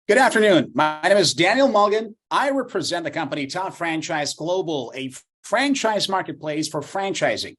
Good afternoon. My name is Daniel Mulligan. I represent the company Top Franchise Global, a franchise marketplace for franchising.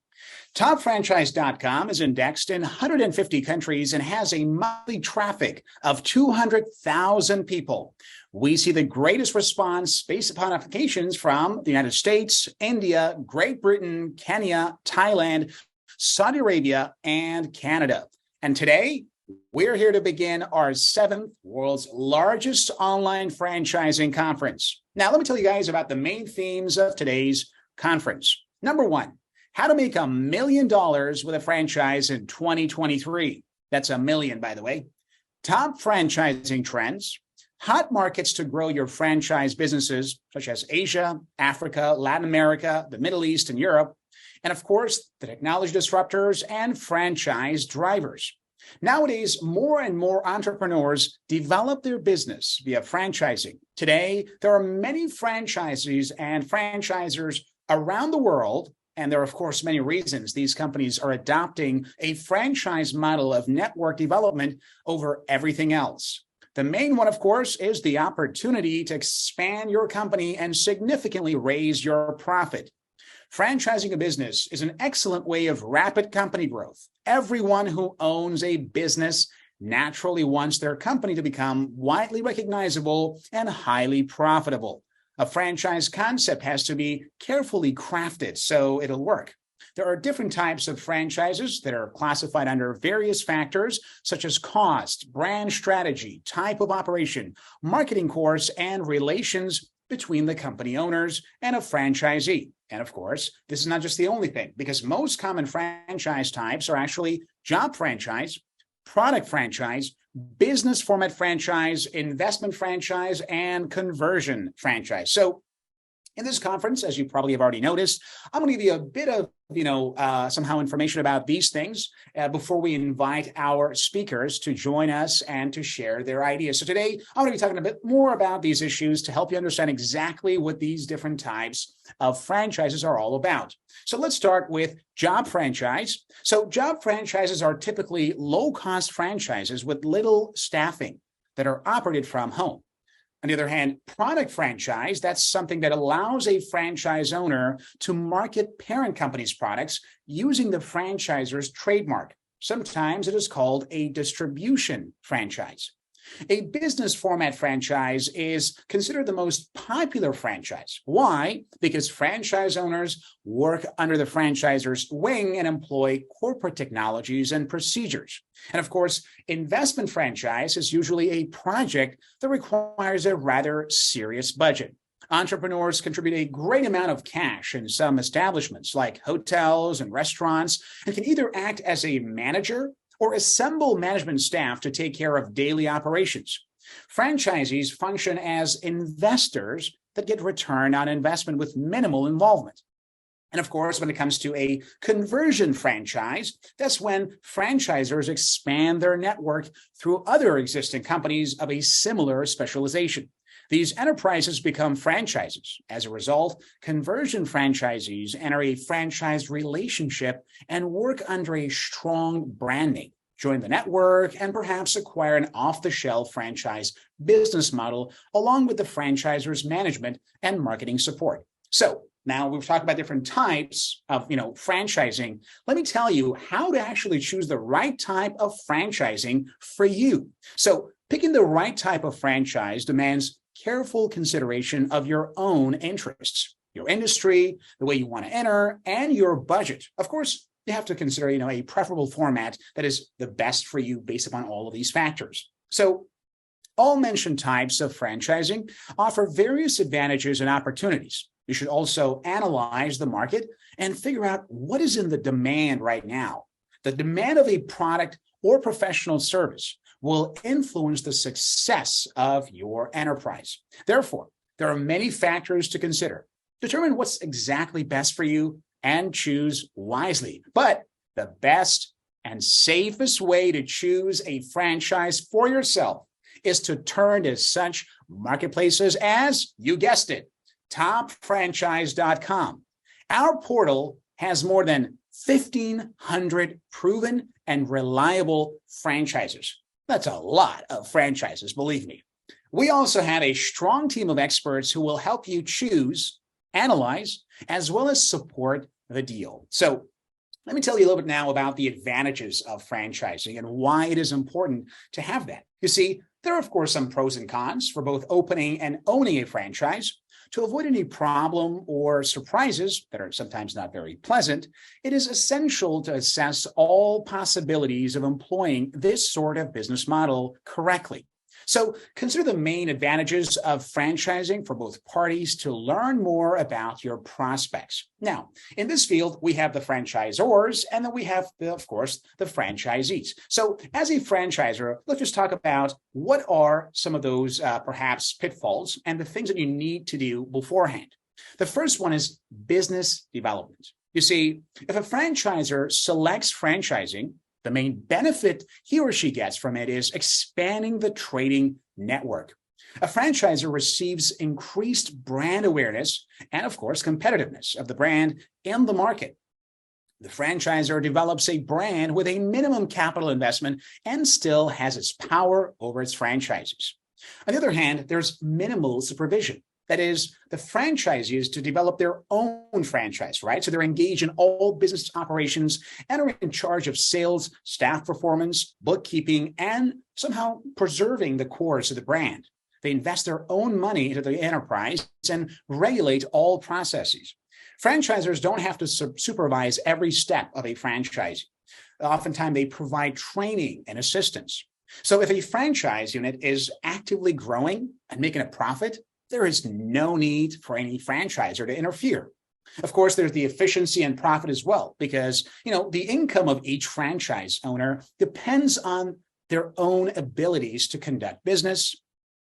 TopFranchise.com is indexed in 150 countries and has a monthly traffic of 200,000 people. We see the greatest response based upon applications from the United States, India, Great Britain, Kenya, Thailand, Saudi Arabia, and Canada. And today, we're here to begin our 7th world's largest online franchising conference. Now, let me tell you guys about the main themes of today's conference. Number one, how to make $1 million with a franchise in 2023. That's $1 million, by the way. Top franchising trends, hot markets to grow your franchise businesses, such as Asia, Africa, Latin America, the Middle East, and Europe. And of course, the technology disruptors and franchise drivers. Nowadays, more and more entrepreneurs develop their business via franchising. Today, there are many franchisees and franchisors around the world, and there are, of course, many reasons these companies are adopting a franchise model of network development over everything else. The main one, of course, is the opportunity to expand your company and significantly raise your profit. Franchising a business is an excellent way of rapid company growth. Everyone who owns a business naturally wants their company to become widely recognizable and highly profitable. A franchise concept has to be carefully crafted so it'll work. There are different types of franchises that are classified under various factors such as cost, brand strategy, type of operation, marketing course, and relations between the company owners and a franchisee. And of course, this is not just the only thing, because most common franchise types are actually job franchise, product franchise, business format franchise, investment franchise, and conversion franchise. So in this conference, as you probably have already noticed, I'm going to give you a bit of, somehow information about these things before we invite our speakers to join us and to share their ideas. So today, I'm going to be talking a bit more about these issues to help you understand exactly what these different types of franchises are all about. So let's start with job franchise. So job franchises are typically low-cost franchises with little staffing that are operated from home. On the other hand, product franchise, that's something that allows a franchise owner to market parent company's products using the franchisor's trademark. Sometimes it is called a distribution franchise. A business format franchise is considered the most popular franchise. Why? Because franchise owners work under the franchisor's wing and employ corporate technologies and procedures. And of course, investment franchise is usually a project that requires a rather serious budget. Entrepreneurs contribute a great amount of cash in some establishments like hotels and restaurants and can either act as a manager or assemble management staff to take care of daily operations. Franchisees function as investors that get return on investment with minimal involvement. And of course, when it comes to a conversion franchise, that's when franchisors expand their network through other existing companies of a similar specialization. These enterprises become franchises. As a result, conversion franchisees enter a franchise relationship and work under a strong brand name, join the network, and perhaps acquire an off-the-shelf franchise business model along with the franchisor's management and marketing support. So now we've talked about different types of franchising. Let me tell you how to actually choose the right type of franchising for you. So picking the right type of franchise demands careful consideration of your own interests, your industry, the way you want to enter, and your budget. Of course, you have to consider, a preferable format that is the best for you based upon all of these factors. So all mentioned types of franchising offer various advantages and opportunities. You should also analyze the market and figure out what is in the demand right now. The demand of a product or professional service will influence the success of your enterprise. Therefore, there are many factors to consider. Determine what's exactly best for you and choose wisely. But the best and safest way to choose a franchise for yourself is to turn to such marketplaces as, you guessed it, TopFranchise.com. Our portal has more than 1,500 proven and reliable franchises. That's a lot of franchises, believe me. We also have a strong team of experts who will help you choose, analyze, as well as support the deal. So let me tell you a little bit now about the advantages of franchising and why it is important to have that. You see, there are, of course, some pros and cons for both opening and owning a franchise. To avoid any problem or surprises that are sometimes not very pleasant, it is essential to assess all possibilities of employing this sort of business model correctly. So consider the main advantages of franchising for both parties to learn more about your prospects. Now, in this field, we have the franchisors, and then we have, of course, the franchisees. So as a franchisor, let's just talk about what are some of those perhaps pitfalls and the things that you need to do beforehand. The first one is business development. You see, if a franchisor selects franchising, the main benefit he or she gets from it is expanding the trading network. A franchisor receives increased brand awareness and, of course, competitiveness of the brand in the market. The franchisor develops a brand with a minimum capital investment and still has its power over its franchises. On the other hand, there's minimal supervision. That is, the franchisees to develop their own franchise, right? So they're engaged in all business operations and are in charge of sales, staff performance, bookkeeping, and somehow preserving the cores of the brand. They invest their own money into the enterprise and regulate all processes. Franchisors don't have to supervise every step of a franchise. Oftentimes, they provide training and assistance. So if a franchise unit is actively growing and making a profit, there is no need for any franchisor to interfere. Of course, there's the efficiency and profit as well, because the income of each franchise owner depends on their own abilities to conduct business.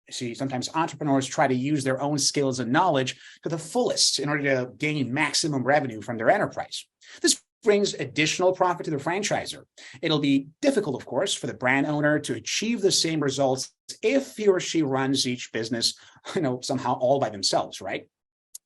See, sometimes entrepreneurs try to use their own skills and knowledge to the fullest in order to gain maximum revenue from their enterprise. This brings additional profit to the franchisor. It'll be difficult, of course, for the brand owner to achieve the same results if he or she runs each business, somehow all by themselves, right?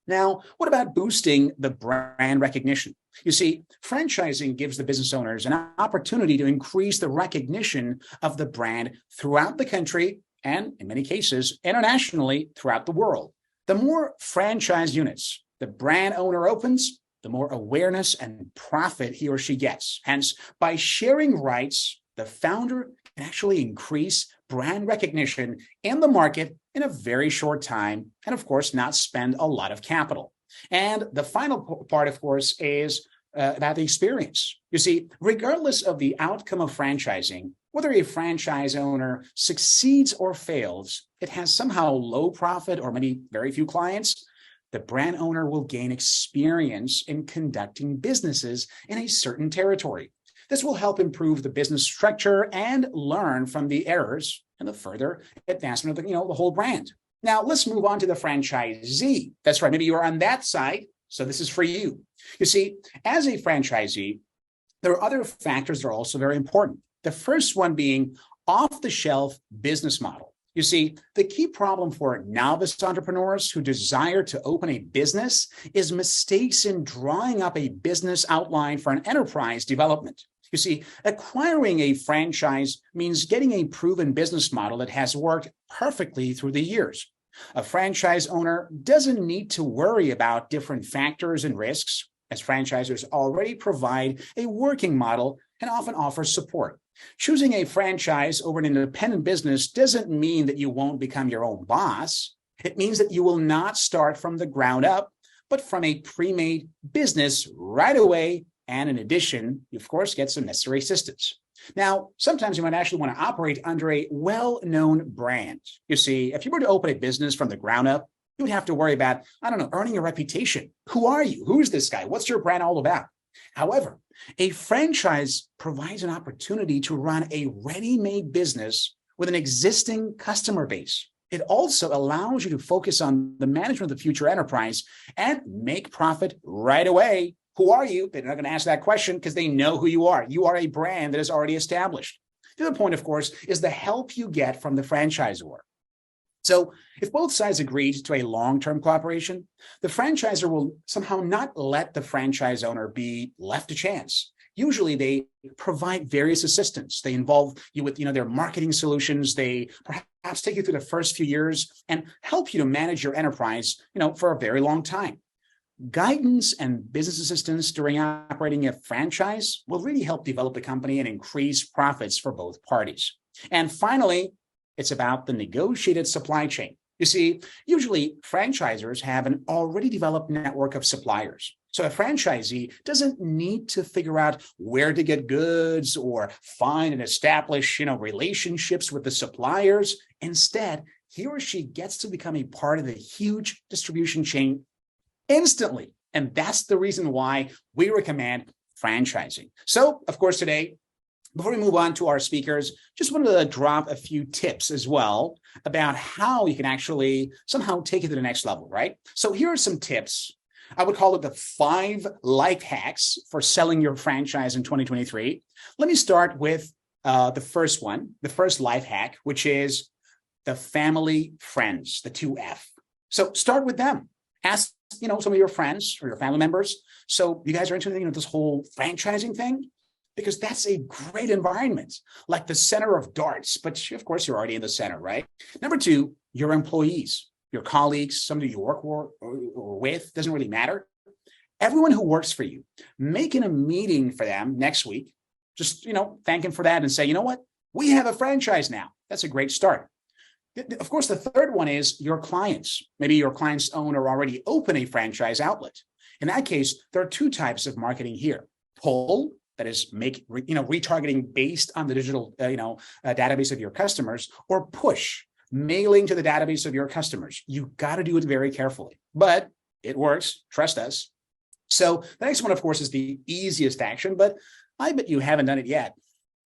Now, what about boosting the brand recognition? You see, franchising gives the business owners an opportunity to increase the recognition of the brand throughout the country and, in many cases, internationally throughout the world. The more franchise units the brand owner opens, the more awareness and profit he or she gets. Hence, by sharing rights, the founder can actually increase brand recognition in the market in a very short time, and of course, not spend a lot of capital. And the final part, of course, is about the experience. You see, regardless of the outcome of franchising, whether a franchise owner succeeds or fails, it has somehow low profit or maybe very few clients, the brand owner will gain experience in conducting businesses in a certain territory. This will help improve the business structure and learn from the errors and the further advancement of the whole brand. Now, let's move on to the franchisee. That's right. Maybe you're on that side, so this is for you. You see, as a franchisee, there are other factors that are also very important. The first one being off-the-shelf business model. You see, the key problem for novice entrepreneurs who desire to open a business is mistakes in drawing up a business outline for an enterprise development. You see, acquiring a franchise means getting a proven business model that has worked perfectly through the years. A franchise owner doesn't need to worry about different factors and risks, as franchisors already provide a working model and often offer support. Choosing a franchise over an independent business doesn't mean that you won't become your own boss. It means that you will not start from the ground up, but from a pre-made business right away. And in addition, you, of course, get some necessary assistance. Now, sometimes you might actually want to operate under a well-known brand. You see, if you were to open a business from the ground up, you would have to worry about, earning a reputation. Who are you? Who's this guy? What's your brand all about? However, a franchise provides an opportunity to run a ready-made business with an existing customer base. It also allows you to focus on the management of the future enterprise and make profit right away. Who are you? They're not going to ask that question because they know who you are. You are a brand that is already established. The other point, of course, is the help you get from the franchisor. So if both sides agreed to a long-term cooperation, the franchisor will somehow not let the franchise owner be left to chance. usually they provide various assistance. They involve you with, their marketing solutions. They perhaps take you through the first few years and help you to manage your enterprise, for a very long time. Guidance and business assistance during operating a franchise will really help develop the company and increase profits for both parties. And finally, it's about the negotiated supply chain. You see, usually franchisors have an already developed network of suppliers. So a franchisee doesn't need to figure out where to get goods or find and establish, relationships with the suppliers. Instead, he or she gets to become a part of the huge distribution chain instantly. And that's the reason why we recommend franchising. So, of course, today, before we move on to our speakers, just wanted to drop a few tips as well about how you can actually somehow take it to the next level, right? So here are some tips. I would call it the 5 life hacks for selling your franchise in 2023. Let me start with the first one, the first life hack, which is the family friends, the 2F. So start with them. Ask, some of your friends or your family members. So you guys are into this whole franchising thing? Because that's a great environment, like the center of darts. But of course, you're already in the center, right? Number 2, your employees, your colleagues, somebody you work or with, doesn't really matter. Everyone who works for you, making a meeting for them next week, just, thank them for that and say, you know what? We have a franchise now. That's a great start. Of course, the third one is your clients. Maybe your clients own or already open a franchise outlet. In that case, there are 2 types of marketing here. Pull, that is retargeting based on the digital, database of your customers, or push, mailing to the database of your customers. You got to do it very carefully, but it works. Trust us. So the next one, of course, is the easiest action, but I bet you haven't done it yet.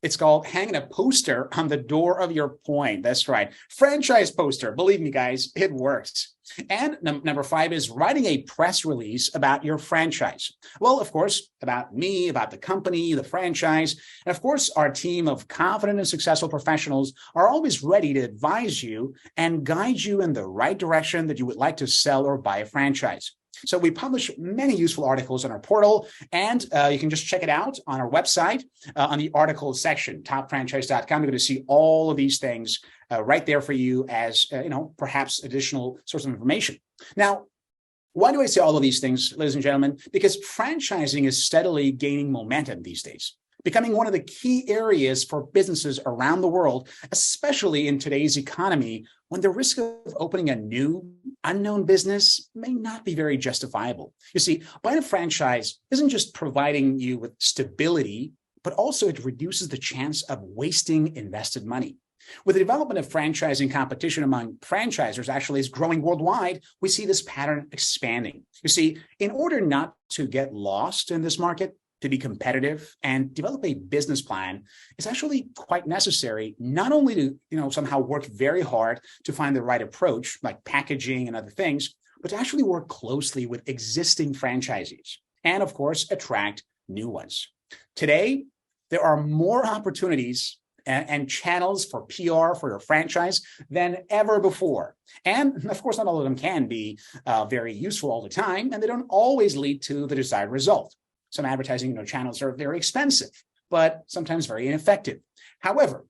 It's called hanging a poster on the door of your point. That's right. Franchise poster. Believe me, guys, it works. And number 5 is writing a press release about your franchise. Well, of course, about me, about the company, the franchise. And of course, our team of confident and successful professionals are always ready to advise you and guide you in the right direction that you would like to sell or buy a franchise. So we publish many useful articles on our portal, and you can just check it out on our website on the articles section, topfranchise.com. You're going to see all of these things right there for you as, perhaps additional source of information. Now, why do I say all of these things, ladies and gentlemen? Because franchising is steadily gaining momentum these days, becoming one of the key areas for businesses around the world, especially in today's economy, when the risk of opening a new, unknown business may not be very justifiable. You see, buying a franchise isn't just providing you with stability, but also it reduces the chance of wasting invested money. With the development of franchising competition among franchisors actually is growing worldwide, we see this pattern expanding. You see, in order not to get lost in this market, to be competitive and develop a business plan is actually quite necessary, not only to, somehow work very hard to find the right approach, like packaging and other things, but to actually work closely with existing franchisees and, of course, attract new ones. Today, there are more opportunities and channels for PR for your franchise than ever before. And of course, not all of them can be very useful all the time, and they don't always lead to the desired result. Some advertising channels are very expensive, but sometimes very ineffective. However,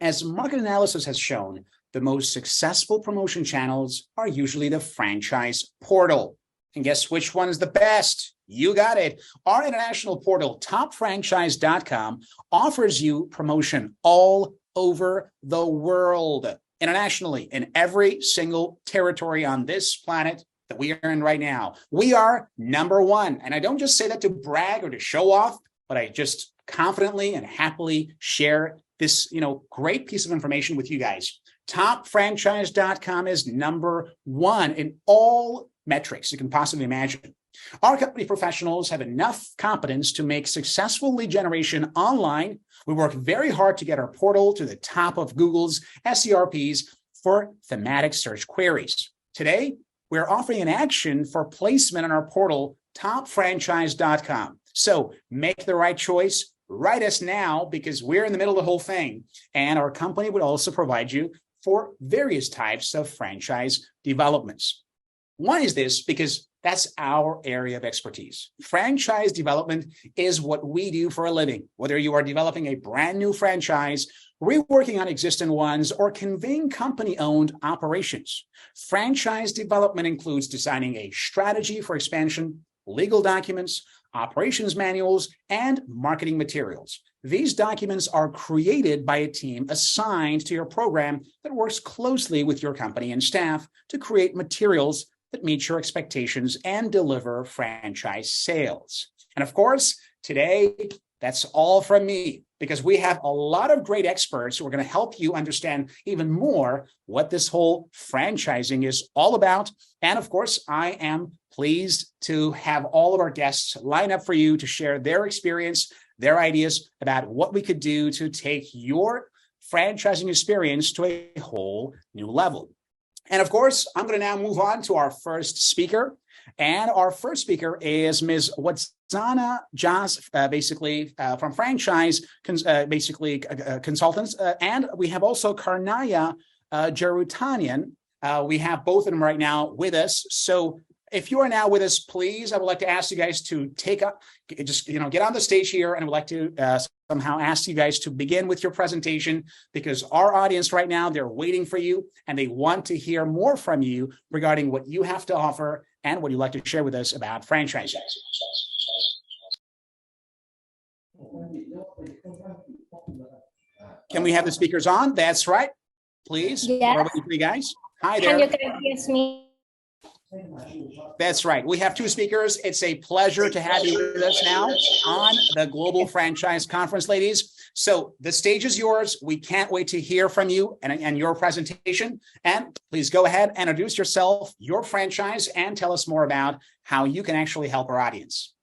as market analysis has shown, the most successful promotion channels are usually the franchise portal. And guess which one is the best? You got it. Our international portal, topfranchise.com, offers you promotion all over the world, internationally, in every single territory on this planet that we are in right now. We are number 1. And I don't just say that to brag or to show off, but I just confidently and happily share this, great piece of information with you guys. Topfranchise.com is number 1 in all metrics you can possibly imagine. Our company professionals have enough competence to make successful lead generation online. We work very hard to get our portal to the top of Google's SERPs for thematic search queries. Today, we're offering an action for placement on our portal, topfranchise.com. So make the right choice. Write us now, because we're in the middle of the whole thing. And our company would also provide you for various types of franchise developments. Why is this? Because that's our area of expertise. Franchise development is what we do for a living. Whether you are developing a brand new franchise, reworking on existing ones, or conveying company-owned operations, franchise development includes designing a strategy for expansion, legal documents, operations manuals, and marketing materials. These documents are created by a team assigned to your program that works closely with your company and staff to create materials that meet your expectations and deliver franchise sales. And of course, today, that's all from me, because we have a lot of great experts who are going to help you understand even more what this whole franchising is all about. And of course, I am pleased to have all of our guests line up for you to share their experience, their ideas about what we could do to take your franchising experience to a whole new level. And of course, I'm going to now move on to our first speaker. And our first speaker is Ms. Watsana Jas, from Franchise Consultants. And we have also Karnaya Jarutanian. We have both of them right now with us. So if you are now with us, please, I would like to ask you guys to get on the stage here, and I would like to somehow ask you guys to begin with your presentation, because our audience right now, they're waiting for you and they want to hear more from you regarding what you have to offer and what you'd like to share with us about franchising. Can we have the speakers on? That's right. Please. Yes. We're waiting for you guys. Hi there. Can you guys hear me? That's right. We have two speakers. It's a pleasure to have you with us now on the Global Franchise Conference, ladies. So the stage is yours. We can't wait to hear from you and your presentation. And please go ahead and introduce yourself, your franchise, and tell us more about how you can actually help our audience.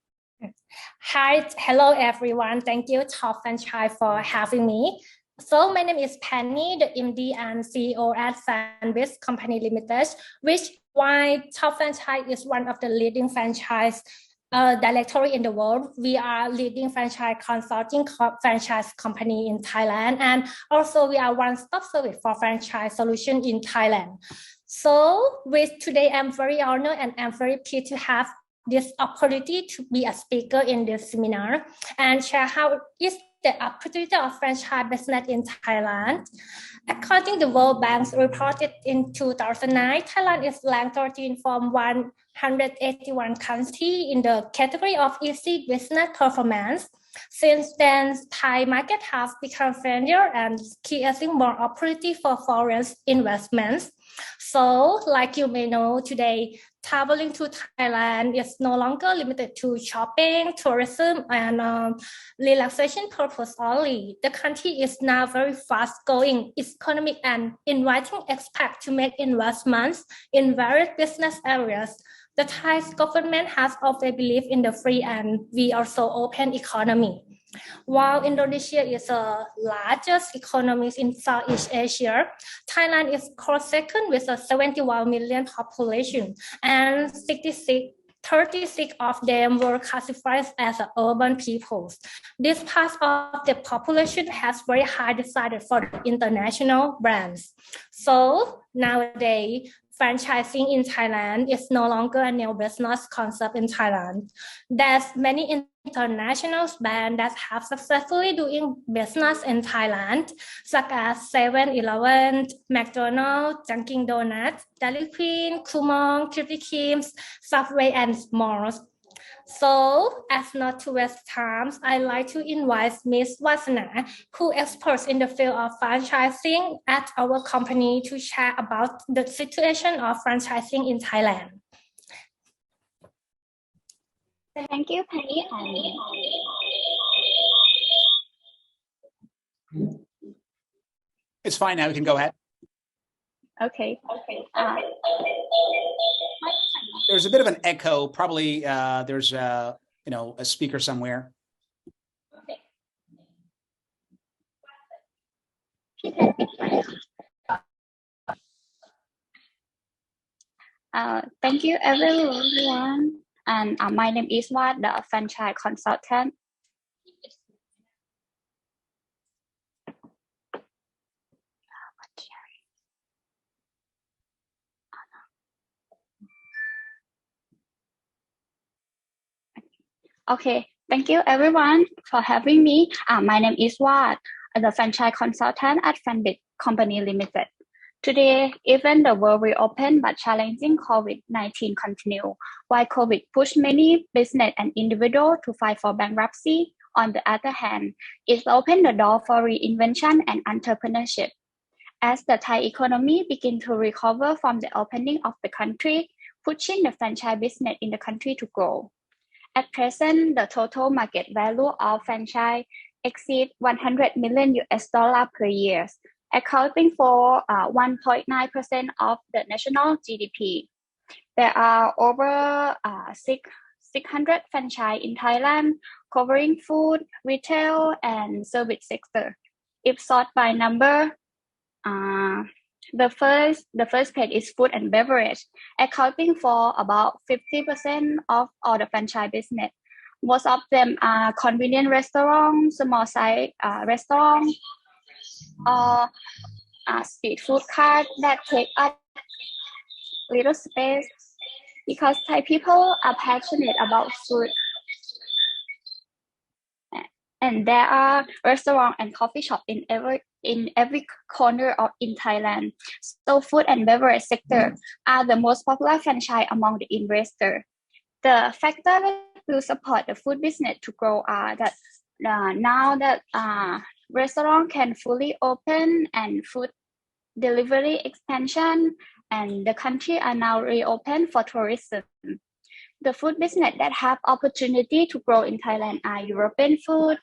Hi, hello everyone. Thank you, Top Franchise, for having me. So my name is Penny, the MD and CEO at Fanbase Company Limited, which why Top Franchise is one of the leading franchise directory in the world. We are leading franchise consulting franchise company in Thailand, and also we are one-stop service for franchise solution in Thailand. So with today, I'm very honored and I'm very pleased to have this opportunity to be a speaker in this seminar and share how is the opportunity of franchise business in Thailand. According to the World Bank's reported in 2009, Thailand is ranked 13 from 181 countries in the category of easy business performance. Since then, Thai market has become friendlier and creating more opportunity for foreign investments. So, like you may know, today, traveling to Thailand is no longer limited to shopping, tourism, and relaxation purpose only. The country is now very fast-growing economic and inviting expats to make investments in various business areas. The Thai government has always believed in the free and we also open economy. While Indonesia is the largest economy in Southeast Asia, Thailand is close second with a 71 million population, and 36 of them were classified as urban peoples. This part of the population has very high desire for international brands. So nowadays, franchising in Thailand is no longer a new business concept in Thailand. There's many international brands that have successfully doing business in Thailand, such as 7-Eleven, McDonald's, Dunkin' Donuts, Dairy Queen, Kumon, Krispy Kreme, Subway, and more. So, as not to waste time, I'd like to invite Ms. Watsana, who is expert in the field of franchising at our company, to share about the situation of franchising in Thailand. Thank you, Penny. It's fine now. You can go ahead. Okay. There's a bit of an echo. Probably there's a speaker somewhere. Thank you, everyone. And my name is Wat, the franchise consultant. Okay, thank you everyone for having me. My name is Wat, the franchise consultant at Fanbit Company Limited. Today, even the world reopened but challenging COVID-19 continue, while COVID pushed many business and individuals to file for bankruptcy. On the other hand, it opened the door for reinvention and entrepreneurship. As the Thai economy begins to recover from the opening of the country, pushing the franchise business in the country to grow. At present, the total market value of franchise exceeds 100 million US dollar per year, accounting for 1.9% of the national GDP. There are over 600 franchise in Thailand, covering food, retail, and service sector. If sort by number, the first page is food and beverage, accounting for about 50% of all the franchise business. Most of them are convenient restaurants, small size restaurants, or street food carts that take up little space. Because Thai people are passionate about food, and there are restaurants and coffee shops in every corner in Thailand. So food and beverage sector are the most popular franchise among the investors. The factors that will support the food business to grow are that now that restaurant can fully open and food delivery expansion, and the country are now reopened for tourism. The food business that have opportunity to grow in Thailand are European food,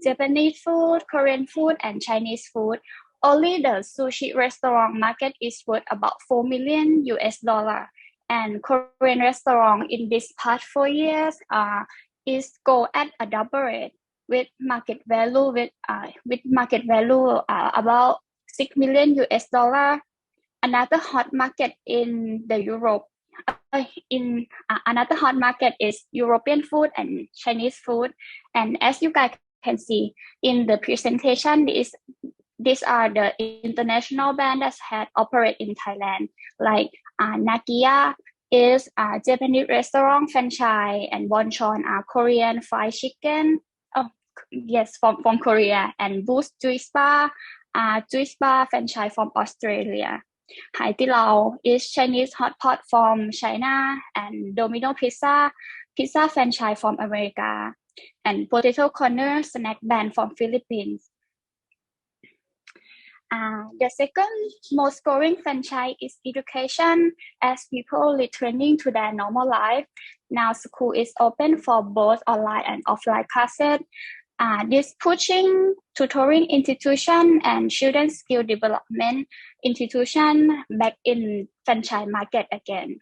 Japanese food, Korean food, and Chinese food. Only the sushi restaurant market is worth about 4 million US dollar, and Korean restaurant in this past 4 years is go at a double rate with market value about 6 million US dollar. Another hot market in the Europe. Another hot market is European food and Chinese food. And as you guys can see in the presentation, these are the international brands that had operate in Thailand, like Nakia is a Japanese restaurant franchise, and Bonchon are Korean fried chicken. Oh, yes, from Korea, and Boost Juice Bar franchise from Australia. Hai Di Lao is Chinese hot pot from China, and Domino Pizza franchise from America, and Potato Corner snack brand from Philippines. The second most growing franchise is education, as people returning to their normal life. Now school is open for both online and offline classes. This pushing tutoring institution and children's skill development institution back in franchise market again.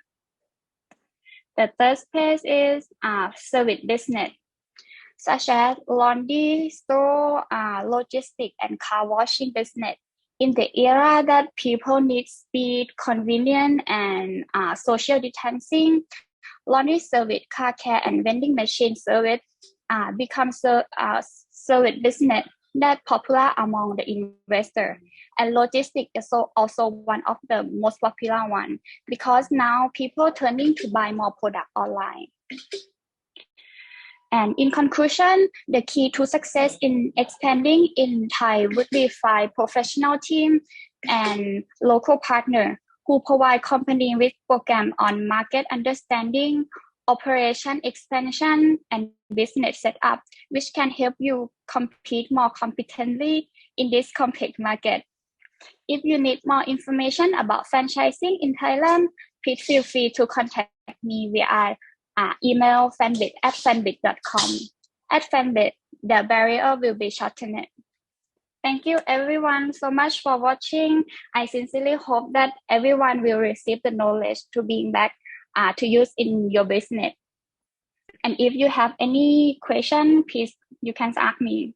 The third page is service business, such as laundry, store, logistics, and car washing business. In the era that people need speed, convenience, and social distancing, laundry service, car care, and vending machine service becomes service business that popular among the investor. And logistics is also one of the most popular one, because now people turning to buy more product online. And in conclusion, the key to success in expanding in Thai would be find professional team and local partner who provide company with program on market understanding, operation expansion, and business setup, which can help you compete more competently in this complex market. If you need more information about franchising in Thailand, please feel free to contact me via email fanbit@fanbit.com. At Fanbit, the barrier will be shortened. Thank you everyone so much for watching. I sincerely hope that everyone will receive the knowledge to being back to use in your business. And if you have any question, please, you can ask me.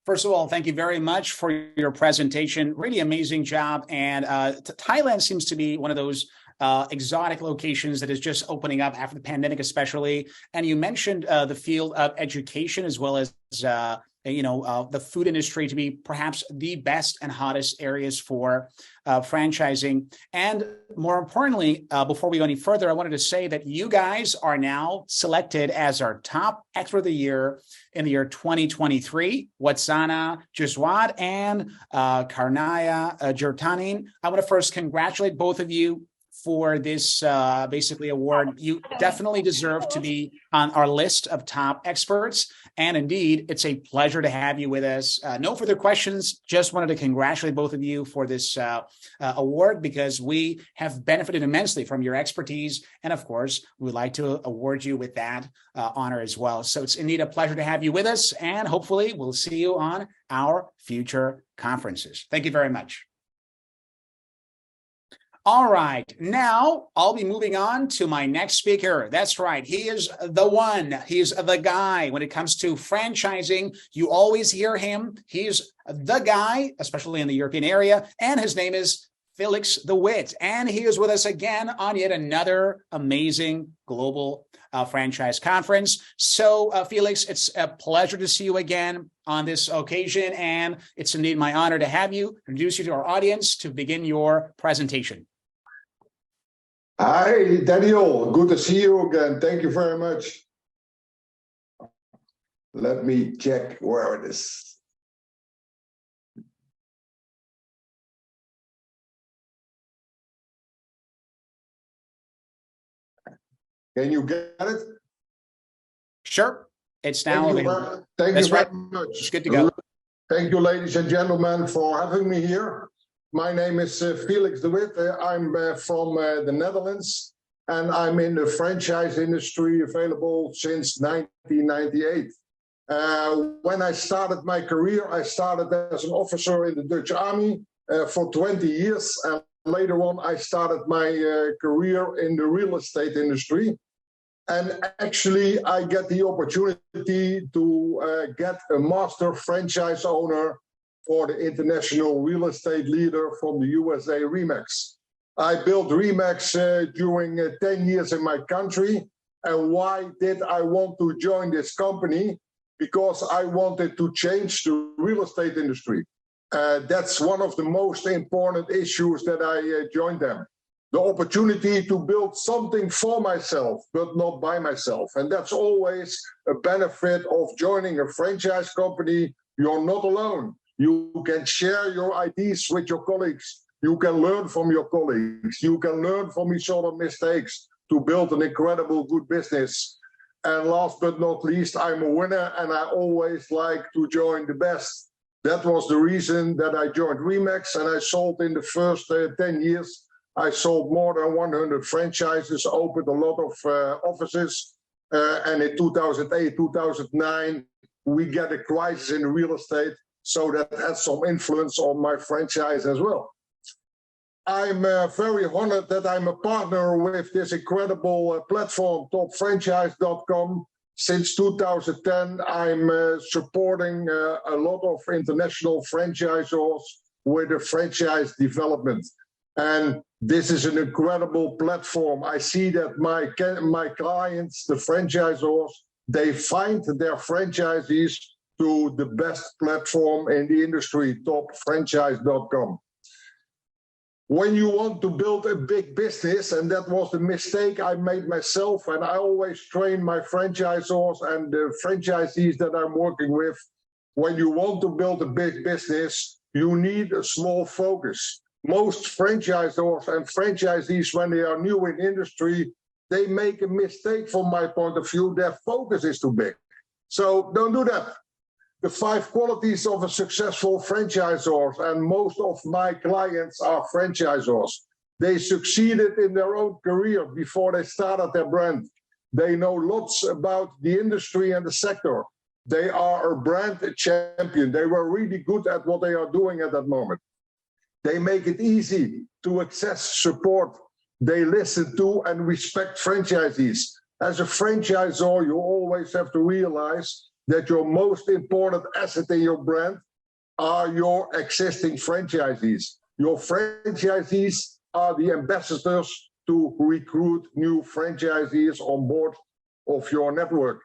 First of all, thank you very much for your presentation. Really amazing job. And Thailand seems to be one of those exotic locations that is just opening up after the pandemic, especially. And you mentioned the field of education as well as the food industry to be perhaps the best and hottest areas for franchising. And more importantly, before we go any further, I wanted to say that you guys are now selected as our top expert of the year in the year 2023. Watsana Jaswad and Karnaya Jirtanin. I want to first congratulate both of you for this basically award. You definitely deserve to be on our list of top experts. And indeed, it's a pleasure to have you with us. No further questions. Just wanted to congratulate both of you for this award, because we have benefited immensely from your expertise. And of course, we would like to award you with that honor as well. So it's indeed a pleasure to have you with us. And hopefully we'll see you on our future conferences. Thank you very much. All right, now I'll be moving on to my next speaker. That's right, he is the one, he's the guy. When it comes to franchising, you always hear him. He's the guy, especially in the European area, and his name is Felix de Wit. And he is with us again on yet another amazing global franchise conference. So Felix, it's a pleasure to see you again on this occasion, and it's indeed my honor to have you introduce you to our audience to begin your presentation. Hi, Daniel. Good to see you again. Thank you very much. Let me check where it is. Can you get it? Sure. It's now available. Thank you very much. It's good to go. Thank you, ladies and gentlemen, for having me here. My name is Felix de Wit. I'm from the Netherlands, and I'm in the franchise industry, available since 1998. When I started my career, I started as an officer in the Dutch Army for 20 years. And later on, I started my career in the real estate industry. And actually, I get the opportunity to get a master franchise owner for the international real estate leader from the USA, Remax. I built Remax during 10 years in my country. And why did I want to join this company? Because I wanted to change the real estate industry. That's one of the most important issues that I joined them. The opportunity to build something for myself, but not by myself. And that's always a benefit of joining a franchise company. You're not alone. You can share your ideas with your colleagues. You can learn from your colleagues. You can learn from each other's mistakes to build an incredible good business. And last but not least, I'm a winner, and I always like to join the best. That was the reason that I joined Remax, and I sold in the first 10 years. I sold more than 100 franchises, opened a lot of offices. And in 2008, 2009, we get a crisis in real estate. So that had some influence on my franchise as well. I'm very honored that I'm a partner with this incredible platform, topfranchise.com. Since 2010, I'm supporting a lot of international franchisors with the franchise development. And this is an incredible platform. I see that my clients, the franchisors, they find their franchisees to the best platform in the industry, topfranchise.com. When you want to build a big business, and that was the mistake I made myself, and I always train my franchisors and the franchisees that I'm working with, when you want to build a big business, you need a small focus. Most franchisors and franchisees, when they are new in industry, they make a mistake from my point of view. Their focus is too big. So don't do that. The 5 qualities of a successful franchisor, and most of my clients are franchisors. They succeeded in their own career before they started their brand. They know lots about the industry and the sector. They are a brand champion. They were really good at what they are doing at that moment. They make it easy to access support. They listen to and respect franchisees. As a franchisor, you always have to realize that your most important asset in your brand are your existing franchisees. Your franchisees are the ambassadors to recruit new franchisees on board of your network.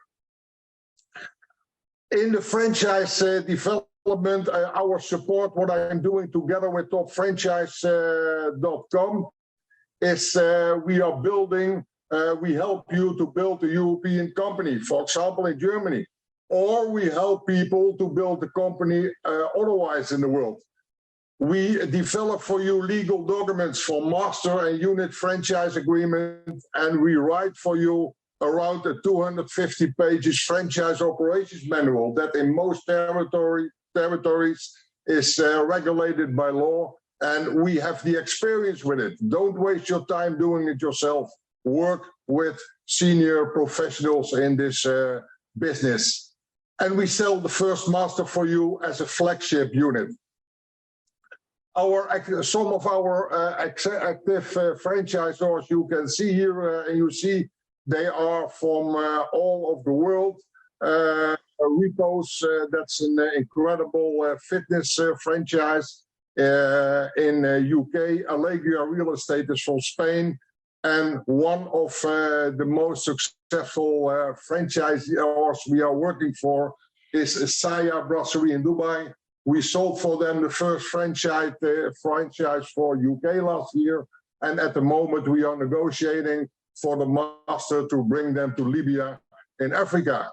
In the franchise development, our support, what I'm doing together with topfranchise.com is we are building, we help you to build a European company, for example, in Germany, or we help people to build a company otherwise in the world. We develop for you legal documents for master and unit franchise agreement, and we write for you around a 250 pages franchise operations manual that in most territories is regulated by law, and we have the experience with it. Don't waste your time doing it yourself. Work with senior professionals in this business. And we sell the first master for you as a flagship unit. Some of our active franchisors you can see here, and you see they are from all of the world. Repos, that's an incredible fitness franchise in UK. Allegia Real Estate is from Spain. And one of the most successful franchisors we are working for is Saya Brasserie in Dubai. We sold for them the first franchise for UK last year. And at the moment we are negotiating for the master to bring them to Libya in Africa.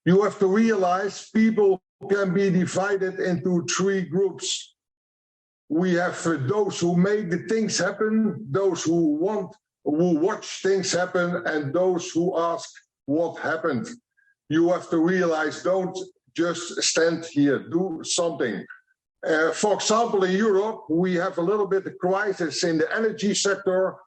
You have to realize people can be divided into three groups. We have those who make the things happen, those who watch things happen, and those who ask what happened. You have to realize, don't just stand here, do something. For example, in Europe, we have a little bit of crisis in the energy sector.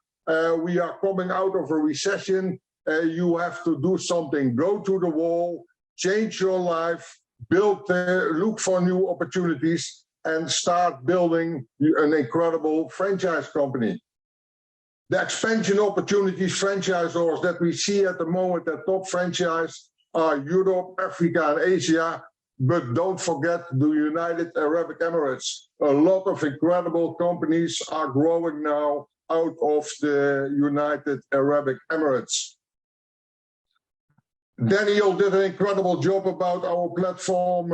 We are coming out of a recession. You have to do something, go to the wall, change your life, look for new opportunities, and start building an incredible franchise company. The expansion opportunities franchisors that we see at the moment at Top Franchise are Europe, Africa, and Asia, but don't forget the United Arab Emirates. A lot of incredible companies are growing now out of the United Arab Emirates. Daniel did an incredible job about our platform,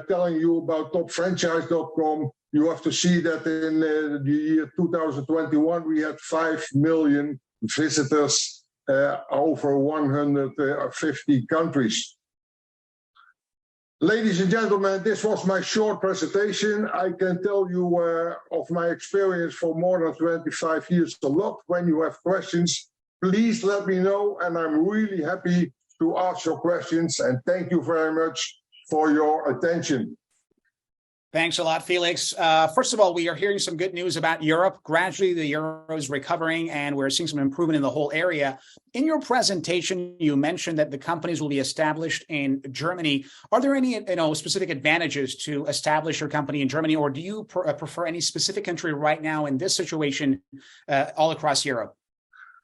telling you about topfranchise.com. You have to see that in the year 2021, we had 5 million visitors over 150 countries. Ladies and gentlemen, this was my short presentation. I can tell you of my experience for more than 25 years a lot. When you have questions, please let me know, and I'm really happy to ask your questions, and thank you very much for your attention. Thanks a lot, Felix. First of all, we are hearing some good news about Europe. Gradually, the euro is recovering, and we're seeing some improvement in the whole area. In your presentation, you mentioned that the companies will be established in Germany. Are there any, specific advantages to establish your company in Germany, or do you prefer any specific country right now in this situation all across Europe?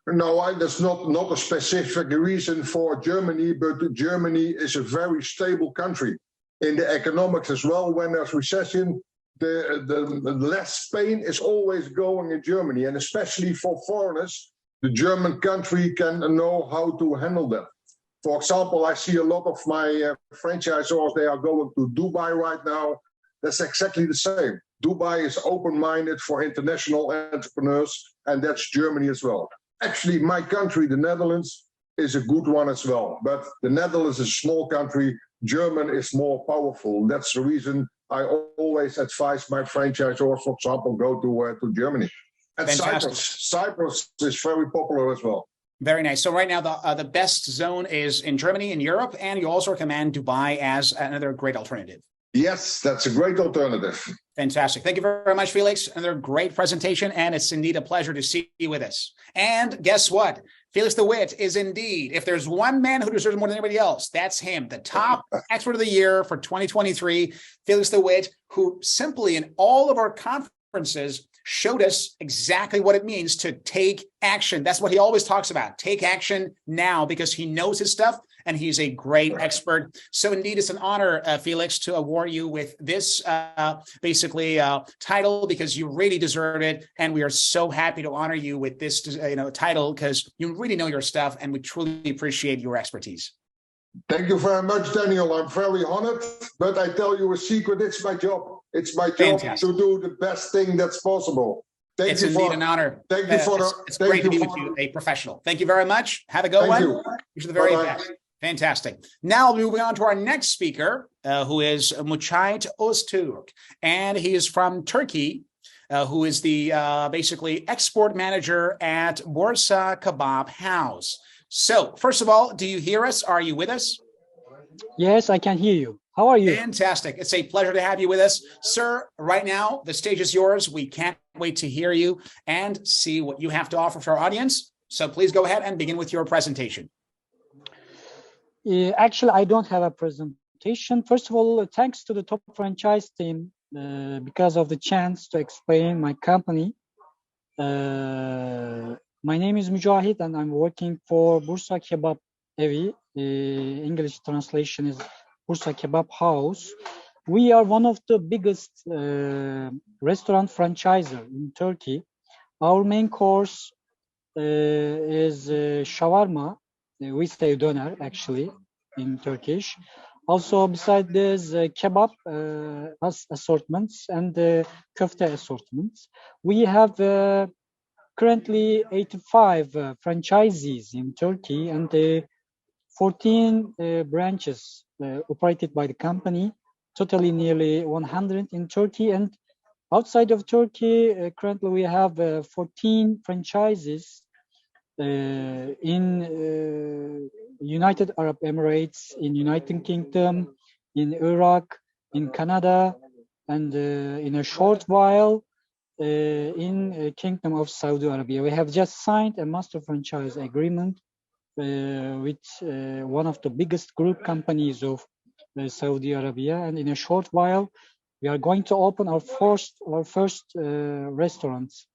No, there's not a specific reason for Germany, but Germany is a very stable country. In the economics as well, when there's recession, the less pain is always going in Germany, and especially for foreigners, the German country can know how to handle that. For example, I see a lot of my franchisors, they are going to Dubai right now. That's exactly the same. Dubai is open-minded for international entrepreneurs, and that's Germany as well. Actually, my country, the Netherlands, is a good one as well. But the Netherlands is a small country. German is more powerful. That's the reason I always advise my franchisors, for example, go to Germany. And Cyprus is very popular as well. Very nice. So right now, the best zone is in Germany, in Europe, and you also recommend Dubai as another great alternative. Yes, that's a great alternative. Fantastic. Thank you very much, Felix. Another great presentation, and it's indeed a pleasure to see you with us. And guess what? Felix de Wit is indeed, if there's one man who deserves more than anybody else, that's him, the top expert of the year for 2023, Felix de Wit, who simply in all of our conferences showed us exactly what it means to take action. That's what he always talks about. Take action now, because he knows his stuff and he's a great expert. So indeed, it's an honor, Felix, to award you with this title, because you really deserve it. And we are so happy to honor you with this title, because you really know your stuff and we truly appreciate your expertise. Thank you very much, Daniel. I'm very honored, but I tell you a secret, it's my job. It's my job Fantastic. to do the best thing that's possible. It's indeed an honor. Thank you for it's great to be with you, a professional. Thank you very much. Have a good one. you. Wish you the very Bye-bye. best. Fantastic. Now moving on to our next speaker, who is Mücahit Öztürk, and he is from Turkey, who is the basically export manager at Bursa Kebab House. So first of all, do you hear us? Are you with us? Yes, I can hear you. How are you? Fantastic. It's a pleasure to have you with us. Sir, right now, the stage is yours. We can't wait to hear you and see what you have to offer for our audience. So please go ahead and begin with your presentation. Actually, I don't have a presentation. First of all, thanks to the Top Franchise team because of the chance to explain my company. My name is Mücahit and I'm working for Bursa Kebab Evi. English translation is Bursa Kebab House. We are one of the biggest restaurant franchisor in Turkey. Our main course is shawarma. We say döner actually in Turkish. Also, beside this, kebab assortments and köfte assortments. We have currently 85 franchisees in Turkey and 14 branches operated by the company, totally nearly 100 in Turkey. And outside of Turkey, currently we have 14 franchises in United Arab Emirates, in United Kingdom, in Iraq, in Canada, and in a short while in Kingdom of Saudi Arabia. We have just signed a master franchise agreement with one of the biggest group companies of Saudi Arabia, and in a short while we are going to open our first restaurants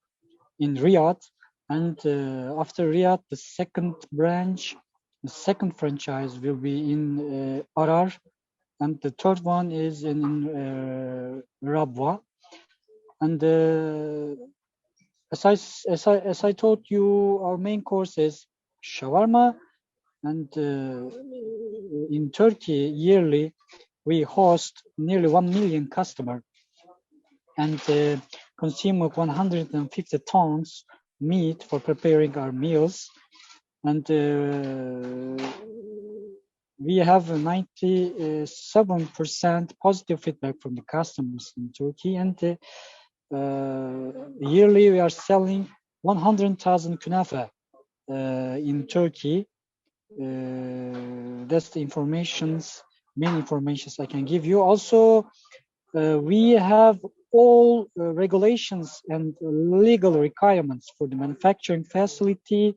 in Riyadh, and after Riyadh, the second branch, the second franchise will be in Arar, and the third one is in Rabwa. And as I told you, our main course is shawarma, and in Turkey yearly we host nearly 1 million customers and consume 150 tons meat for preparing our meals, and we have 97% positive feedback from the customers in Turkey, and yearly we are selling 100,000 kunafa in Turkey. That's the main information I can give you. Also, we have all regulations and legal requirements for the manufacturing facility.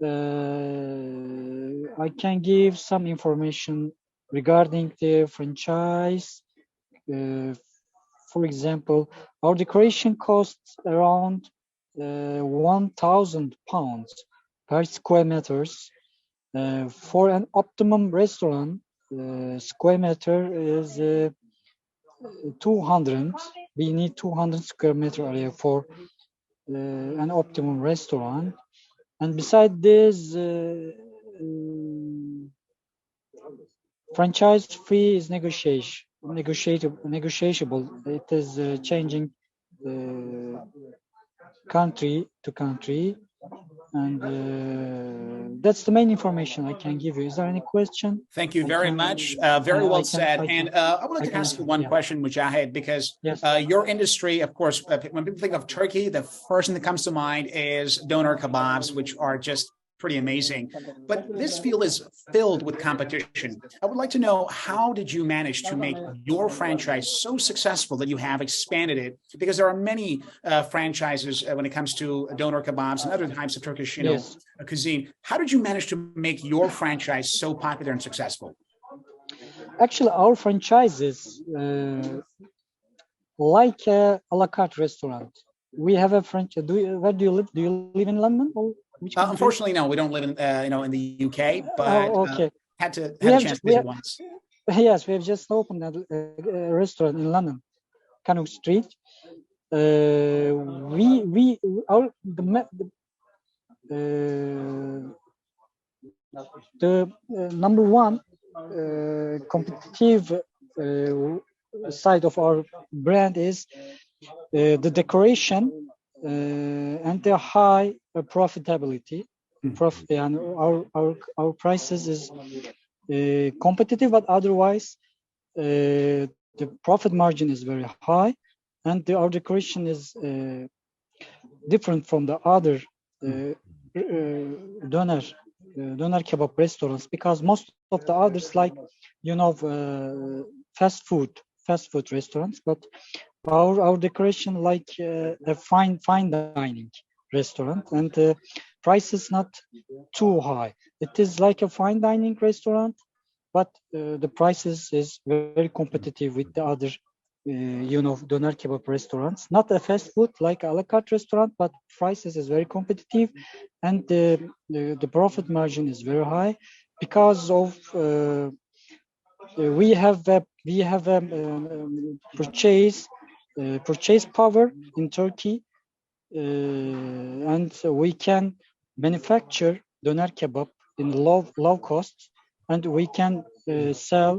I can give some information regarding the franchise. For example, our decoration costs around 1,000 pounds per square meters. For an optimum restaurant, square meter is 200. We need 200 square meter area for an optimum restaurant. And beside this, franchise fee is negotiable. It is changing country to country, and that's the main information I can give you. Is there any question? Thank you very much. Very well said. And I would like to ask you one question, Mücahit, because your industry, of course, when people think of Turkey, the first thing that comes to mind is doner kebabs, which are just pretty amazing. But this field is filled with competition. I would like to know, how did you manage to make your franchise so successful that you have expanded it? Because there are many franchises when it comes to doner kebabs and other types of Turkish cuisine. How did you manage to make your franchise so popular and successful? Actually, our franchise is like a la carte restaurant. We have a franchise. Where do you live? Do you live in London? Or unfortunately, no, we don't live in in the UK, but okay. Had a chance to visit once. Yes, we have just opened a restaurant in London, Cannock Street. The number one competitive side of our brand is the decoration and the high profitability. And our prices is competitive, but otherwise the profit margin is very high, and our decoration is different from the other doner kebab restaurants, because most of the others, like fast food restaurants, but our decoration like a fine dining restaurant, and the price is not too high. It is like a fine dining restaurant, but the prices is very competitive with the other doner kebab restaurants. Not a fast food like a la carte restaurant, but prices is very competitive, and the profit margin is very high because of we have a purchase power in Turkey, and we can manufacture doner kebab in low cost, and we can sell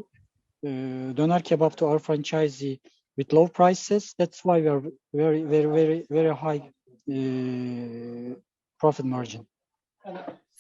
doner kebab to our franchisee with low prices. That's why we are very high profit margin.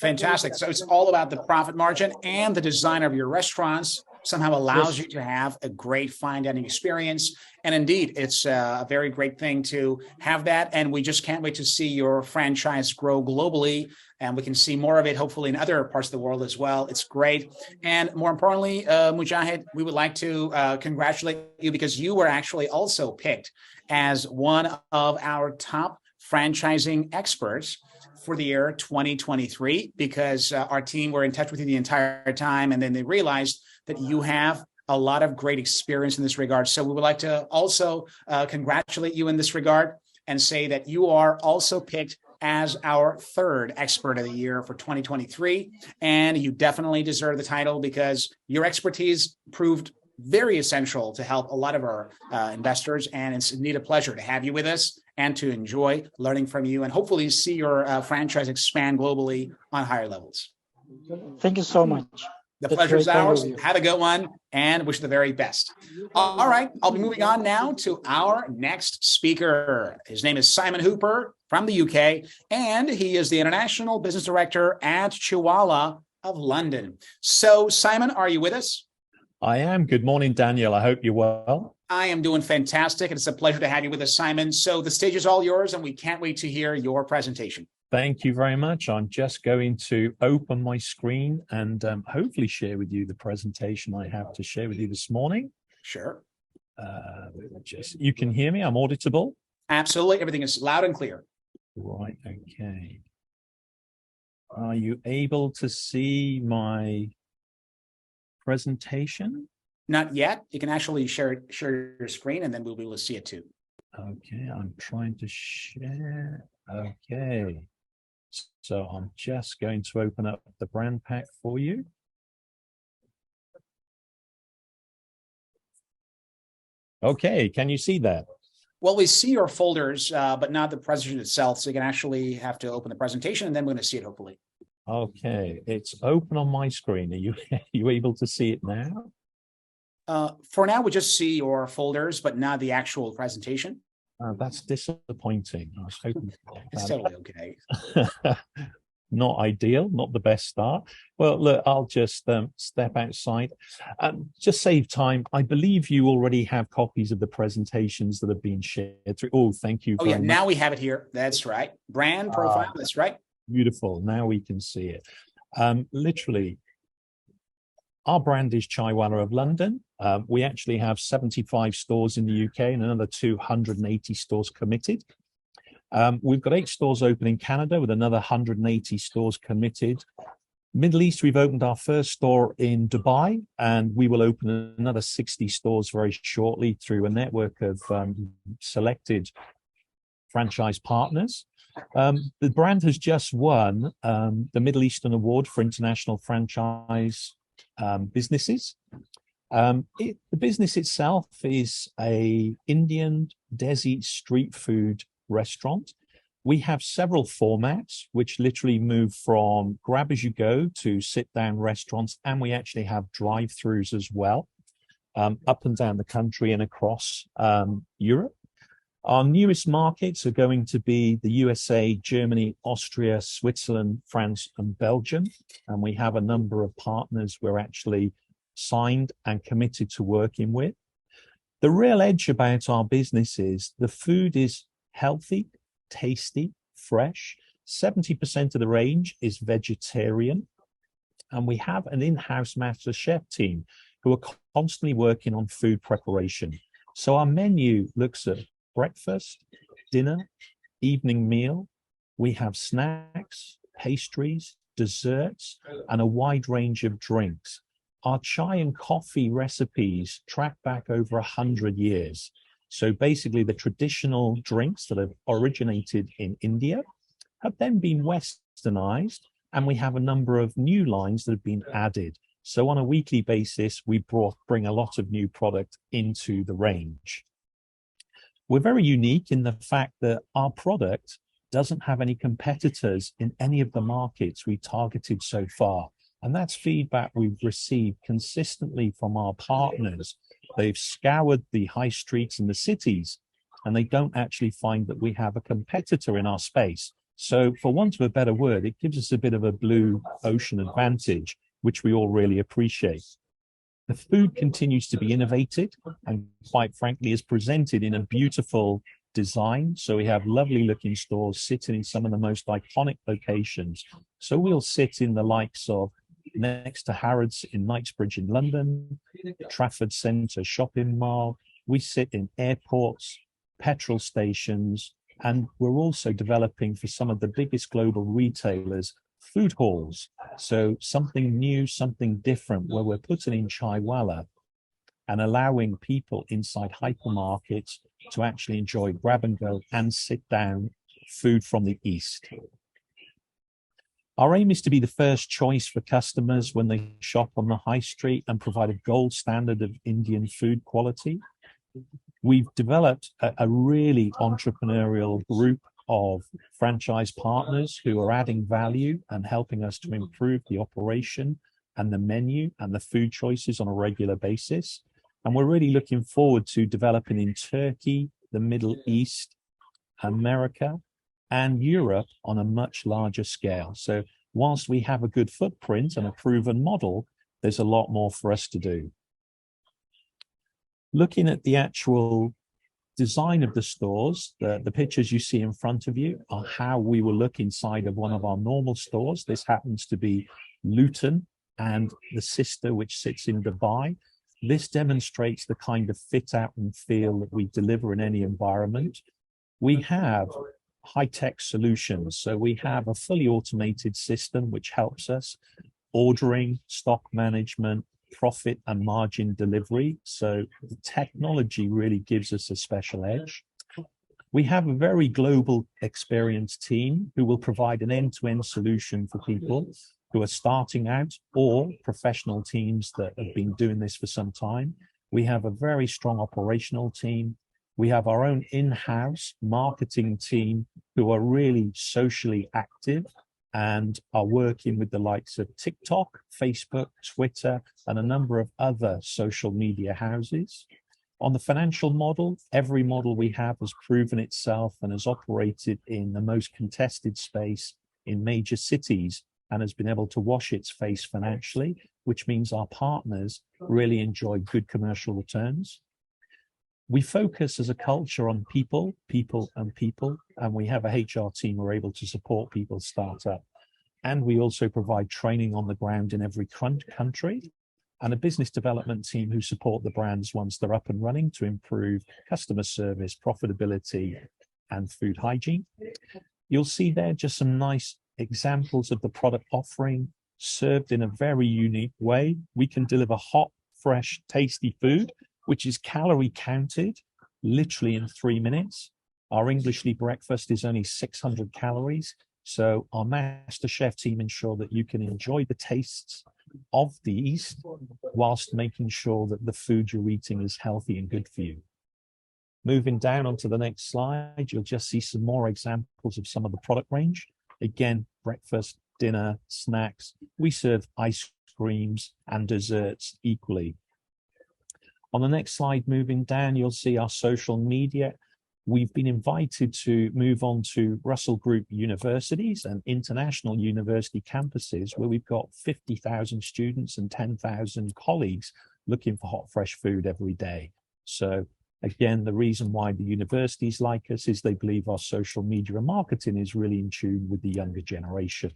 Fantastic. So it's all about the profit margin, and the design of your restaurants somehow allows you to have a great fine dining experience. And indeed, it's a very great thing to have that. And we just can't wait to see your franchise grow globally. And we can see more of it, hopefully, in other parts of the world as well. It's great. And more importantly, Mujahid, we would like to congratulate you, because you were actually also picked as one of our top franchising experts for the year 2023, because our team were in touch with you the entire time, and then they realized that you have a lot of great experience in this regard. So we would like to also congratulate you in this regard and say that you are also picked as our third expert of the year for 2023. And you definitely deserve the title, because your expertise proved very essential to help a lot of our investors. And it's indeed a pleasure to have you with us and to enjoy learning from you, and hopefully see your franchise expand globally on higher levels. Thank you so much. The pleasure is ours. Have a good one, and wish you the very best. All right, I'll be moving on now to our next speaker. His name is Simon Hooper from the UK, and he is the International Business Director at Chewala of London. So, Simon, are you with us? I am. Good morning, Daniel. I hope you're well. I am doing fantastic. It's a pleasure to have you with us, Simon. So the stage is all yours, and we can't wait to hear your presentation. Thank you very much. I'm just going to open my screen and hopefully share with you the presentation I have to share with you this morning. Sure. You can hear me? I'm auditable? Absolutely. Everything is loud and clear. Right. Okay. Are you able to see my presentation? Not yet. You can actually share your screen, and then we'll be able to see it too. Okay, I'm trying to share. Okay, so I'm just going to open up the brand pack for you. Okay, can you see that? Well, we see your folders, but not the presentation itself. So you can actually have to open the presentation, and then we're going to see it, hopefully. Okay, it's open on my screen. Are you able to see it now? For now, we just see your folders, but not the actual presentation. That's disappointing. I was hoping it's totally okay. Not ideal, not the best start. Well, look, I'll just step outside. Just save time. I believe you already have copies of the presentations that have been shared through. Oh, thank you. Oh, yeah. Now we have it here. That's right. Brand profile. That's right. Beautiful. Now we can see it. Literally, our brand is Chewala of London. We actually have 75 stores in the UK and another 280 stores committed. We've got 8 stores open in Canada with another 180 stores committed. Middle East, we've opened our first store in Dubai, and we will open another 60 stores very shortly through a network of selected franchise partners. The brand has just won the Middle Eastern Award for International Franchise businesses. The business itself is a Indian Desi street food restaurant. We have several formats, which literally move from grab as you go to sit down restaurants. And we actually have drive-throughs as well, up and down the country and across Europe. Our newest markets are going to be the USA, Germany, Austria, Switzerland, France, and Belgium. And we have a number of partners we're actually signed and committed to working with. The real edge about our business is the food is healthy, tasty, fresh. 70% of the range is vegetarian. And we have an in-house master chef team who are constantly working on food preparation. So our menu looks at breakfast, dinner, evening meal. We have snacks, pastries, desserts, and a wide range of drinks. Our chai and coffee recipes track back over 100 years. So basically the traditional drinks that have originated in India have then been westernized, and we have a number of new lines that have been added. So on a weekly basis, we bring a lot of new product into the range. We're very unique in the fact that our product doesn't have any competitors in any of the markets we targeted so far. And that's feedback we've received consistently from our partners. They've scoured the high streets and the cities, and they don't actually find that we have a competitor in our space. So for want of a better word, it gives us a bit of a blue ocean advantage, which we all really appreciate. The food continues to be innovated and quite frankly is presented in a beautiful design. So we have lovely looking stores sitting in some of the most iconic locations. So we'll sit in the likes of next to Harrods in Knightsbridge in London, Trafford Centre shopping mall. We sit in airports, petrol stations, and we're also developing for some of the biggest global retailers food halls. So something new, something different, where we're putting in chaiwala and allowing people inside hypermarkets to actually enjoy grab and go and sit down food from the East. Our aim is to be the first choice for customers when they shop on the high street and provide a gold standard of Indian food quality. We've developed a really entrepreneurial group of franchise partners who are adding value and helping us to improve the operation and the menu and the food choices on a regular basis. And we're really looking forward to developing in Turkey, the Middle East, America, and Europe on a much larger scale. So whilst we have a good footprint and a proven model, there's a lot more for us to do. Looking at the actual design of the stores, the pictures you see in front of you are how we will look inside of one of our normal stores. This happens to be Luton and the sister, which sits in Dubai. This demonstrates the kind of fit out and feel that we deliver in any environment. We have high-tech solutions. So we have a fully automated system which helps us ordering, stock management, profit and margin delivery. So the technology really gives us a special edge. We have a very global experienced team who will provide an end-to-end solution for people who are starting out or professional teams that have been doing this for some time. We have a very strong operational team. We have our own in-house marketing team who are really socially active and are working with the likes of TikTok, Facebook, Twitter, and a number of other social media houses. On the financial model, every model we have has proven itself and has operated in the most contested space in major cities and has been able to wash its face financially, which means our partners really enjoy good commercial returns. We focus as a culture on people, and we have a HR team who are able to support people start up. And we also provide training on the ground in every country, and a business development team who support the brands once they're up and running to improve customer service, profitability, and food hygiene. You'll see there just some nice examples of the product offering served in a very unique way. We can deliver hot, fresh, tasty food, which is calorie counted literally in 3 minutes. Our Englishly breakfast is only 600 calories. So our master chef team ensure that you can enjoy the tastes of the East whilst making sure that the food you're eating is healthy and good for you. Moving down onto the next slide, you'll just see some more examples of some of the product range. Again, breakfast, dinner, snacks. We serve ice creams and desserts equally. On the next slide, moving down, you'll see our social media. We've been invited to move on to Russell Group universities and international university campuses where we've got 50,000 students and 10,000 colleagues looking for hot, fresh food every day. So again, the reason why the universities like us is they believe our social media and marketing is really in tune with the younger generation.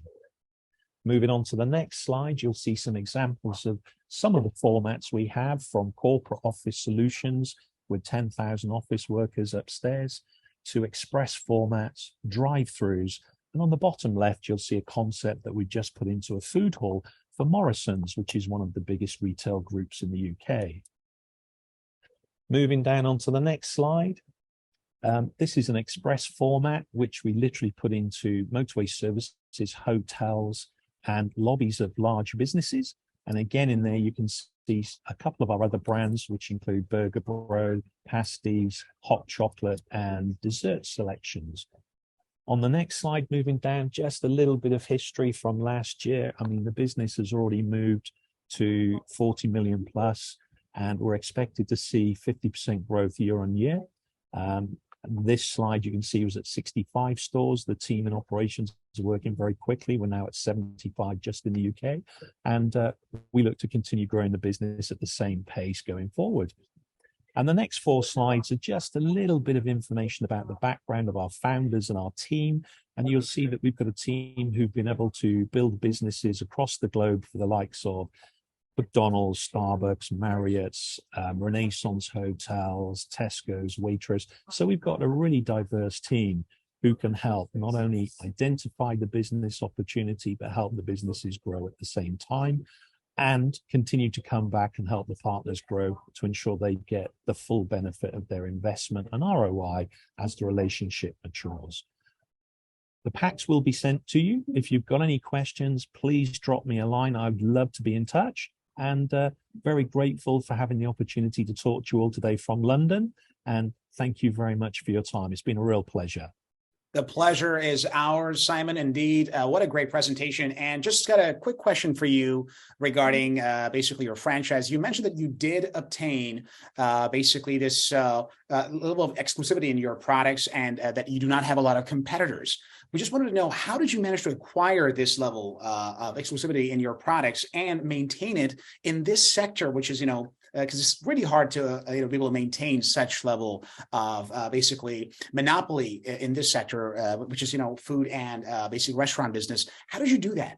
Moving on to the next slide, you'll see some examples of some of the formats we have, from corporate office solutions with 10,000 office workers upstairs to express formats, drive-throughs. And on the bottom left, you'll see a concept that we just put into a food hall for Morrisons, which is one of the biggest retail groups in the UK. Moving down onto the next slide. This is an express format, which we literally put into motorway services, hotels, and lobbies of large businesses. And again, in there, you can see a couple of our other brands, which include Burger Bro, pasties, hot chocolate, and dessert selections. On the next slide, moving down, just a little bit of history from last year. I mean, the business has already moved to 40 million plus, and we're expected to see 50% growth year on year. This slide you can see was at 65 stores. The team in operations is working very quickly. We're now at 75 just in the UK. And we look to continue growing the business at the same pace going forward. And the next 4 slides are just a little bit of information about the background of our founders and our team. And you'll see that we've got a team who've been able to build businesses across the globe for the likes of McDonald's, Starbucks, Marriott's, Renaissance Hotels, Tesco's, Waitrose. So we've got a really diverse team who can help not only identify the business opportunity, but help the businesses grow at the same time and continue to come back and help the partners grow to ensure they get the full benefit of their investment and ROI as the relationship matures. The packs will be sent to you. If you've got any questions, please drop me a line. I'd love to be in touch. And very grateful for having the opportunity to talk to you all today from London. And thank you very much for your time. It's been a real pleasure. The pleasure is ours, Simon. Indeed. What a great presentation. And just got a quick question for you regarding basically your franchise. You mentioned that you did obtain basically this level of exclusivity in your products and that you do not have a lot of competitors. We just wanted to know, how did you manage to acquire this level of exclusivity in your products and maintain it in this sector, which is, because it's really hard to be able to maintain such level of basically monopoly in this sector, which is, food and basic restaurant business. How did you do that?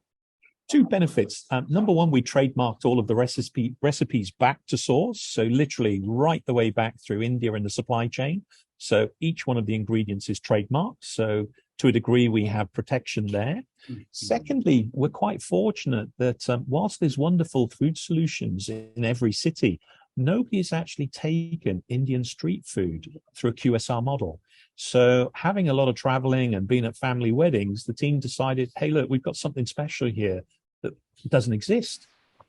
2 benefits. Number one, we trademarked all of the recipes back to source. So literally right the way back through India in the supply chain. So each one of the ingredients is trademarked. So to a degree, we have protection there. Mm-hmm. Secondly, we're quite fortunate that whilst there's wonderful food solutions in every city, nobody has actually taken Indian street food through a QSR model. So having a lot of traveling and being at family weddings, the team decided, hey, look, we've got something special here that doesn't exist.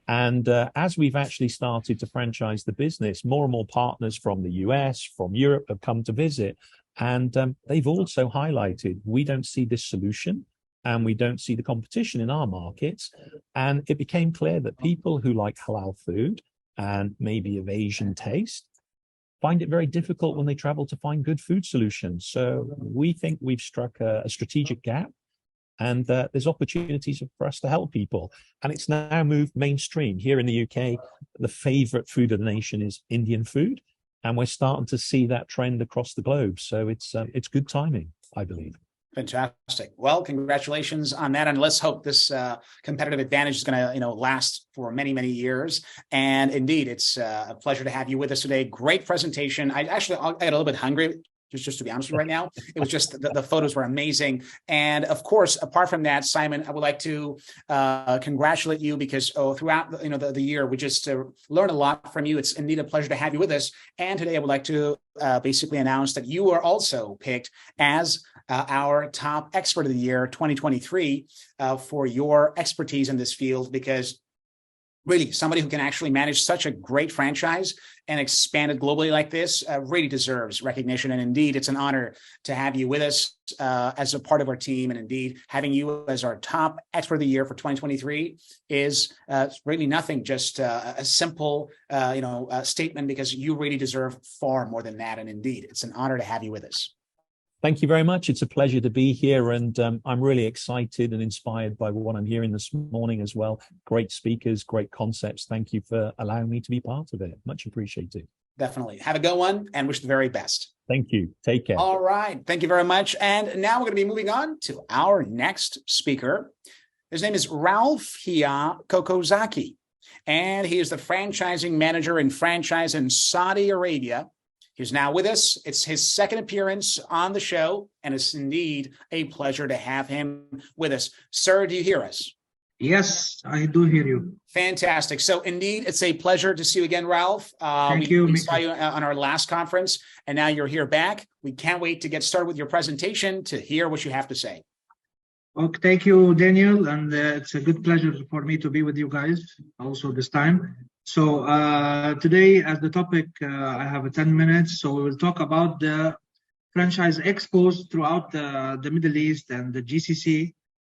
And as we've actually started to franchise the business, more and more partners from the US, from Europe have come to visit. And they've also highlighted, we don't see this solution and we don't see the competition in our markets. And it became clear that people who like halal food and maybe of Asian taste find it very difficult when they travel to find good food solutions. So we think we've struck a strategic gap, and there's opportunities for us to help people. And it's now moved mainstream. Here in the UK, the favorite food of the nation is Indian food. And we're starting to see that trend across the globe. So it's good timing, I believe. Fantastic. Well, congratulations on that. And let's hope this competitive advantage is going to, last for many, many years. And indeed, it's a pleasure to have you with us today. Great presentation. I got a little bit hungry. Just to be honest with you right now, it was just the photos were amazing. And of course, apart from that, Simon, I would like to congratulate you because throughout the year, we just learned a lot from you. It's indeed a pleasure to have you with us. And today I would like to basically announce that you are also picked as our top expert of the year 2023 for your expertise in this field, because really somebody who can actually manage such a great franchise and expand it globally like this really deserves recognition. And indeed, it's an honor to have you with us as a part of our team. And indeed, having you as our top expert of the year for 2023 is really nothing, just a simple statement, because you really deserve far more than that. And indeed, it's an honor to have you with us. Thank you very much. It's a pleasure to be here, and I'm really excited and inspired by what I'm hearing this morning as well. Great speakers, great concepts. Thank you for allowing me to be part of it. Much appreciated. Definitely. Have a good one and wish the very best. Thank you. Take care. All right. Thank you very much. And now we're going to be moving on to our next speaker. His name is Ralph Hiya Kokozaki, and he is the franchising manager in franchise in Saudi Arabia. He's now with us. It's his second appearance on the show, and it's indeed a pleasure to have him with us. Sir, do you hear us? Yes, I do hear you. Fantastic. So indeed, it's a pleasure to see you again, Ralph. Thank you. We saw you on our last conference, and now you're here back. We can't wait to get started with your presentation to hear what you have to say. Okay, thank you, Daniel, and it's a good pleasure for me to be with you guys also this time. So today, as the topic, I have 10 minutes. So we will talk about the franchise expos throughout the Middle East and the GCC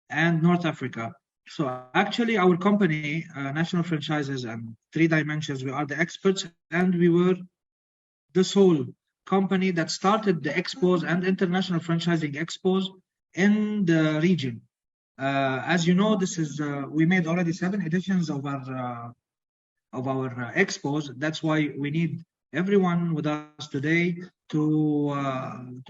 and North Africa. So actually, our company, National Franchises and Three Dimensions, we are the experts, and we were the sole company that started the expos and international franchising expos in the region. As you know, this is we made already 7 editions of our expos. That's why we need everyone with us today to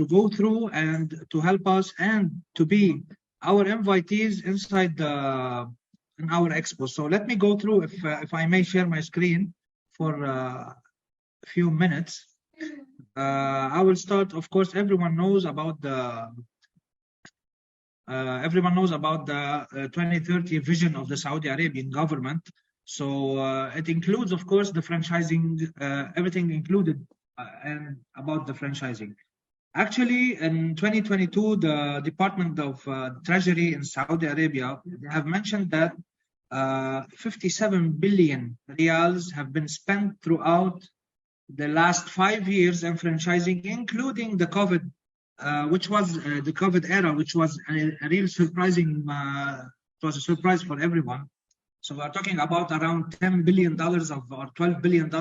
go through and to help us and to be our invitees inside in our expo. So let me go through, if I may share my screen for a few minutes. I will start. Of course, everyone knows about the 2030 vision of the Saudi Arabian government. So it includes, of course, the franchising, everything included and about the franchising. Actually, in 2022, the Department of Treasury in Saudi Arabia have mentioned that 57 billion riyals have been spent throughout the last 5 years in franchising, including the COVID, which was the COVID era, which was a real surprising, it was a surprise for everyone. So we're talking about around $10 billion or $12 billion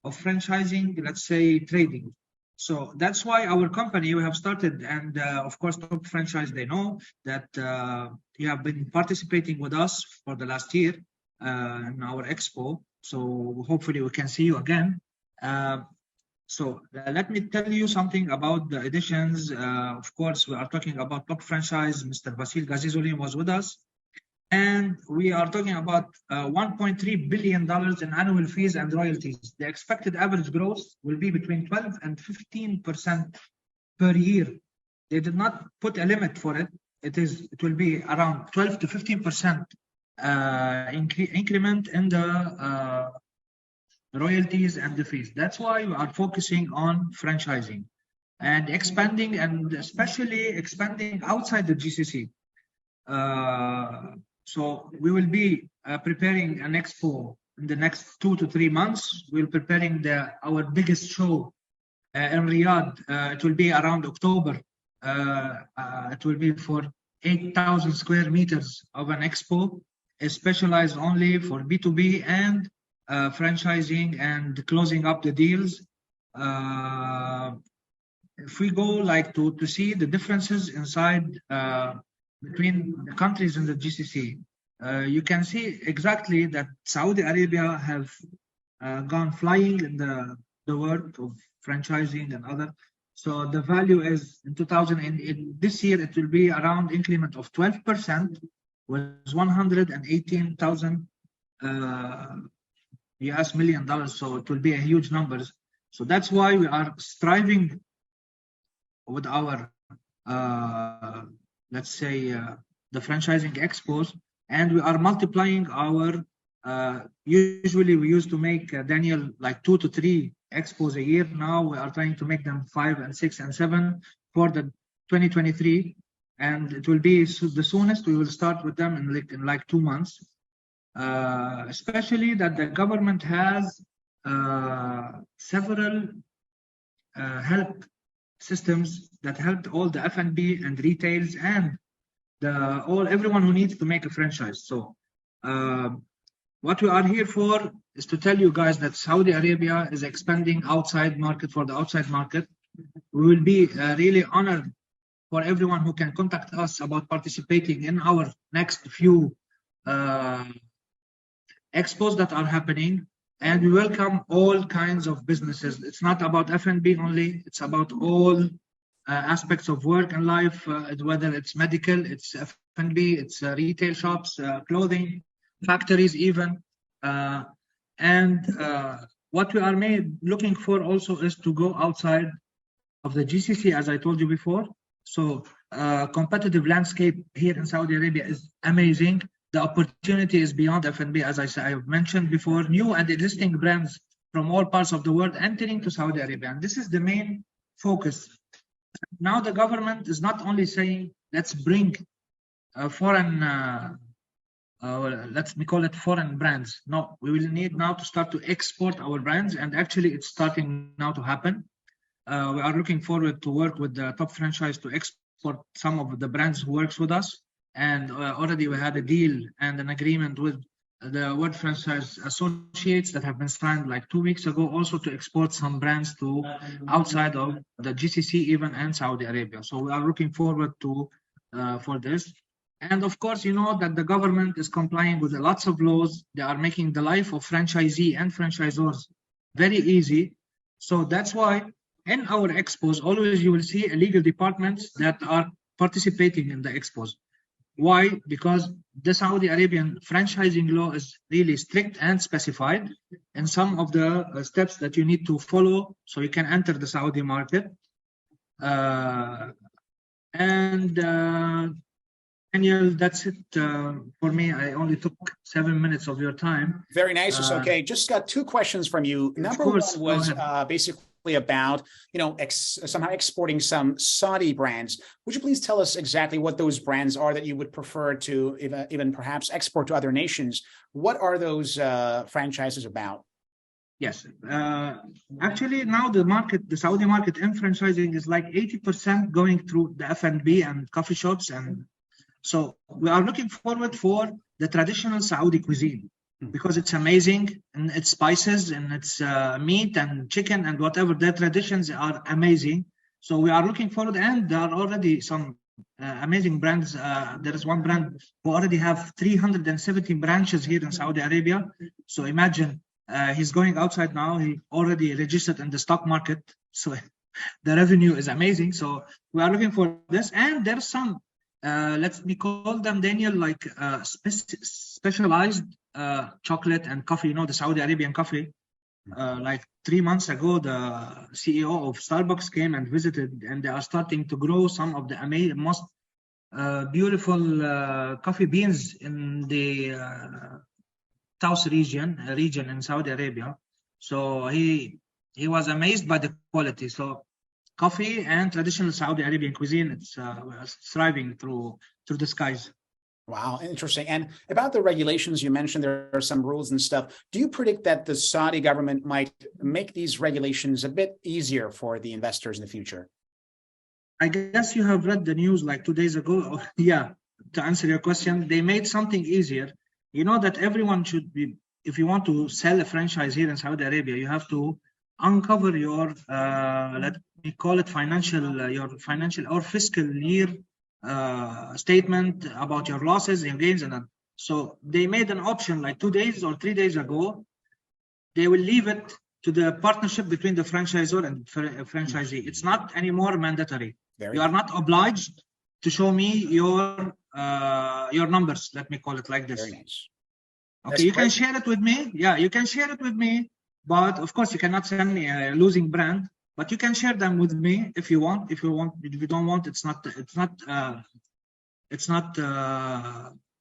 of franchising, let's say, trading. So that's why our company, we have started, and of course, Top Franchise, they know that you have been participating with us for the last year in our expo. So hopefully we can see you again. So let me tell you something about the editions. Of course, we are talking about Top Franchise. Mr. Vasil Gazizulin was with us. And we are talking about $1.3 billion in annual fees and royalties. The expected average growth will be between 12 and 15% per year. They did not put a limit for it. It will be around 12 to 15% increment in the royalties and the fees. That's why we are focusing on franchising and expanding, and especially expanding outside the GCC. So we will be preparing an expo in the next 2 to 3 months. We're preparing our biggest show in Riyadh. It will be around October. It will be for 8,000 square meters of an expo, specialized only for B2B and franchising and closing up the deals. If we go like to see the differences inside between the countries in the GCC, you can see exactly that Saudi Arabia have gone flying in the world of franchising and other. So the value is in this year, it will be around increment of 12%, with $118,000 US million. So it will be a huge numbers. So that's why we are striving with our let's say the franchising expos, and we are multiplying our usually we used to make Daniel like 2 to 3 expos a year. Now we are trying to make them 5 and 6 and 7 for the 2023, and it will be the soonest we will start with them in like 2 months. especially that the government has several help systems that helped all the F&B and retails and everyone who needs to make a franchise. So what we are here for is to tell you guys that Saudi Arabia is expanding outside market for the outside market. We will be really honored for everyone who can contact us about participating in our next few expos that are happening, and we welcome all kinds of businesses. It's not about F&B only, it's about all aspects of work and life, whether it's medical, it's F&B, it's retail shops, clothing, factories even. What we are looking for also is to go outside of the GCC, as I told you before. So competitive landscape here in Saudi Arabia is amazing. The opportunity is beyond F&B, as I have mentioned before, new and existing brands from all parts of the world entering to Saudi Arabia. And this is the main focus. Now the government is not only saying, let's bring foreign, let me call it foreign brands. No, we will need now to start to export our brands. And actually it's starting now to happen. We are looking forward to work with the top franchise to export some of the brands who works with us. And already we had a deal and an agreement with the World Franchise Associates that have been signed like 2 weeks ago, also to export some brands to outside of the GCC even and Saudi Arabia. So we are looking forward to for this. And of course, you know that the government is complying with lots of laws. They are making the life of franchisee and franchisors very easy. So that's why in our expos, always you will see legal departments that are participating in the expos. Why? Because the Saudi Arabian franchising law is really strict and specified in some of the steps that you need to follow so you can enter the Saudi market. Daniel, that's it for me. I only took 7 minutes of your time. Very nice. It's okay. Just got 2 questions from you. Number one was basically about, somehow exporting some Saudi brands. Would you please tell us exactly what those brands are that you would prefer to even perhaps export to other nations? What are those franchises about? Yes. Actually, now the Saudi market in franchising is like 80% going through the F&B and coffee shops. And so we are looking forward for the traditional Saudi cuisine, because it's amazing in its spices and its meat and chicken and whatever. Their traditions are amazing. So we are looking forward, and there are already some amazing brands. There is one brand who already have 370 branches here in Saudi Arabia. So imagine he's going outside now. He already registered in the stock market. So the revenue is amazing. So we are looking for this. And there's some, let me call them, Daniel, like specialized chocolate and coffee, the Saudi Arabian coffee. Like 3 months ago, the CEO of Starbucks came and visited, and they are starting to grow some of the most beautiful coffee beans in the Taus region in Saudi Arabia. So he was amazed by the quality. So coffee and traditional Saudi Arabian cuisine, it's thriving through the skies. Wow, interesting. And about the regulations, you mentioned there are some rules and stuff. Do you predict that the Saudi government might make these regulations a bit easier for the investors in the future? I guess you have read the news like 2 days ago. Yeah, to answer your question, they made something easier. You know that everyone should be, if you want to sell a franchise here in Saudi Arabia, you have to uncover your, let me call it your financial or fiscal year statement about your losses and gains. And so they made an option like 2 days or 3 days ago. They will leave it to the partnership between the franchisor and franchisee. It's not anymore mandatory. You are not obliged to show me your numbers. Let me call it like this. Very nice. Okay, you can share it with me. Yeah, you can share it with me. But of course, you cannot send me a losing brand. But you can share them with me if you want. If you don't want, it's not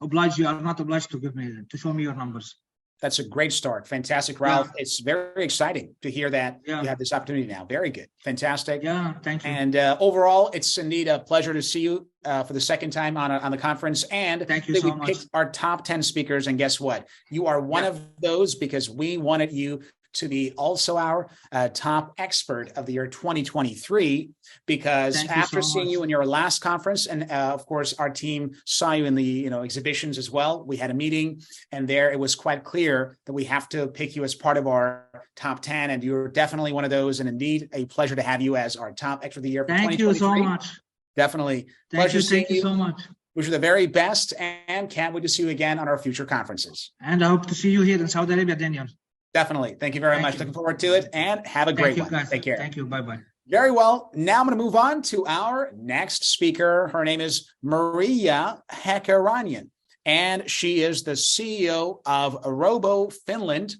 obliged. You are not obliged to show me your numbers. That's a great start. Fantastic, Ralph. It's very exciting to hear that you have this opportunity now. Very good. Fantastic. Yeah, thank you. And overall, it's indeed a pleasure to see you for the second time on the conference. And thank you so much. We picked our top 10 speakers, and guess what? You are one of those because we wanted you to be also our top expert of the year 2023, because after seeing you in your last conference, and of course our team saw you in the exhibitions as well, we had a meeting, and there it was quite clear that we have to pick you as part of our top 10, and you're definitely one of those, and indeed a pleasure to have you as our top expert of the year for 2023. Thank you so much. Definitely. Thank you so much. Wish you the very best, and can't wait to see you again on our future conferences. And I hope to see you here in Saudi Arabia, Daniel. Definitely. Thank you very much. Looking forward to it, and have a great one. Take care. Thank you. Bye-bye. Very well. Now I'm going to move on to our next speaker. Her name is Maria Hakkarainen, and she is the CEO of Robo Finland,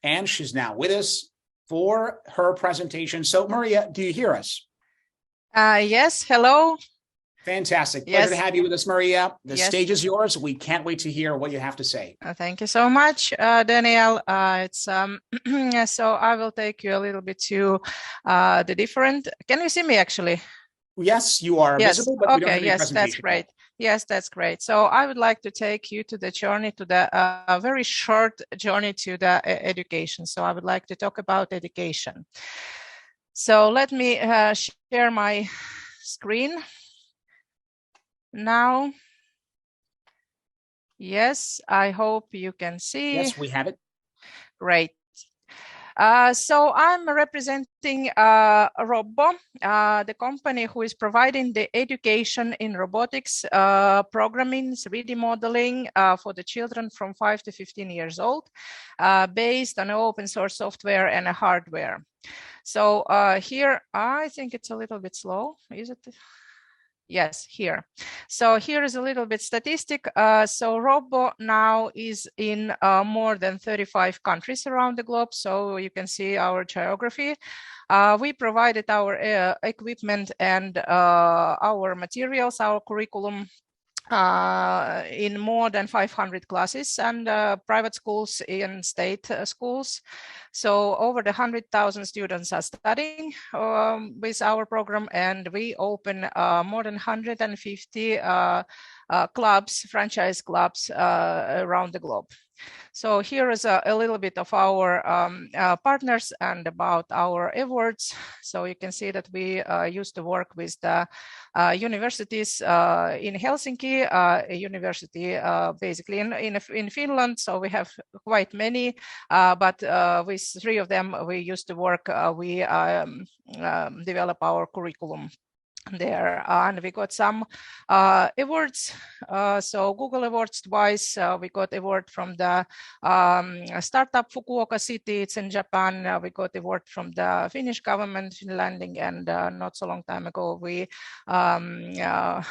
and she's now with us for her presentation. So, Maria, do you hear us? Yes. Hello. Fantastic. Pleasure to have you with us, Maria. The stage is yours. We can't wait to hear what you have to say. Thank you so much, Daniel. It's so I will take you a little bit to the different. Can you see me actually? Yes, you are visible, but we don't have any presentation. That's great. Yes, that's great. So I would like to take you to the journey, to the very short journey to the education. So I would like to talk about education. So let me share my screen. Now, yes, I hope you can see. Yes, we have it. Great. So I'm representing Robbo, the company who is providing the education in robotics, programming, 3D modeling for the children from 5 to 15 years old, based on open source software and hardware. So here, I think it's a little bit slow, is it? Yes, here. So here is a little bit statistic. So Robbo now is in more than 35 countries around the globe. So you can see our geography. We provided our equipment and our materials, our curriculum in more than 500 classes and private schools and state schools. So over the 100,000 students are studying with our program, and we open more than 150 clubs, franchise clubs around the globe. So here is a little bit of our partners and about our awards. So you can see that we used to work with the universities in Helsinki, a university basically in Finland. So we have quite many, but with 3 of them we used to work. We develop our curriculum there, and we got some awards. So Google Awards twice. We got award from the startup Fukuoka City. It's in Japan. We got award from the Finnish government, Finlanding, and not so long time ago we are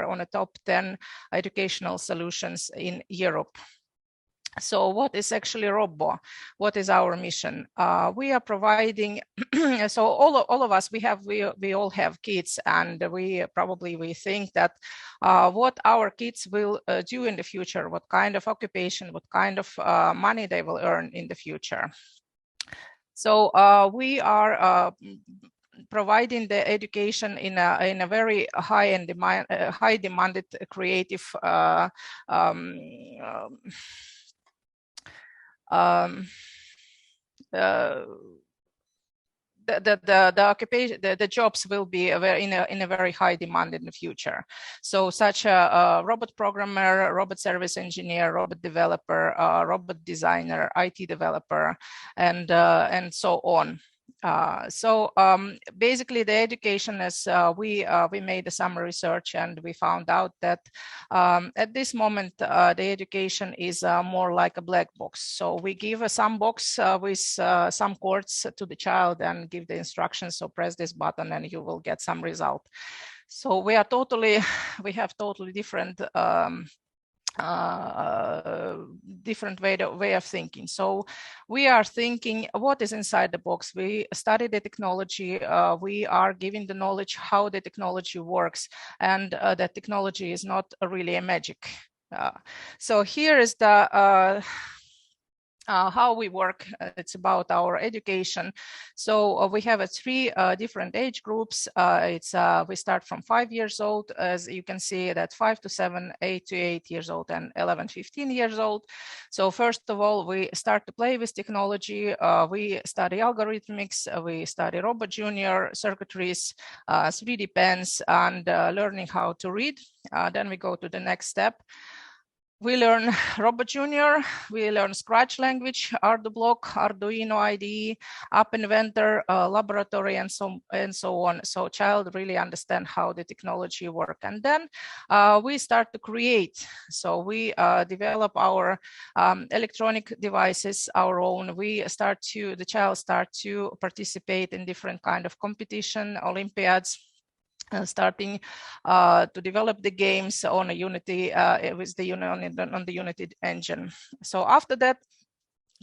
on a top 10 educational solutions in Europe. So what is actually Robbo? What is our mission? We are providing, so all of us, we all have kids, and we think that what our kids will do in the future, what kind of occupation, what kind of money they will earn in the future. So we are providing the education in a very high demanded creative the occupation, the jobs will be in a very high demand in the future. So such a robot programmer, robot service engineer, robot developer, robot designer, IT developer, and so on. So basically the education is we made some research, and we found out that at this moment the education is more like a black box. So we give some box with some chords to the child and give the instructions. So press this button and you will get some result. So we have totally different different way of thinking. So we are thinking what is inside the box. We study the technology. We are giving the knowledge how the technology works, and that technology is not really a magic. So here is the how we work. It's about our education. So we have three different age groups. We start from 5 years old, as you can see, that 5 to 7, 8 to 8 years old, and 11, 15 years old. So first of all, we start to play with technology. We study algorithmics, we study Robot Junior, circuitries, 3D pens, and learning how to read. Then we go to the next step. We learn Robot Junior, we learn Scratch language, ArduBlock, Arduino IDE, App Inventor, laboratory, and so on. So child really understand how the technology work. And then we start to create. So we develop our electronic devices, our own. The child start to participate in different kind of competition, Olympiads, starting to develop the games on a Unity with the on the Unity engine. So after that,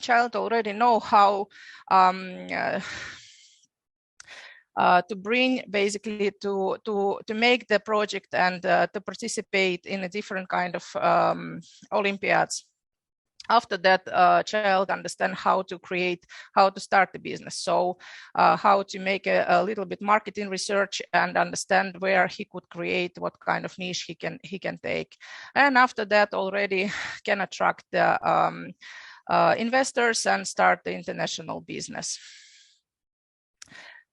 child already know how to bring basically to make the project and to participate in a different kind of Olympiads. After that, child understand how to create, how to start the business. So how to make a little bit marketing research and understand where he could create, what kind of niche he can take. And after that already can attract the investors and start the international business.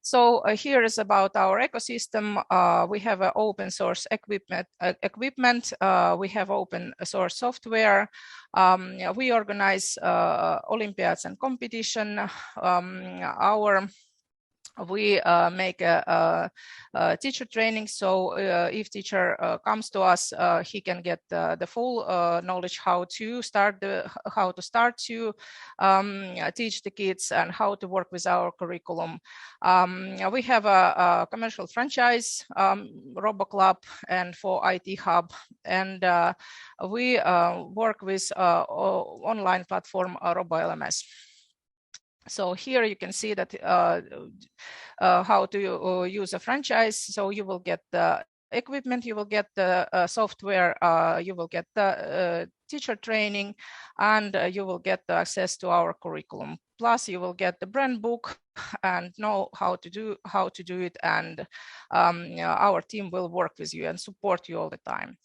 So here is about our ecosystem. We have an open source equipment. We have open source software. We organize Olympiads and competition. We make a teacher training. So if teacher comes to us, he can get the full knowledge how to start to teach the kids and how to work with our curriculum. We have a commercial franchise, RoboClub, and for IT Hub, and we work with online platform RoboLMS. So here you can see that how to use a franchise. So you will get the equipment, you will get the software, you will get the teacher training, and you will get the access to our curriculum. Plus you will get the brand book and know how to do it, and our team will work with you and support you all the time.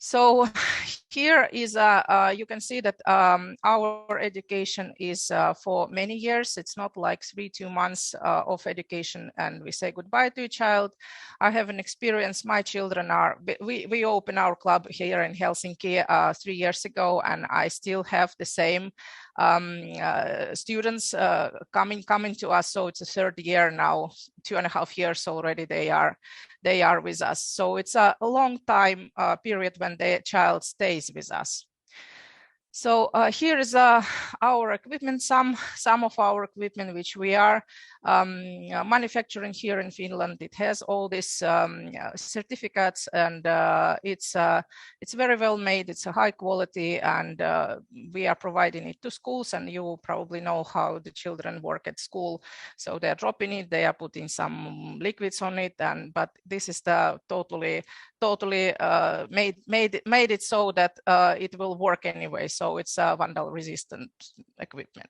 So here is you can see that our education is for many years. It's not like 2 months of education and we say goodbye to a child. I have an experience. My children are, we opened our club here in Helsinki 3 years ago, and I still have the same students coming to us. So it's a third year now, 2.5 years already they are with us. So it's a long time period when the child stays with us. So here is our equipment, some of our equipment which we are manufacturing here in Finland. It has all these certificates, and it's very well made. It's a high quality, and we are providing it to schools. And you probably know how the children work at school. So they're dropping it, they are putting some liquids on it, but this is the totally made it so that it will work anyway. So it's a vandal resistant equipment.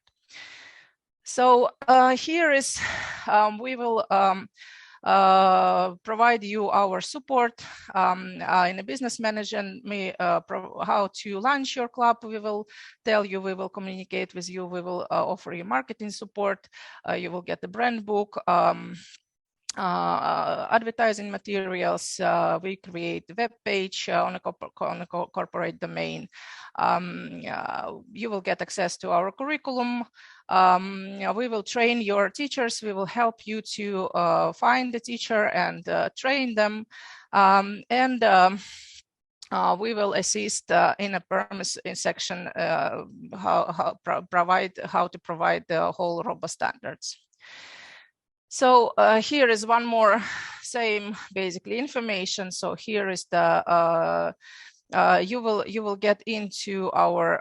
So here is, we will provide you our support in a business management, how to launch your club. We will tell you, we will communicate with you, we will offer you marketing support. You will get the brand book, advertising materials. We create the web page on a corporate domain. You will get access to our curriculum. We will train your teachers. We will help you to find the teacher and train them. We will assist in a permis section how to provide the whole robust standards. So here is one more same basically information. So here is the you will get into our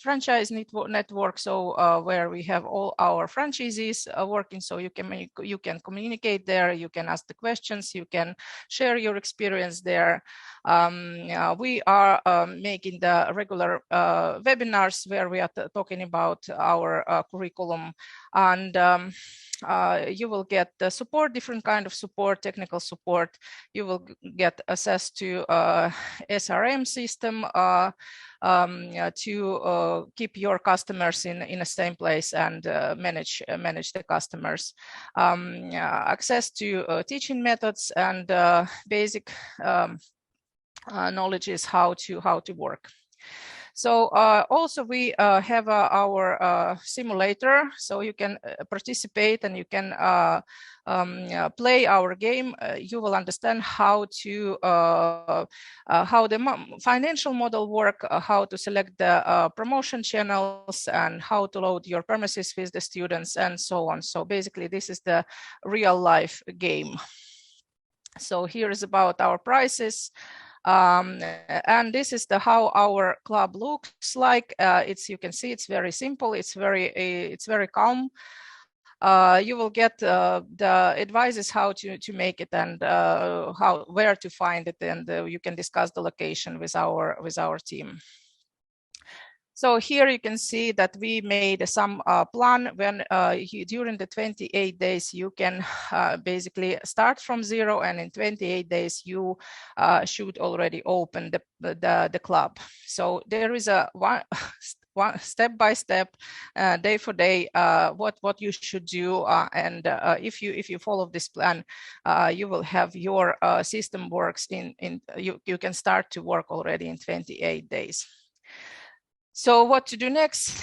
franchise network, so where we have all our franchisees working. So you can communicate there, you can ask the questions, you can share your experience there. We are making the regular webinars where we are talking about our curriculum, and you will get the support, different kind of support, technical support. You will get access to SRM system to keep your customers in the same place and manage the customers. Access to teaching methods and basic knowledge is how to work. So also we have our simulator, so you can participate and you can play our game. You will understand how the financial model work, how to select the promotion channels, and how to load your premises with the students, and so on. So basically, this is the real life game. So here is about our prices. And this is how our club looks like. You can see it's very simple. It's very calm. You will get the advices how to make it and where to find it, and you can discuss the location with our team. So here you can see that we made some plan when during the 28 days you can basically start from zero, and in 28 days you should already open the club. So there is a one step by step, day for day, what you should do, and if you follow this plan, you will have your system works you can start to work already in 28 days. So what to do next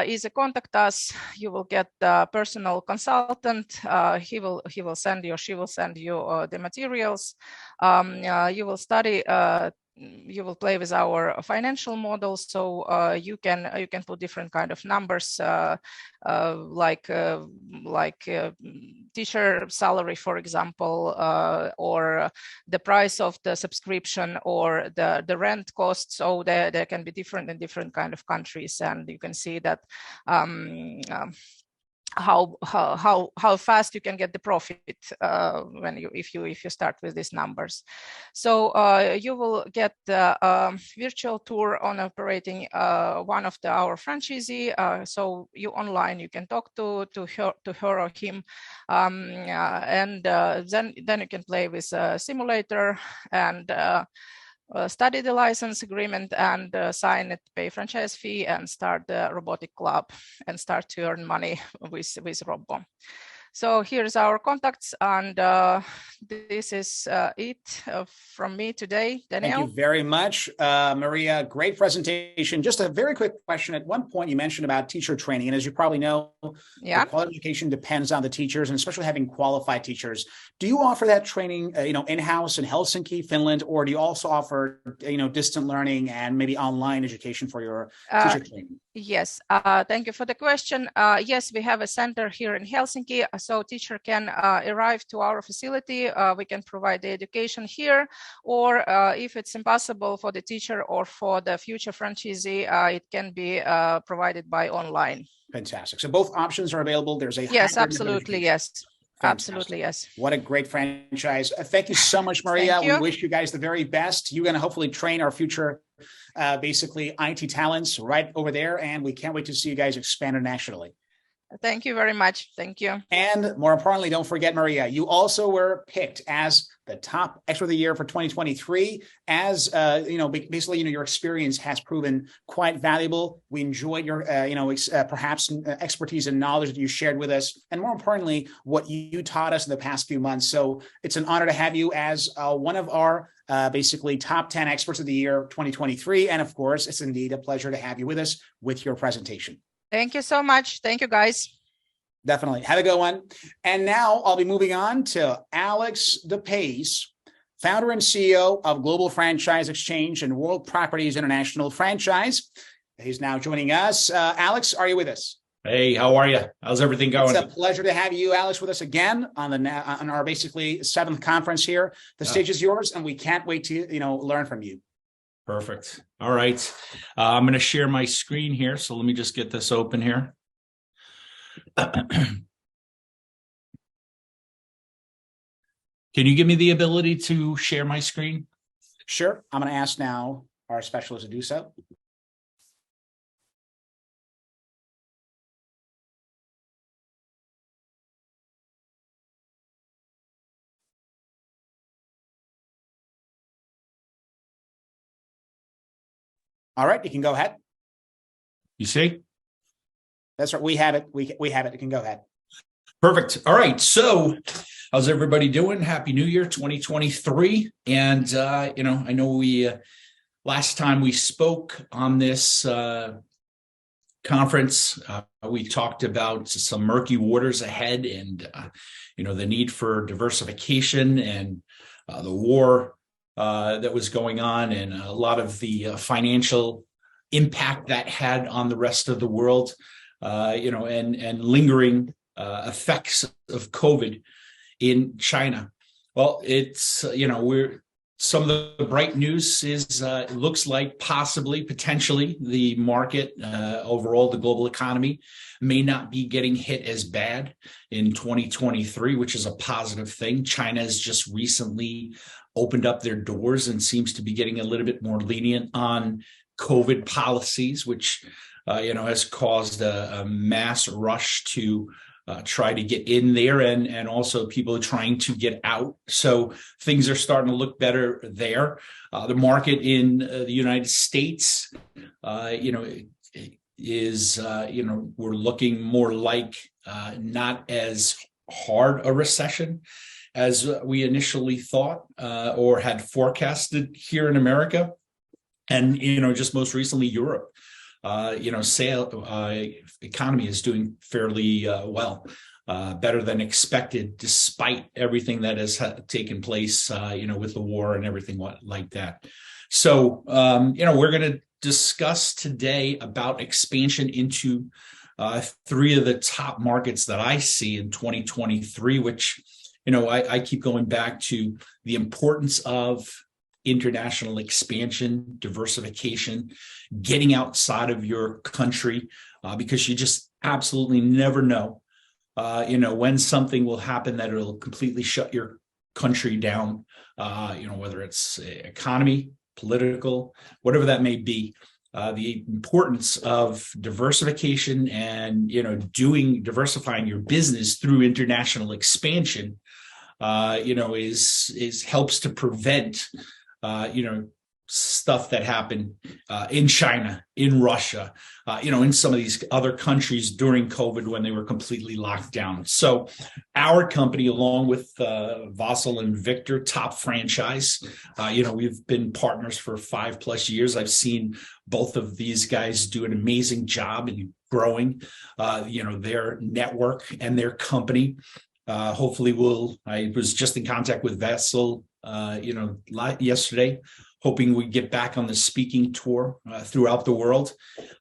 is contact us. You will get the personal consultant. He will send you, or she will send you the materials. You will study. You will play with our financial models, so you can put different kind of numbers, like teacher salary, for example, or the price of the subscription, or the rent cost. So there can be different in different kind of countries, and you can see that how fast you can get the profit if you start with these numbers. So you will get the virtual tour on operating one of our franchisee. So you online, you can talk to her or him, and then you can play with a simulator and study the license agreement and sign it, pay franchise fee, and start the robotic club and start to earn money with Robbo. So here's our contacts, and this is it from me today. Daniel? Thank you very much, Maria. Great presentation. Just a very quick question. At one point, you mentioned about teacher training, and as you probably know, the quality education depends on the teachers, and especially having qualified teachers. Do you offer that training, in-house in Helsinki, Finland, or do you also offer, distant learning and maybe online education for your teacher training? Yes, thank you for the question. Yes, we have a center here in Helsinki, so teacher can arrive to our facility. We can provide the education here, or if it's impossible for the teacher or for the future franchisee, it can be provided by online. Fantastic. So both options are available. There's a yes, absolutely, yes. Fantastic. Absolutely, yes. What a great franchise. Thank you so much, Maria. We wish you guys the very best. You're going to hopefully train our future, basically IT talents right over there. And we can't wait to see you guys expand internationally. Thank you very much. Thank you. And more importantly, don't forget, Maria, you also were picked as the top expert of the year for 2023. As basically, your experience has proven quite valuable. We enjoyed your, perhaps expertise and knowledge that you shared with us, and more importantly, what you taught us in the past few months. So it's an honor to have you as one of our basically top 10 experts of the year 2023. And of course, it's indeed a pleasure to have you with us with your presentation. Thank you so much. Thank you, guys. Definitely. Have a good one. And now I'll be moving on to Alex DePace, founder and CEO of Global Franchise Exchange and World Properties International Franchise. He's now joining us. Alex, are you with us? Hey, how are you? How's everything going? It's a pleasure to have you, Alex, with us again on our basically 7th conference here. The stage is yours, and we can't wait to learn from you. Perfect. All right. I'm going to share my screen here. So let me just get this open here. Can you give me the ability to share my screen? Sure. I'm going to ask now our specialist to do so. All right, you can go ahead. You see? That's right. We have it. We have it. You can go ahead. Perfect. All right. So how's everybody doing? Happy New Year 2023. And, I know we last time we spoke on this conference, we talked about some murky waters ahead and, the need for diversification and the war that was going on and a lot of the financial impact that had on the rest of the world, and lingering effects of COVID in China. Well, it's, some of the bright news is it looks like potentially the market overall, the global economy may not be getting hit as bad in 2023, which is a positive thing. China has just recently opened up their doors and seems to be getting a little bit more lenient on COVID policies, which, has caused a mass rush to try to get in there and also people trying to get out. So things are starting to look better there. The market in the United States, is, we're looking more like not as hard a recession as we initially thought or had forecasted here in America. And, just most recently, Europe, economy is doing fairly well, better than expected, despite everything that has taken place, with the war and everything like that. So, we're going to discuss today about expansion into three of the top markets that I see in 2023, which, I keep going back to the importance of international expansion, diversification, getting outside of your country, because you just absolutely never know, when something will happen that it'll completely shut your country down, whether it's economy, political, whatever that may be. The importance of diversification and, diversifying your business through international expansion, is helps to prevent, stuff that happened in China, in Russia, in some of these other countries during COVID when they were completely locked down. So our company, along with Vasyl and Victor, Top Franchise, we've been partners for 5+ years. I've seen both of these guys do an amazing job in growing, their network and their company. Hopefully I was just in contact with Vasyl, yesterday, hoping we get back on the speaking tour throughout the world,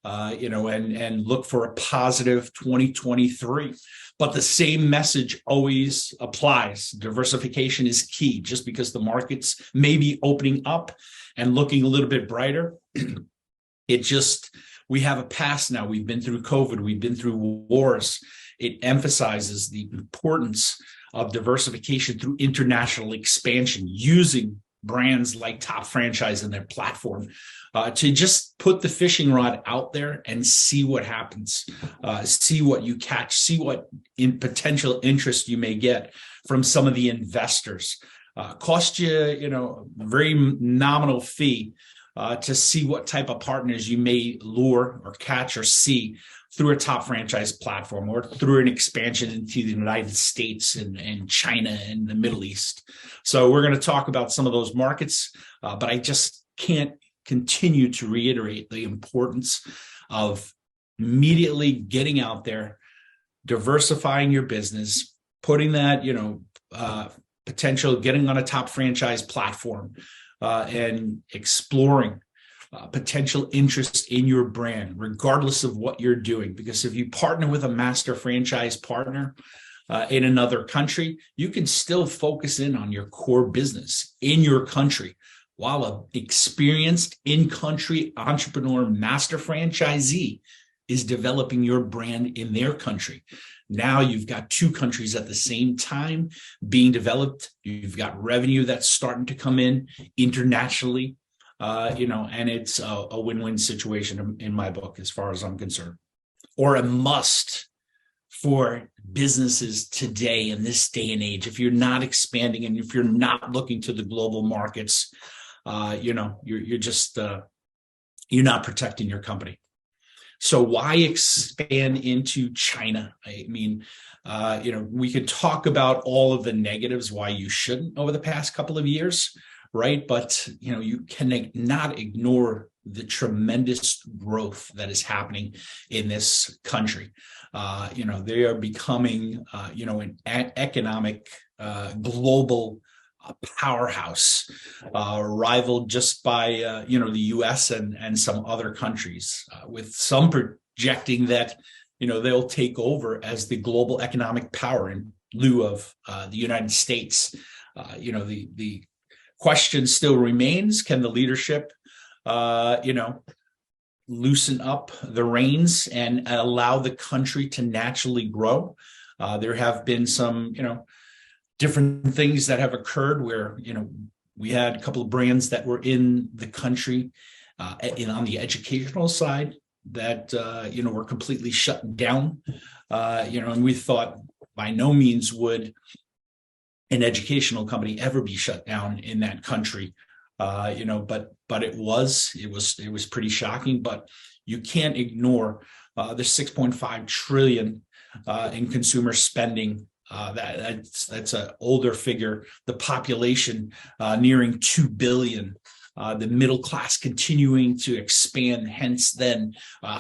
and look for a positive 2023. But the same message always applies. Diversification is key. Just because the markets may be opening up and looking a little bit brighter, we have a past now. We've been through COVID. We've been through wars. It emphasizes the importance of diversification through international expansion, using brands like Top Franchise and their platform to just put the fishing rod out there and see what happens, see what you catch, see what potential interest you may get from some of the investors. Cost you, a very nominal fee to see what type of partners you may lure or catch or see through a Top Franchise platform or through an expansion into the United States and China and the Middle East. So we're going to talk about some of those markets, but I just can't continue to reiterate the importance of immediately getting out there, diversifying your business, putting that, potential, getting on a Top Franchise platform, and exploring potential interest in your brand, regardless of what you're doing. Because if you partner with a master franchise partner in another country, you can still focus in on your core business in your country while an experienced in-country entrepreneur master franchisee is developing your brand in their country. Now you've got two countries at the same time being developed. You've got revenue that's starting to come in internationally, and it's a win-win situation in my book, as far as I'm concerned, or a must for businesses today in this day and age. If you're not expanding and if you're not looking to the global markets, you're not protecting your company. So why expand into China? I mean, we could talk about all of the negatives why you shouldn't over the past couple of years, right? But, you can not ignore the tremendous growth that is happening in this country. They are becoming, an economic global powerhouse, rivaled just by the U.S. and some other countries, with some projecting that they'll take over as the global economic power in lieu of the United States. The question still remains: can the leadership, loosen up the reins and allow the country to naturally grow? There have been some, different things that have occurred where, we had a couple of brands that were in the country on the educational side that, were completely shut down, and we thought by no means would an educational company ever be shut down in that country, but it was pretty shocking. But you can't ignore the 6.5 trillion in consumer spending. That's an older figure. The population nearing 2 billion. The middle class continuing to expand. Hence, then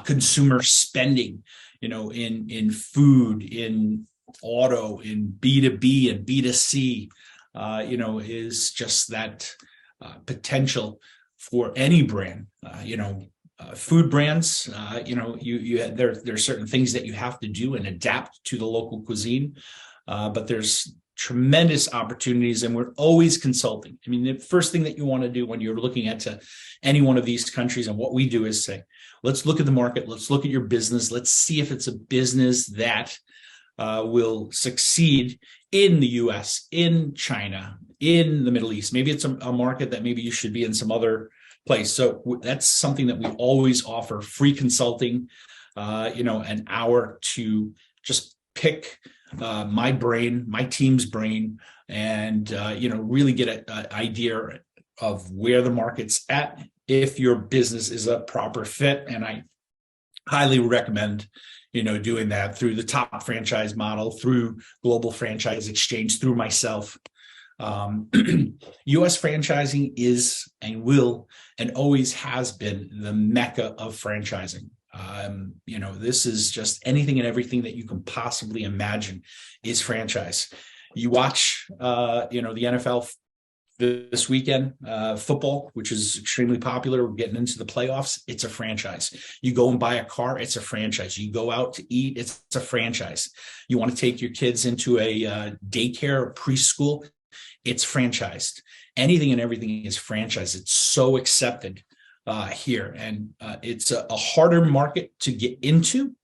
consumer spending, in food, in auto, in B2B and B2C, is just that potential for any brand. Food brands, there's certain things that you have to do and adapt to the local cuisine. But there's tremendous opportunities, and we're always consulting. I mean, the first thing that you want to do when you're looking at any one of these countries, and what we do is say, let's look at the market, let's look at your business, let's see if it's a business that will succeed in the US, in China, in the Middle East. Maybe it's a market that maybe you should be in some other place. So that's something that we always offer: free consulting, an hour to just pick my brain, my team's brain, and really get an idea of where the market's at, if your business is a proper fit. And I highly recommend doing that through the Top Franchise model, through Global Franchise Exchange, through myself. US franchising is and will and always has been the mecca of franchising. This is just anything and everything that you can possibly imagine is franchise. You watch, the NFL this weekend, football, which is extremely popular. We're getting into the playoffs. It's a franchise. You go and buy a car. It's a franchise. You go out to eat. It's a franchise. You want to take your kids into a daycare or preschool. It's franchised. Anything and everything is franchised. It's so accepted here, and it's a harder market to get into,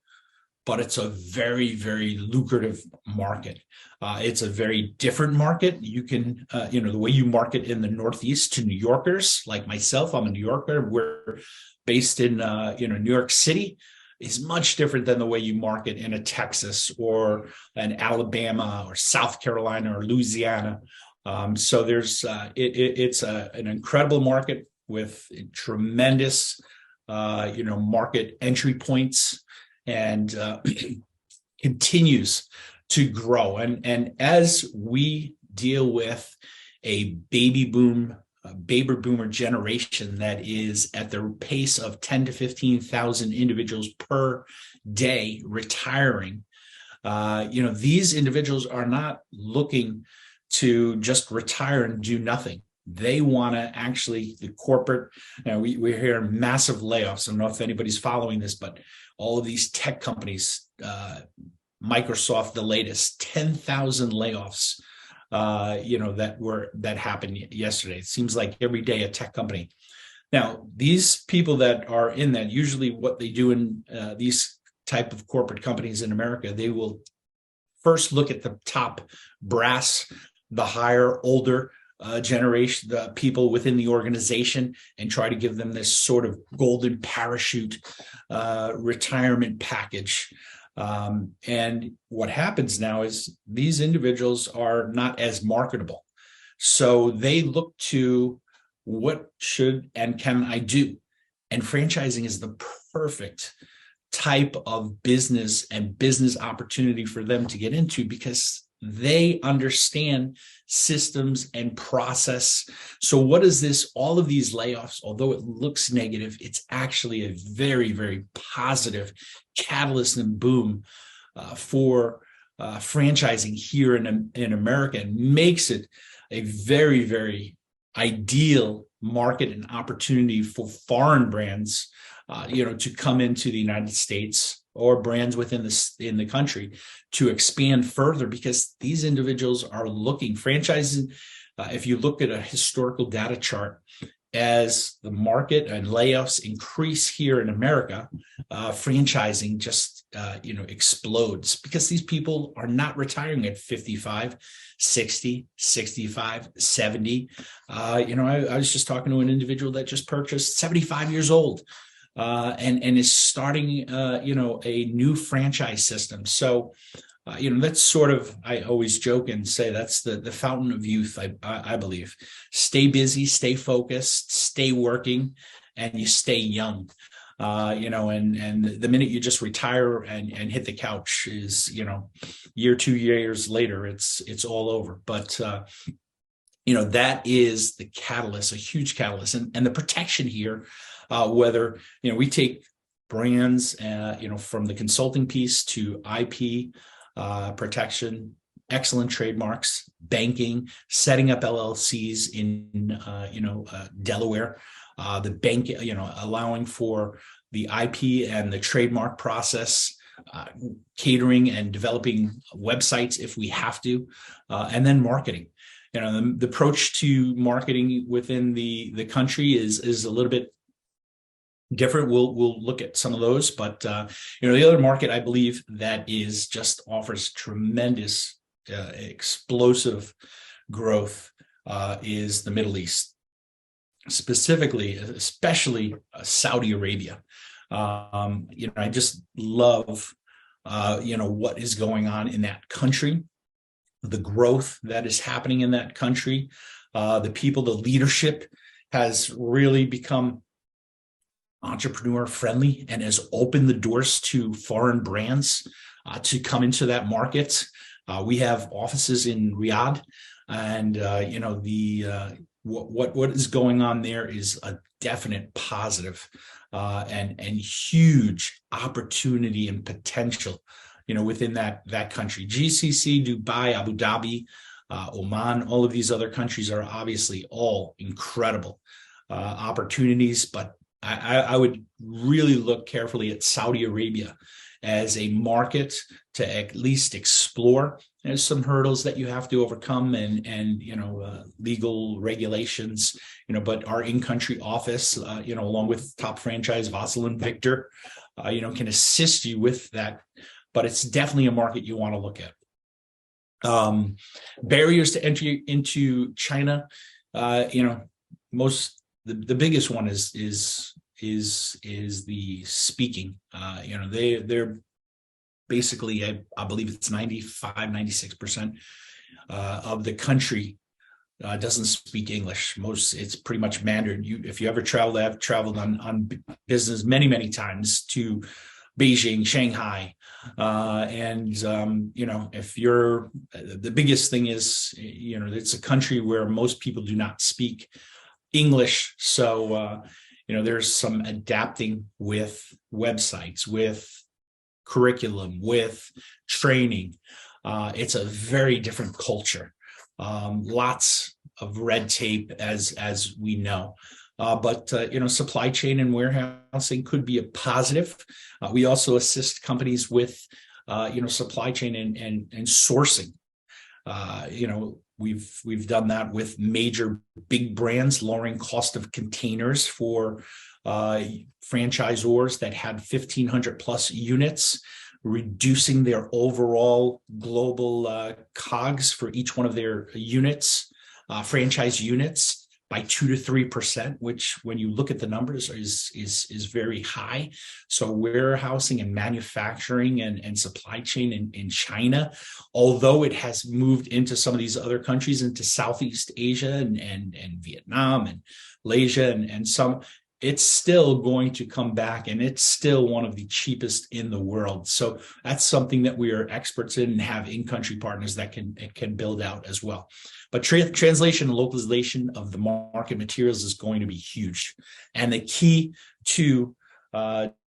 but it's a very, very lucrative market. It's a very different market. You can, the way you market in the Northeast to New Yorkers like myself, I'm a New Yorker, we're based in, New York City, is much different than the way you market in a Texas or an Alabama or South Carolina or Louisiana. So there's, it's an incredible market with tremendous, market entry points, and continues to grow. And as we deal with a baby boomer generation that is at the pace of 10 to 15,000 individuals per day retiring, these individuals are not looking to just retire and do nothing. They want to actually, the corporate, we're hearing massive layoffs. I don't know if anybody's following this, but all of these tech companies, Microsoft, the latest, 10,000 layoffs that happened yesterday. It seems like every day a tech company. Now, these people that are in that, usually what they do in these type of corporate companies in America, they will first look at the top brass, the higher, older generation, the people within the organization, and try to give them this sort of golden parachute retirement package. And what happens now is these individuals are not as marketable. So they look to what should and can I do? And franchising is the perfect type of business and business opportunity for them to get into, because they understand systems and process. So what is this? All of these layoffs, although it looks negative, it's actually a very, very positive catalyst and boom for franchising here in America, and makes it a very, very ideal market and opportunity for foreign brands, to come into the United States, or brands within the country, to expand further, because these individuals are looking. Franchises, if you look at a historical data chart, as the market and layoffs increase here in America, franchising just explodes, because these people are not retiring at 55, 60, 65, 70. I was just talking to an individual that just purchased, 75 years old, and is starting a new franchise system. So that's sort of, I always joke and say that's the fountain of youth, I believe. Stay busy, stay focused, stay working, and you stay young. And the minute you just retire and hit the couch is, year, 2 years later, it's all over. But that is the catalyst, a huge catalyst, and the protection here. Whether we take brands, from the consulting piece to IP protection, excellent trademarks, banking, setting up LLCs in Delaware, the bank, allowing for the IP and the trademark process, catering and developing websites if we have to, and then marketing. The approach to marketing within the country is a little bit different. We'll look at some of those, but the other market I believe that is just offers tremendous explosive growth is the Middle East, especially Saudi Arabia. I just love what is going on in that country, the growth that is happening in that country, the people, the leadership has really become entrepreneur friendly and has opened the doors to foreign brands to come into that market. We have offices in Riyadh, and what is going on there is a definite positive and huge opportunity and potential, within that country. GCC, Dubai, Abu Dhabi, Oman, all of these other countries are obviously all incredible opportunities, but I would really look carefully at Saudi Arabia as a market to at least explore. There's some hurdles that you have to overcome and legal regulations, but our in-country office, along with top franchise Vassal and Victor, can assist you with that. But it's definitely a market you want to look at. Barriers to entry into China, the biggest one is the speaking. They're basically, I believe it's 96% of the country doesn't speak English. It's pretty much Mandarin. If you ever travel, I've traveled on business many times to Beijing, Shanghai, if you're, the biggest thing is, it's a country where most people do not speak English. So, there's some adapting with websites, with curriculum, with training. It's a very different culture. Lots of red tape, as we know. But supply chain and warehousing could be a positive. We also assist companies with, supply chain and sourcing. we've done that with major big brands, lowering cost of containers for franchisors that had 1,500 plus units, reducing their overall global COGS for each one of their units, franchise units, by 2 to 3%, which when you look at the numbers is very high. So warehousing and manufacturing and supply chain in China, although it has moved into some of these other countries, into Southeast Asia and Vietnam and Malaysia and some, it's still going to come back, and it's still one of the cheapest in the world. So that's something that we are experts in and have in-country partners that can build out as well. But translation and localization of the market materials is going to be huge. And the key to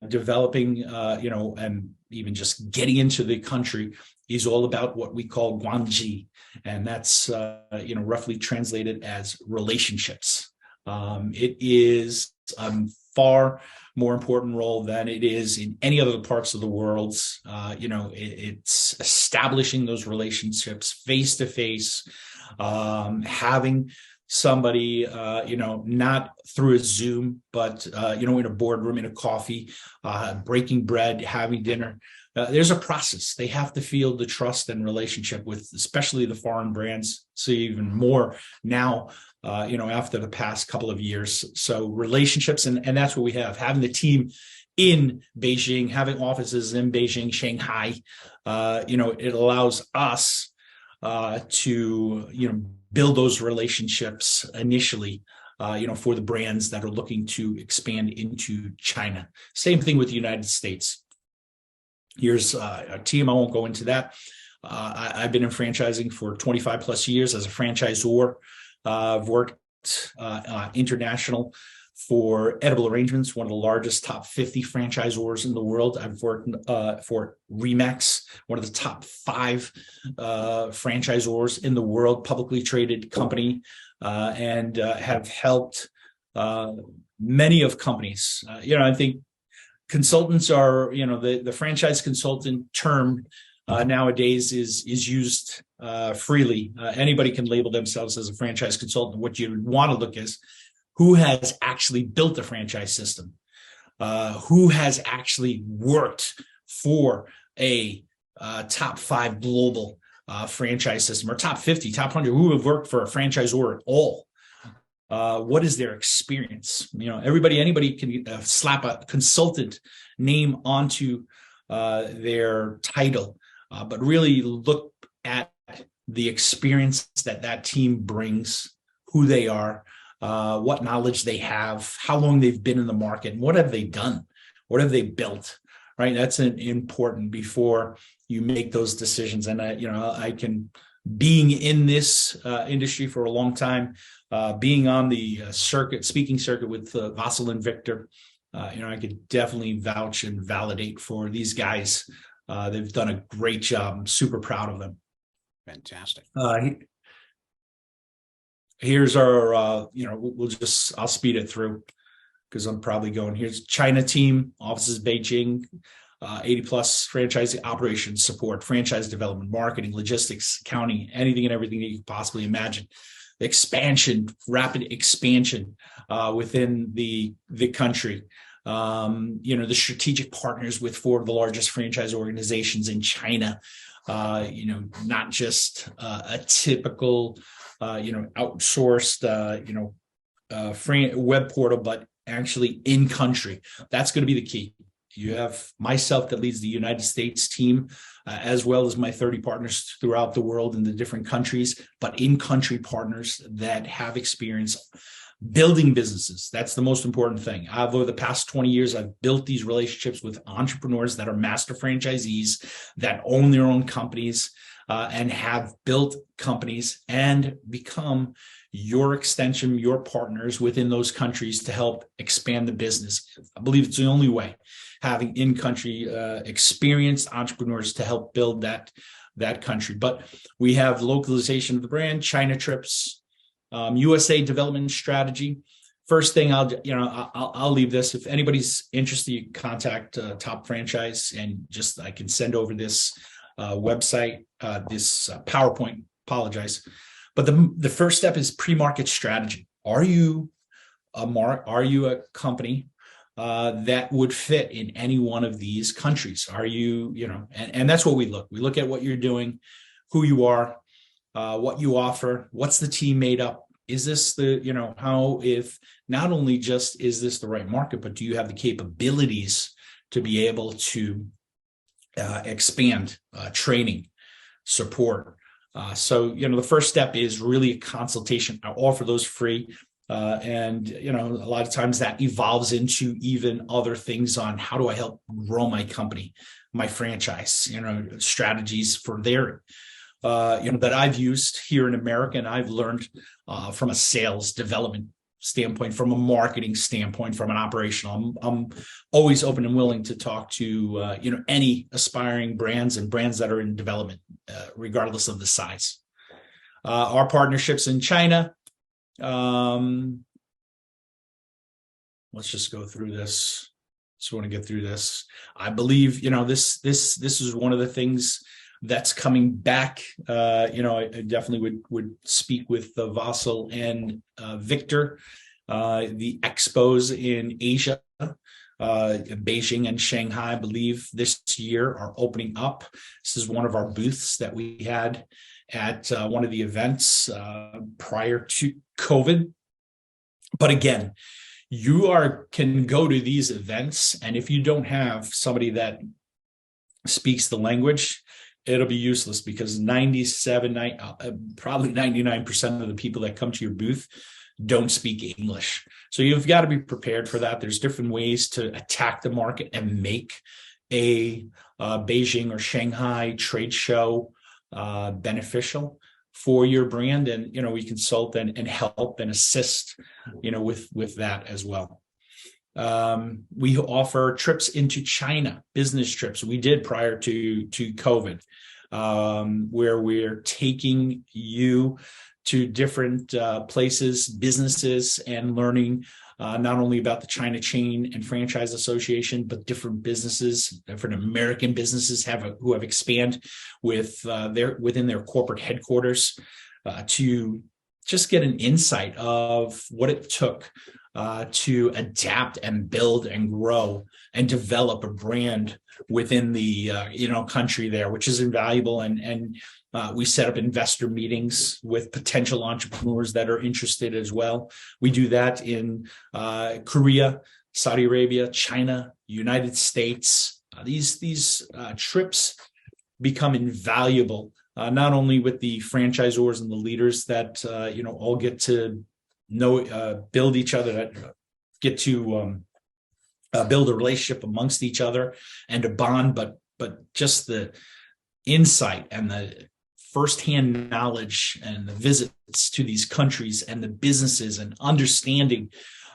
developing, and even just getting into the country is all about what we call guanji. And that's, roughly translated as relationships. It is a far more important role than it is in any other parts of the world. It's establishing those relationships face to face, having somebody, not through a Zoom, but, in a boardroom, in a coffee, breaking bread, having dinner. There's a process. They have to feel the trust and relationship with, especially the foreign brands. So even more now, after the past couple of years. So relationships, and that's what we have. Having the team in Beijing, having offices in Beijing, Shanghai, it allows us to, build those relationships initially, for the brands that are looking to expand into China. Same thing with the United States. Here's a team. I won't go into that. I've been in franchising for 25 plus years as a franchisor. I've worked international for Edible Arrangements, one of the largest top 50 franchisors in the world. I've worked for Remax, one of the top 5 franchisors in the world, publicly traded company, and have helped many of companies. I think consultants are, the franchise consultant term nowadays is used freely. Anybody can label themselves as a franchise consultant. What you want to look is who has actually built the franchise system, who has actually worked for a top 5 global franchise system, or top 50, top 100, who have worked for a franchisor at all. What is their experience? Anybody can slap a consultant name onto their title, but really look at the experience that team brings, who they are, what knowledge they have, how long they've been in the market, and what have they done, what have they built, right? That's important before you make those decisions. And I can, being in this industry for a long time, being on the speaking circuit with Vasyl and Victor, I could definitely vouch and validate for these guys. They've done a great job. I'm super proud of them. Fantastic. Here's our, I'll speed it through because I'm probably going. Here's China team, offices Beijing, 80 plus franchising operations support, franchise development, marketing, logistics, accounting, anything and everything that you could possibly imagine. Expansion, rapid expansion within the country. The strategic partners with 4 of the largest franchise organizations in China. Not just a typical, outsourced, web portal, but actually in country. That's going to be the key. You have myself that leads the United States team, as well as my 30 partners throughout the world in the different countries, but in-country partners that have experience building businesses. That's the most important thing. Over the past 20 years, I've built these relationships with entrepreneurs that are master franchisees that own their own companies and have built companies and become your extension, your partners within those countries to help expand the business. I believe it's the only way, having in-country experienced entrepreneurs to help build that country. But we have localization of the brand, China trips, USA development strategy. First thing I'll leave this. If anybody's interested, you can contact Top Franchise, and I can send over this website, this PowerPoint. Apologize. But the first step is pre-market strategy. Are you a company that would fit in any one of these countries? Are you, and that's what we look. We look at what you're doing, who you are, what you offer, what's the team made up? Is this if not only just is this the right market, but do you have the capabilities to be able to expand training, support? So, the first step is really a consultation. I offer those free. And a lot of times that evolves into even other things on how do I help grow my company, my franchise, strategies for their, that I've used here in America. And I've learned from a sales development standpoint, from a marketing standpoint, from an operational. I'm always open and willing to talk to, any aspiring brands and brands that are in development, regardless of the size. Our partnerships in China. Let's just go through this. Just want to get through this. I believe, this is one of the things that's coming back. I definitely would speak with Vasil and Victor. The expos in Asia, Beijing and Shanghai, I believe this year are opening up. This is one of our booths that we had at one of the events prior to COVID. But again, you can go to these events, and if you don't have somebody that speaks the language, it'll be useless, because probably 99% of the people that come to your booth don't speak English. So you've got to be prepared for that. There's different ways to attack the market and make a Beijing or Shanghai trade show beneficial for your brand. And, we consult and help and assist, with that as well. We offer trips into China, business trips. We did prior to COVID, where we're taking you to different places, businesses, and learning not only about the China Chain and Franchise Association, but different businesses, different American businesses who have expanded within their corporate headquarters to just get an insight of what it took to adapt and build and grow and develop a brand within the country there, which is invaluable. And we set up investor meetings with potential entrepreneurs that are interested as well. We do that in Korea, Saudi Arabia, China, United States. These trips become invaluable, not only with the franchisors and the leaders that all get to know, build each other, that get to build a relationship amongst each other and a bond, but just the insight and the firsthand knowledge and the visits to these countries and the businesses and understanding,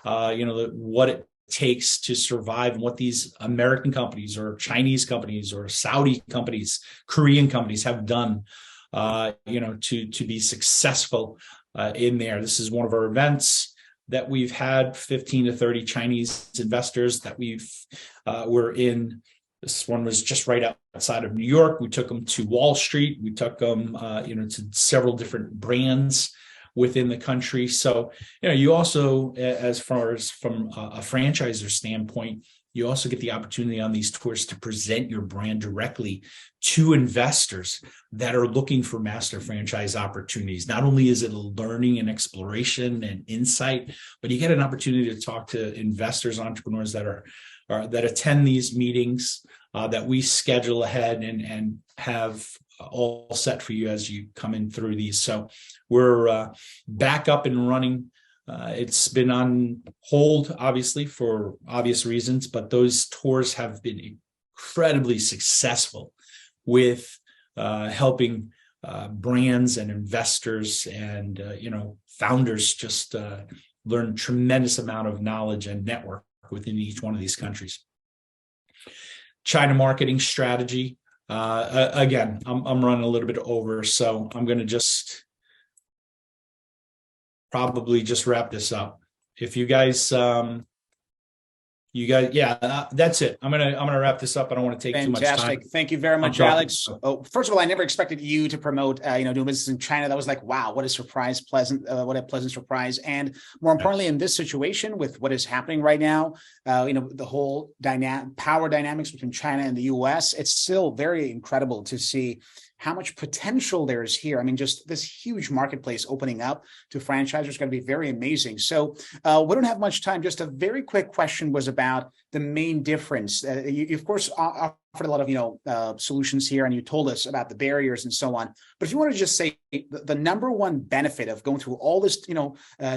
what it takes to survive, and what these American companies or Chinese companies or Saudi companies, Korean companies have done, to be successful in there. This is one of our events that we've had 15 to 30 Chinese investors that we're in. This one was just right outside of New York. We took them to Wall Street. We took them, to several different brands within the country. So, you also, as far as from a franchisor standpoint, you also get the opportunity on these tours to present your brand directly to investors that are looking for master franchise opportunities. Not only is it a learning and exploration and insight, but you get an opportunity to talk to investors, entrepreneurs that attend these meetings that we schedule ahead and have all set for you as you come in through these. So we're back up and running. It's been on hold, obviously, for obvious reasons, but those tours have been incredibly successful with helping brands and investors and founders just learn a tremendous amount of knowledge and network within each one of these countries. China marketing strategy. Again, I'm running a little bit over, so I'm going to probably just wrap this up. If you guys You guys, yeah, that's it. I'm gonna wrap this up. I don't want to take too much time. Fantastic. Thank you very much, Alex. Oh, first of all, I never expected you to promote, doing business in China. That was like, wow, what a surprise, what a pleasant surprise. And more importantly, in this situation with what is happening right now, the whole power dynamics between China and the US, it's still very incredible to see how much potential there is here. I mean, just this huge marketplace opening up to franchisers is going to be very amazing. So we don't have much time. Just a very quick question was about the main difference. You of course, offered a lot of, solutions here, and you told us about the barriers and so on. But if you want to just say the number one benefit of going through all this,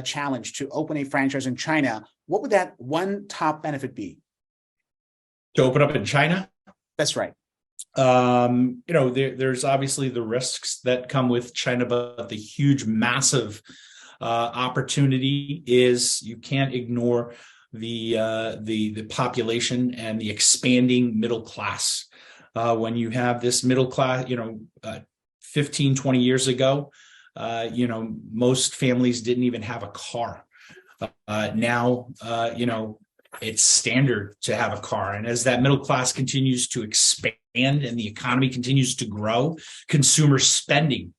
challenge to open a franchise in China, what would that one top benefit be? To open up in China? That's right. There's obviously the risks that come with China, but the huge, massive opportunity is you can't ignore the population and the expanding middle class. When you have this middle class, 15, 20 years ago, most families didn't even have a car. Now, it's standard to have a car. And as that middle class continues to expand and the economy continues to grow, consumer spending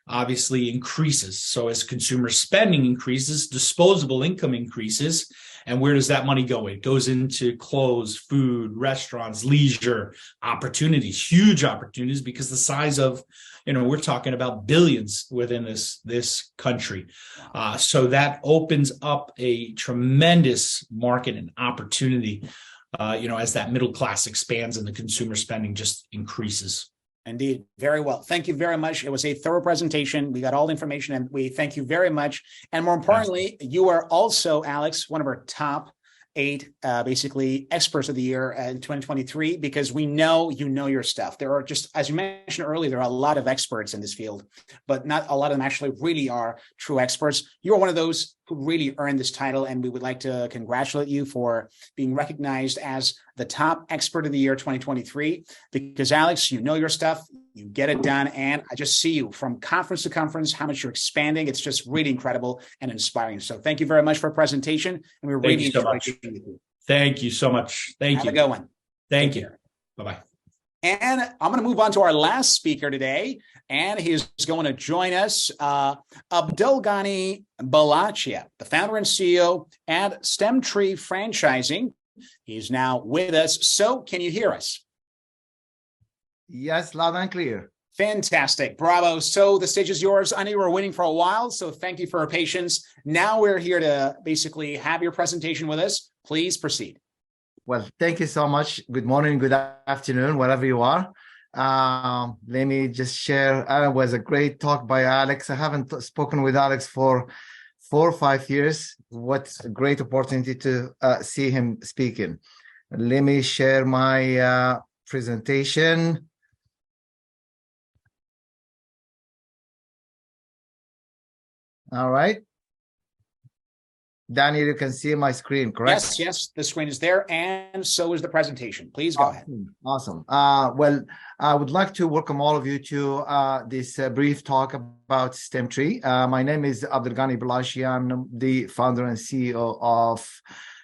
obviously increases. So as consumer spending increases, disposable income increases. And where does that money go? It goes into clothes, food, restaurants, leisure opportunities, huge opportunities, because the size of, we're talking about billions within this country. So that opens up a tremendous market and opportunity, as that middle class expands and the consumer spending just increases. Indeed. Very well. Thank you very much. It was a thorough presentation. We got all the information and we thank you very much. And more importantly, you are also, Alex, one of our top 8 basically experts of the year in 2023, because we know you know your stuff. There are just, as you mentioned earlier, there are a lot of experts in this field, but not a lot of them actually really are true experts. You're one of those who really earned this title, and we would like to congratulate you for being recognized as the top expert of the year 2023, because Alex, you know your stuff, you get it done, and I just see you from conference to conference, how much you're expanding. It's just really incredible and inspiring. So thank you very much for a presentation, and we're really enjoying speaking with you. Thank you so much. Thank you. Have a good one. Thank you. Bye-bye. And I'm going to move on to our last speaker today, and he's going to join us, Abdelghany Balachia, the founder and CEO at StemTree Franchising. He's now with us. So can you hear us? Yes, loud and clear. Fantastic. Bravo. So the stage is yours. I know you were waiting for a while, so thank you for your patience. Now we're here to basically have your presentation with us. Please proceed. Well, thank you so much. Good morning, good afternoon, wherever you are. Let me just share. It was a great talk by Alex. I haven't spoken with Alex for 4 or 5 years. What a great opportunity to see him speaking. Let me share my presentation. All right. Daniel, you can see my screen, correct? Yes, the screen is there, and so is the presentation. Please go ahead. Awesome. Well, I would like to welcome all of you to this brief talk about StemTree. My name is Abdelghany Balachia. I'm the founder and CEO of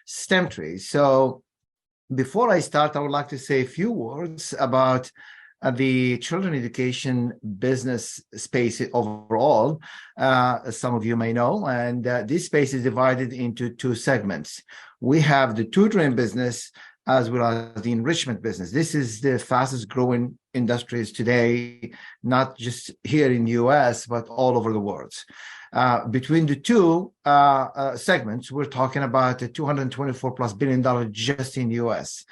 StemTree. So before I start, I would like to say a few words about the children education business space overall. Some of you may know, and this space is divided into 2 segments. We have the tutoring business as well as the enrichment business. This is the fastest growing industries today, not just here in the US, but all over the world. Between the 2 segments, we're talking about a $224+ billion just in the US.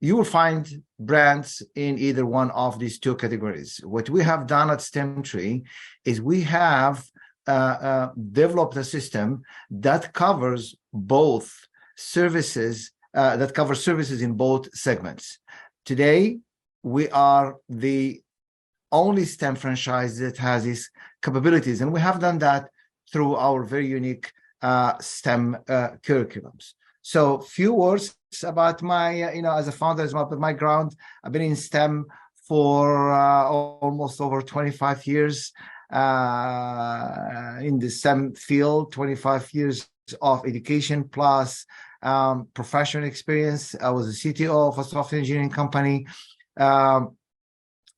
You will find brands in either one of these 2 categories. What we have done at StemTree is we have developed a system that covers both services, that covers services in both segments. Today, we are the only STEM franchise that has these capabilities, and we have done that through our very unique STEM curriculums. So few words about my, as a founder, as well, my background. I've been in STEM for almost over 25 years in the STEM field, 25 years of education, plus professional experience. I was a CTO of a software engineering company.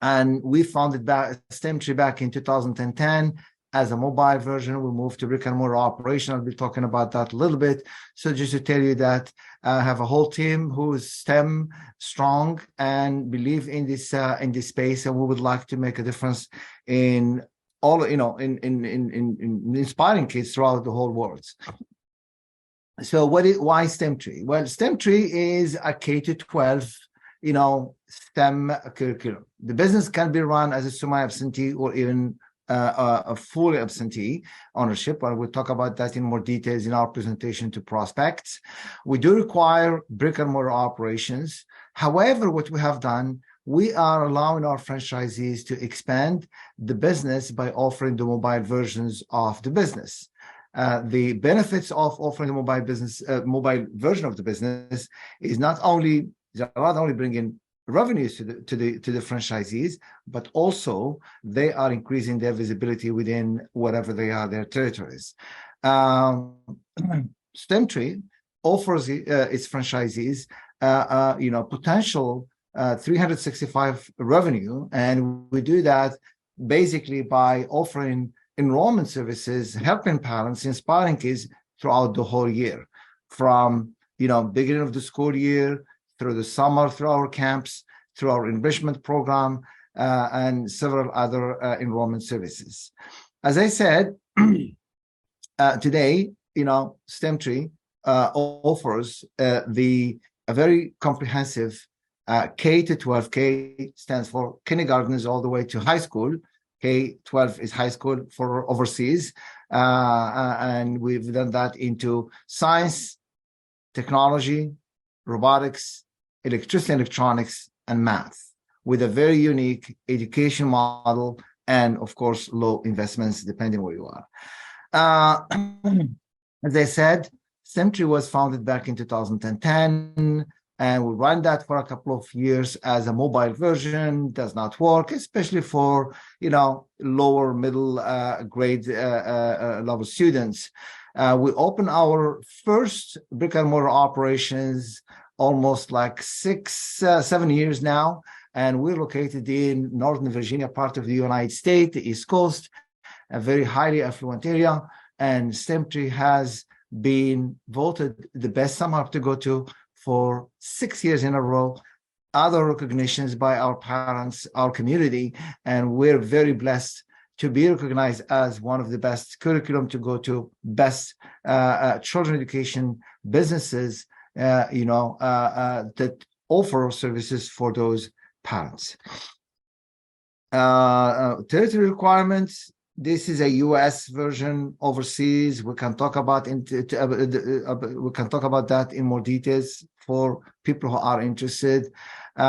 And we founded STEMtree back in 2010 as a mobile version. We moved to brick and mortar operation. I'll be talking about that a little bit. So just to tell you that I have a whole team who is STEM strong and believe in this space, and we would like to make a difference in all, in inspiring kids throughout the whole world. So why STEMtree? Well, STEMtree is a K-12 STEM curriculum. The business can be run as a semi-absentee or even a fully absentee ownership, and we'll talk about that in more details in our presentation to prospects. We do require brick and mortar operations. However, what we have done, we are allowing our franchisees to expand the business by offering the mobile versions of the business. The benefits of offering the mobile version of the business is not only bringing revenues to the franchisees, but also they are increasing their visibility within whatever they are, their territories. STEMtree offers its franchisees potential 365 revenue, and we do that basically by offering enrollment services, helping parents, inspiring kids throughout the whole year, from beginning of the school year through the summer, through our camps, through our enrichment program, and several other enrollment services. As I said, today, STEMtree offers a very comprehensive K-12. K stands for kindergartens all the way to high school. K-12 is high school for overseas, and we've done that into science, technology, robotics, electricity and electronics, and math, with a very unique education model and, of course, low investments depending where you are. As I said, STEMtree was founded back in 2010, and we ran that for a couple of years as a mobile version. Does not work, especially for lower middle grade level students. We opened our first brick and mortar operations almost like 7 years now, and we're located in Northern Virginia, part of the United States, the East Coast, a very highly affluent area. And STEMtree has been voted the best summer hub to go to for 6 years in a row, other recognitions by our parents, our community, and we're very blessed to be recognized as one of the best curriculum to go to, best children education businesses, that offer services for those parents. Territory requirements. This is a U.S. version. Overseas, we can talk about that in more details for people who are interested. We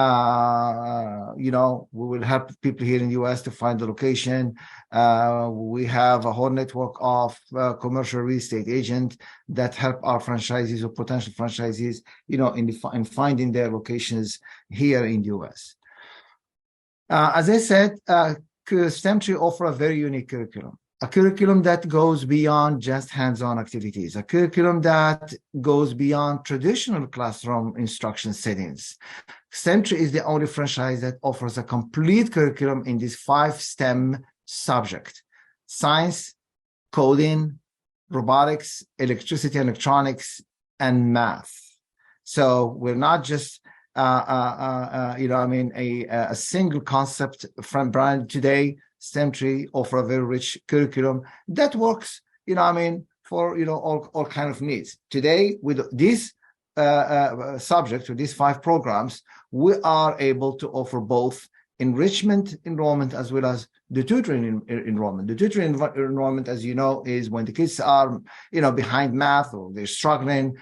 will help people here in the U.S. to find the location. We have a whole network of commercial real estate agents that help our franchisees or potential franchisees, in finding their locations here in the U.S. As I said, STEMtree offer a very unique curriculum, a curriculum that goes beyond just hands-on activities, a curriculum that goes beyond traditional classroom instruction settings. STEMtree is the only franchise that offers a complete curriculum in these 5 STEM subjects: science, coding, robotics, electricity and electronics, and math. So we're not just a single concept from brand. Today, STEMtree offer a very rich curriculum that works, for all kind of needs. Today, with these subjects, with these 5 programs, we are able to offer both enrichment enrollment as well as the tutoring enrollment. The tutoring enrollment, as you know, is when the kids are, behind math or they're struggling,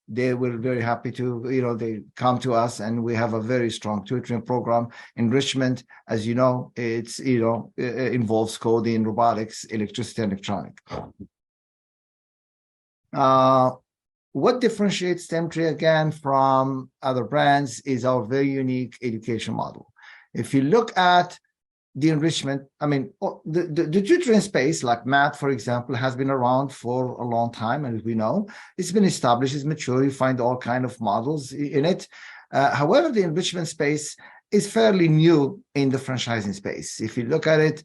they were very happy to, they come to us, and we have a very strong tutoring program. Enrichment, as you know, it involves coding, robotics, electricity, and electronics. What differentiates STEMtree again from other brands is our very unique education model. If you look at the enrichment, I mean, the tutoring space, like math, for example, has been around for a long time, and as we know, it's been established, it's mature. You find all kind of models in it. However, the enrichment space is fairly new in the franchising space. If you look at it,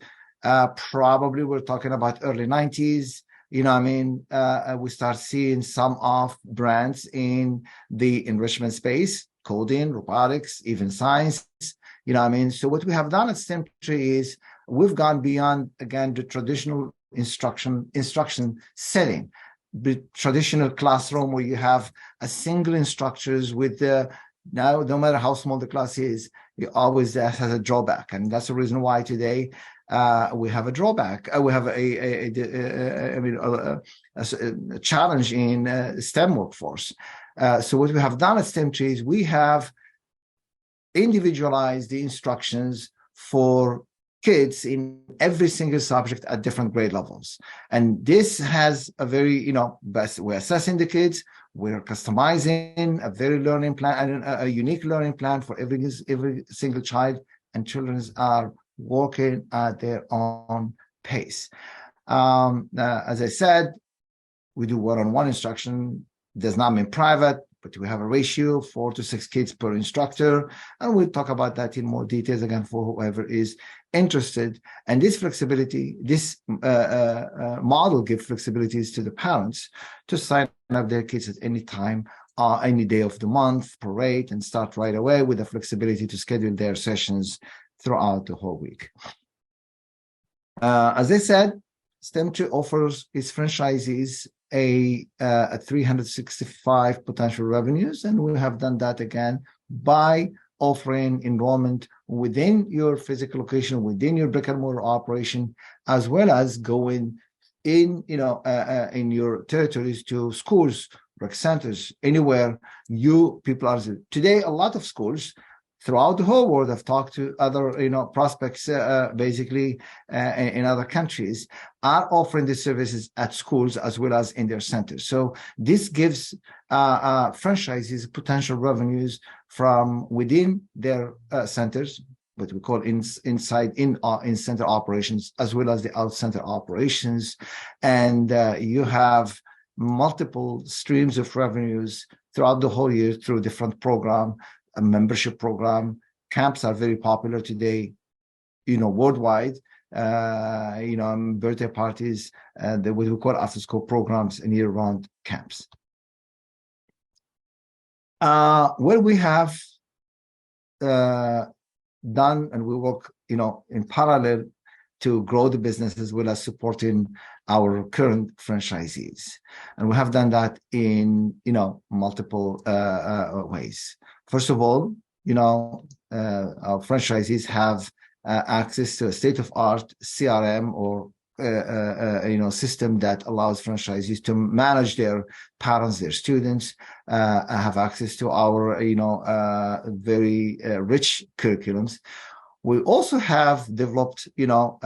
probably we're talking about early 90s. You know what I mean? We start seeing some of brands in the enrichment space, coding, robotics, even science. You know what I mean? So what we have done at STEMtree is we've gone beyond, again, the traditional instruction setting, the traditional classroom where you have a single instructors with the, now, no matter how small the class is, it always has a drawback. And that's the reason why today we have a drawback. We have a challenge in STEM workforce. So what we have done at STEMtree is we have individualize the instructions for kids in every single subject at different grade levels. And this has a very, you know, we're assessing the kids, we're customizing a very learning plan and a unique learning plan for every single child, and children are working at their own pace. As I said, we do one-on-one instruction, does not mean private, but we have a ratio 4 to 6 kids per instructor, and we'll talk about that in more details again for whoever is interested. And this flexibility, this model gives flexibilities to the parents to sign up their kids at any time, any day of the month, per rate, and start right away with the flexibility to schedule their sessions throughout the whole week. As I said, STEMtree offers its franchisees a 365 potential revenues, and we have done that again by offering enrollment within your physical location, within your brick and mortar operation, as well as going in, you know, in your territories to schools, rec centers, anywhere you people are. Today, a lot of schools throughout the whole world, I've talked to other, you know, prospects, basically in other countries, are offering these services at schools as well as in their centers. So this gives franchises potential revenues from within their centers, what we call inside in-center operations, as well as the out-center operations. And you have multiple streams of revenues throughout the whole year through different program. A membership program. Camps are very popular today, you know, worldwide. You know, birthday parties, what we call after-school programs and year-round camps. What we have done, and we work, you know, in parallel to grow the business as well as supporting our current franchisees, and we have done that in, you know, multiple ways. First of all, you know, our franchisees have access to a state-of-art CRM or you know, system that allows franchisees to manage their parents, their students, have access to our, you know, very rich curriculums. We also have developed, you know,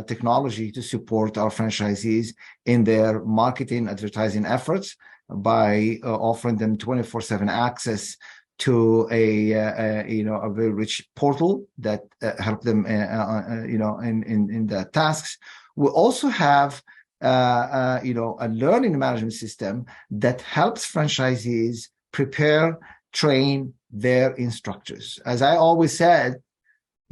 technology to support our franchisees in their marketing, advertising efforts by offering them 24/7 access to a you know, a very rich portal that help them you know, in the tasks. We also have you know, a learning management system that helps franchisees prepare, train their instructors. As I always said,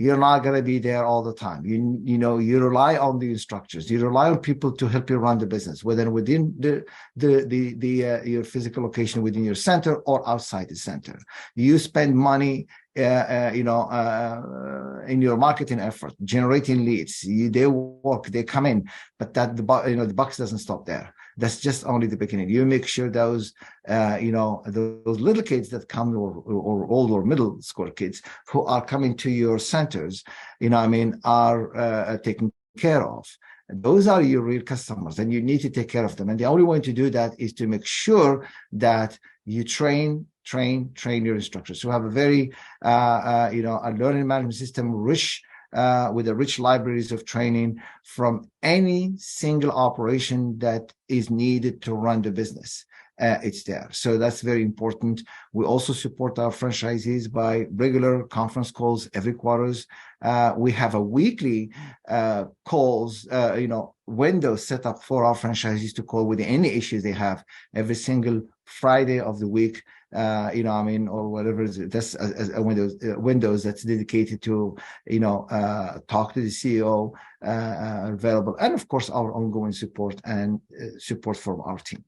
you're not going to be there all the time. You know, you rely on the instructors. You rely on people to help you run the business, whether within your physical location within your center or outside the center. You spend money, you know, in your marketing effort, generating leads. They work, they come in, but that you know, the buck doesn't stop there. That's just only the beginning. You make sure those, you know, those little kids that come, or old or middle school kids who are coming to your centers, you know what I mean, are taken care of. Those are your real customers, and you need to take care of them. And the only way to do that is to make sure that you train your instructors. So we have a very, you know, a learning management system rich with the rich libraries of training from any single operation that is needed to run the business. It's there. So that's very important. We also support our franchisees by regular conference calls every quarters. We have a weekly calls, window set up for our franchisees to call with any issues they have every single Friday of the week. Or whatever that's a windows that's dedicated to, talk to the CEO, available, and of course our ongoing support and support from our team.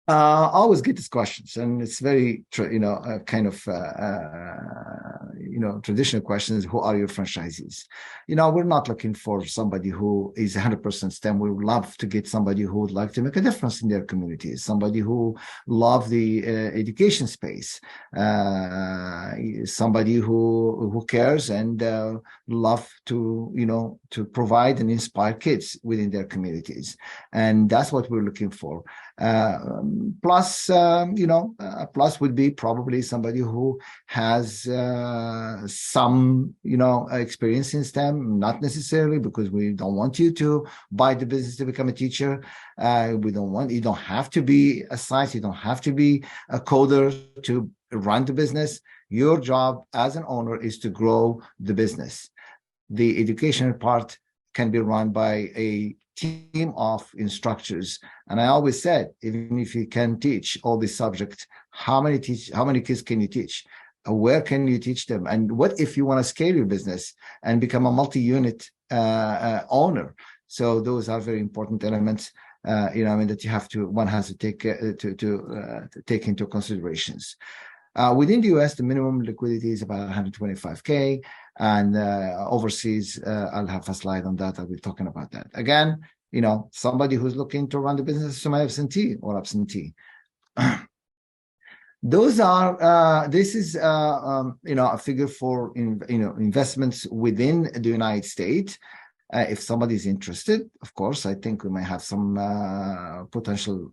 I always get these questions, and it's very, traditional questions. Who are your franchisees? We're not looking for somebody who is 100% STEM. We would love to get somebody who would like to make a difference in their communities, somebody who love the education space, somebody who cares and love to, to provide and inspire kids within their communities. And that's what we're looking for. Plus would be probably somebody who has some, experience in STEM, not necessarily, because we don't want you to buy the business to become a teacher. You don't have to be a science, you don't have to be a coder to run the business. Your job as an owner is to grow the business. The educational part can be run by a team of instructors. And I always said, even if you can teach all these subjects, how many kids can you teach? Where can you teach them? And what if you want to scale your business and become a multi-unit owner? So those are very important elements, that one has to take take into considerations. Within the US, the minimum liquidity is about 125K, and overseas, I'll have a slide on that. I'll be talking about that. Again, somebody who's looking to run the business is semi-absentee or absentee. Those are, this is, a figure for, investments within the United States. If somebody is interested, of course, I think we may have some potential,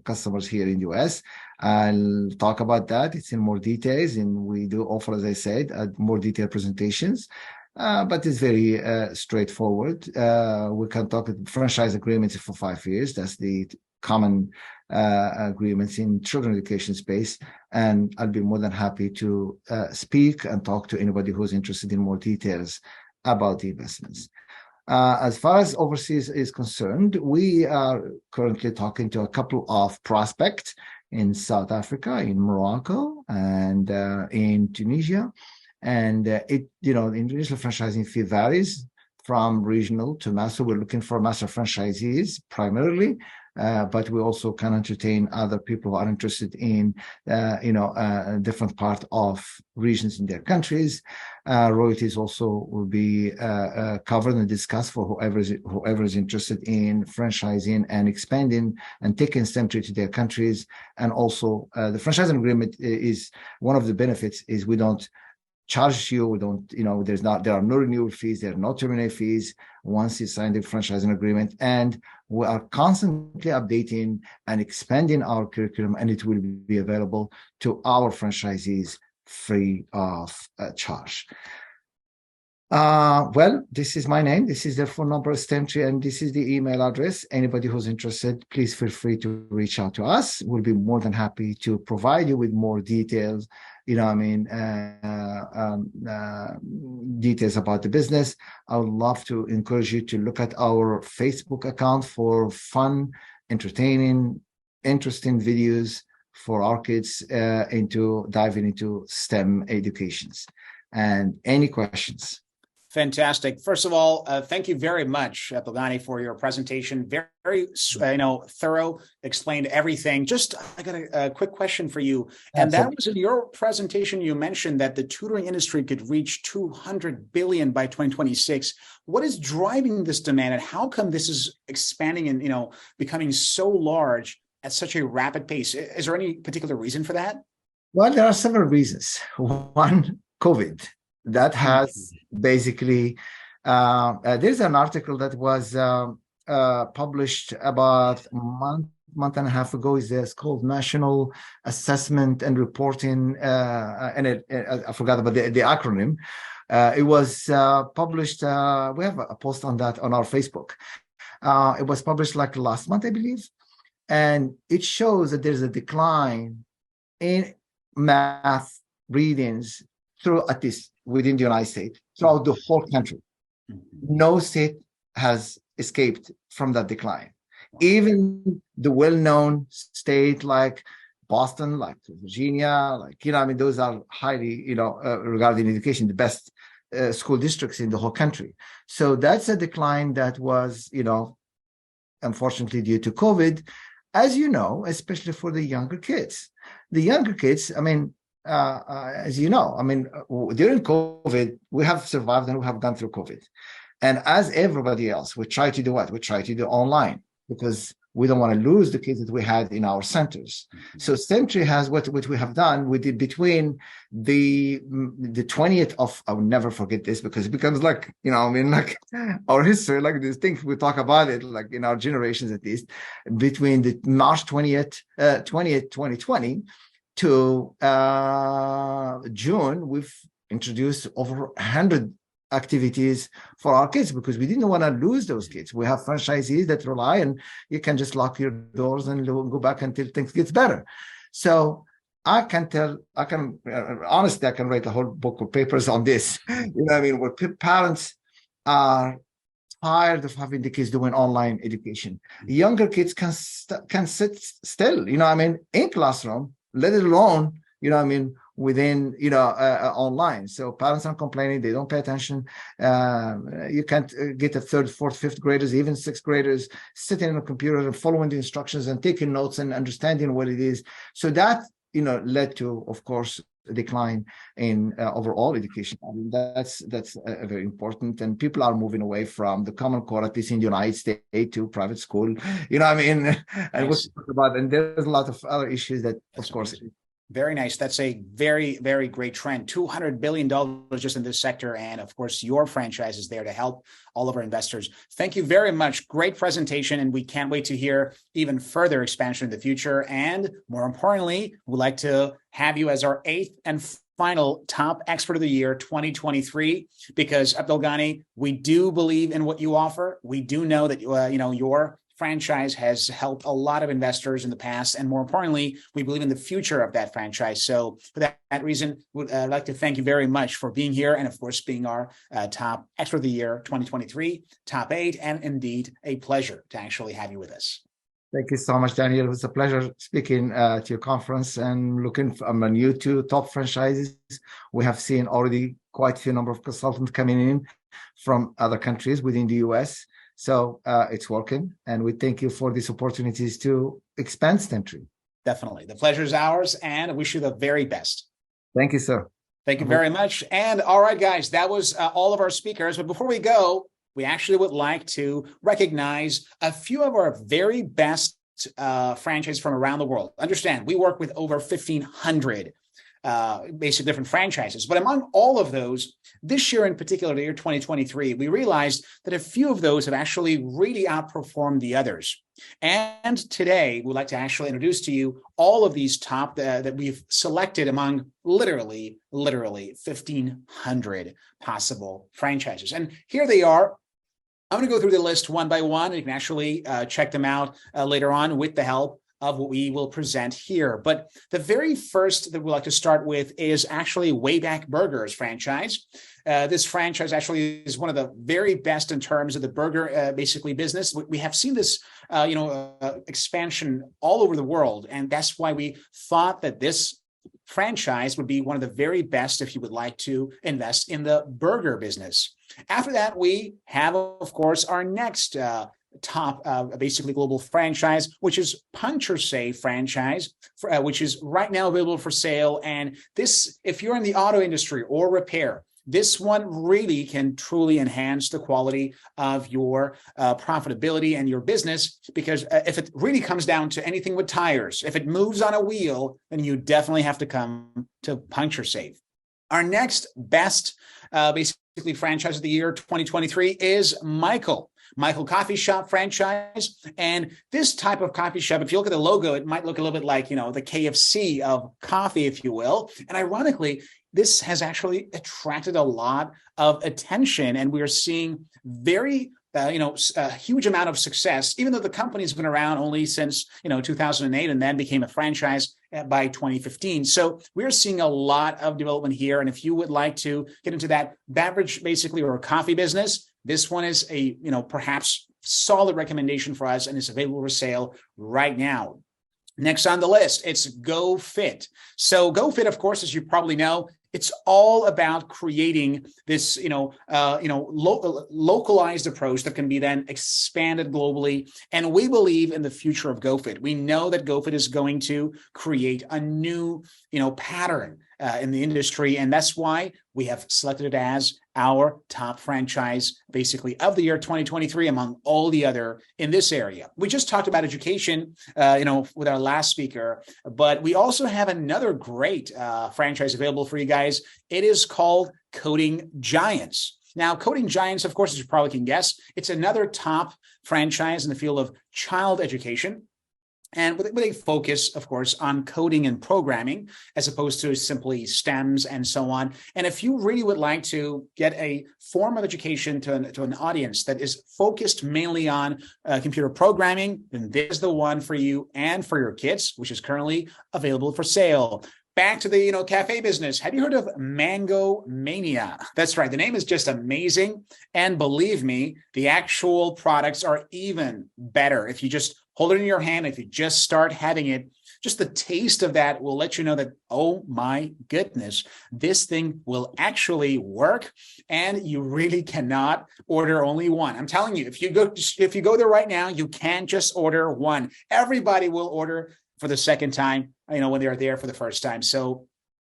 customers here in the US. I'll talk about that. It's in more details, and we do offer, as I said, more detailed presentations. But it's very straightforward. We can talk franchise agreements for 5 years. That's the common agreements in children education space. And I'll be more than happy to speak and talk to anybody who's interested in more details about the investments. As far as overseas is concerned, we are currently talking to a couple of prospects in South Africa, in Morocco, and in Tunisia. And the international franchising fee varies from regional to master. We're looking for master franchisees primarily, but we also can entertain other people who are interested in, a different part of regions in their countries. Royalties also will be covered and discussed for whoever is interested in franchising and expanding and taking STEMtree to their countries. And also, the franchising agreement is one of the benefits is we don't charge you. We don't, there are no renewal fees, there are no terminate fees once you sign the franchising agreement. And we are constantly updating and expanding our curriculum, and it will be available to our franchisees free of charge. Well, this is my name. This is the phone number, STEMtree, and this is the email address. Anybody who's interested, please feel free to reach out to us. We'll be more than happy to provide you with more details, details about the business. I would love to encourage you to look at our Facebook account for fun, entertaining, interesting videos for our kids diving into STEM educations. And any questions? Fantastic. First of all, thank you very much, Abdelghany, for your presentation. Very, thorough, explained everything. Just, I got a quick question for you. And that was in your presentation, you mentioned that the tutoring industry could reach 200 billion by 2026. What is driving this demand, and how come this is expanding and, becoming so large at such a rapid pace? Is there any particular reason for that? Well, there are several reasons. One, COVID. That has basically, there's an article that was published about a month and a half ago. It's called National Assessment and Reporting, and I forgot about the acronym. It was published. We have a post on that on our Facebook. It was published like last month, I believe, and it shows that there's a decline in math readings through, at least within the United States, throughout the whole country. No state has escaped from that decline. Even the well-known state like Boston, like Virginia, like, I mean, those are highly, regarding education, the best school districts in the whole country. So that's a decline that was, unfortunately due to COVID, as you know, especially for the younger kids. The younger kids, I mean, as you know, I mean, during COVID, we have survived and we have gone through COVID. And as everybody else, we try to do what? We try to do online because we don't want to lose the kids that we had in our centers. So STEMtree has what we have done. We did between the 20th of, I will never forget this because it becomes like, like our history, like these things, we talk about it, like in our generations at least, between the March 20th, 2020 to June, we've introduced over 100 activities for our kids because we didn't want to lose those kids. We have franchisees that rely, and you can just lock your doors and go back until things gets better. So honestly, I can write a whole book of papers on this. Where parents are tired of having the kids doing online education. Younger kids can sit still, in classroom, let alone, within, online. So parents are complaining, they don't pay attention. You can't get a third, fourth, fifth graders, even sixth graders sitting on a computer and following the instructions and taking notes and understanding what it is. So that, led to, of course, a decline in overall education. That's very important. And people are moving away from the Common Core, at least in the United States, to private school. And we'll talk about, and there's a lot of other issues that, of course, very nice. That's a very, very great trend. $200 billion just in this sector. And of course, your franchise is there to help all of our investors. Thank you very much. Great presentation. And we can't wait to hear even further expansion in the future. And more importantly, we'd like to have you as our 8th and final top expert of the year 2023, because Abdul Ghani, we do believe in what you offer. We do know that, your franchise has helped a lot of investors in the past, and more importantly, we believe in the future of that franchise. So for that reason, would like to thank you very much for being here, and of course being our top expert of the year 2023, top 8, and indeed a pleasure to actually have you with us. Thank you so much, Daniel. It was a pleasure speaking to your conference, and I'm new to top franchises. We have seen already quite a few number of consultants coming in from other countries within the US. So it's working, and we thank you for these opportunities to expand STEMtree. Definitely. The pleasure is ours, and I wish you the very best. Thank you, sir. Thank you very much. And all right, guys, that was all of our speakers. But before we go, we actually would like to recognize a few of our very best franchises from around the world. Understand, we work with over 1,500 basic different franchises. But among all of those, this year in particular, the year 2023, we realized that a few of those have actually really outperformed the others. And today, we'd like to actually introduce to you all of these top that we've selected among literally 1,500 possible franchises. And here they are. I'm going to go through the list one by one. You can actually check them out later on with the help of what we will present here. But the very first that we'd like to start with is actually Wayback Burgers franchise. This franchise actually is one of the very best in terms of the burger basically business. We have seen this expansion all over the world, and that's why we thought that this franchise would be one of the very best if you would like to invest in the burger business. After that, we have, of course, our next top basically global franchise, which is PunctureSafe franchise, which is right now available for sale. And this, if you're in the auto industry or repair, this one really can truly enhance the quality of your profitability and your business, because if it really comes down to anything with tires, if it moves on a wheel, then you definitely have to come to PunctureSafe. Our next best basically franchise of the year 2023 is Michael Coffee Shop franchise. And this type of coffee shop, if you look at the logo, it might look a little bit like, the KFC of coffee, if you will. And ironically, this has actually attracted a lot of attention, and we're seeing very a huge amount of success, even though the company's been around only since 2008 and then became a franchise by 2015. So we're seeing a lot of development here. And if you would like to get into that beverage basically or coffee business, this one is a perhaps solid recommendation for us, and it's available for sale right now. Next on the list, it's GoFit. So GoFit, of course, as you probably know, it's all about creating this, localized approach that can be then expanded globally. And we believe in the future of GoFit. We know that GoFit is going to create a new, pattern in the industry, and that's why we have selected it as our top franchise, basically, of the year 2023, among all the other in this area. We just talked about education, with our last speaker, but we also have another great franchise available for you guys. It is called Coding Giants. Now, Coding Giants, of course, as you probably can guess, it's another top franchise in the field of child education, and with a focus, of course, on coding and programming, as opposed to simply STEMs and so on. And if you really would like to get a form of education to an audience that is focused mainly on computer programming, then this is the one for you and for your kids, which is currently available for sale. Back to the cafe business. Have you heard of Mango Mania? That's right. The name is just amazing. And believe me, the actual products are even better. If you just hold it in your hand, if you just start having it, just the taste of that will let you know that, oh my goodness, this thing will actually work, and you really cannot order only one. I'm telling you, if you go there right now, you can't just order one. Everybody will order for the second time, when they're there for the first time. So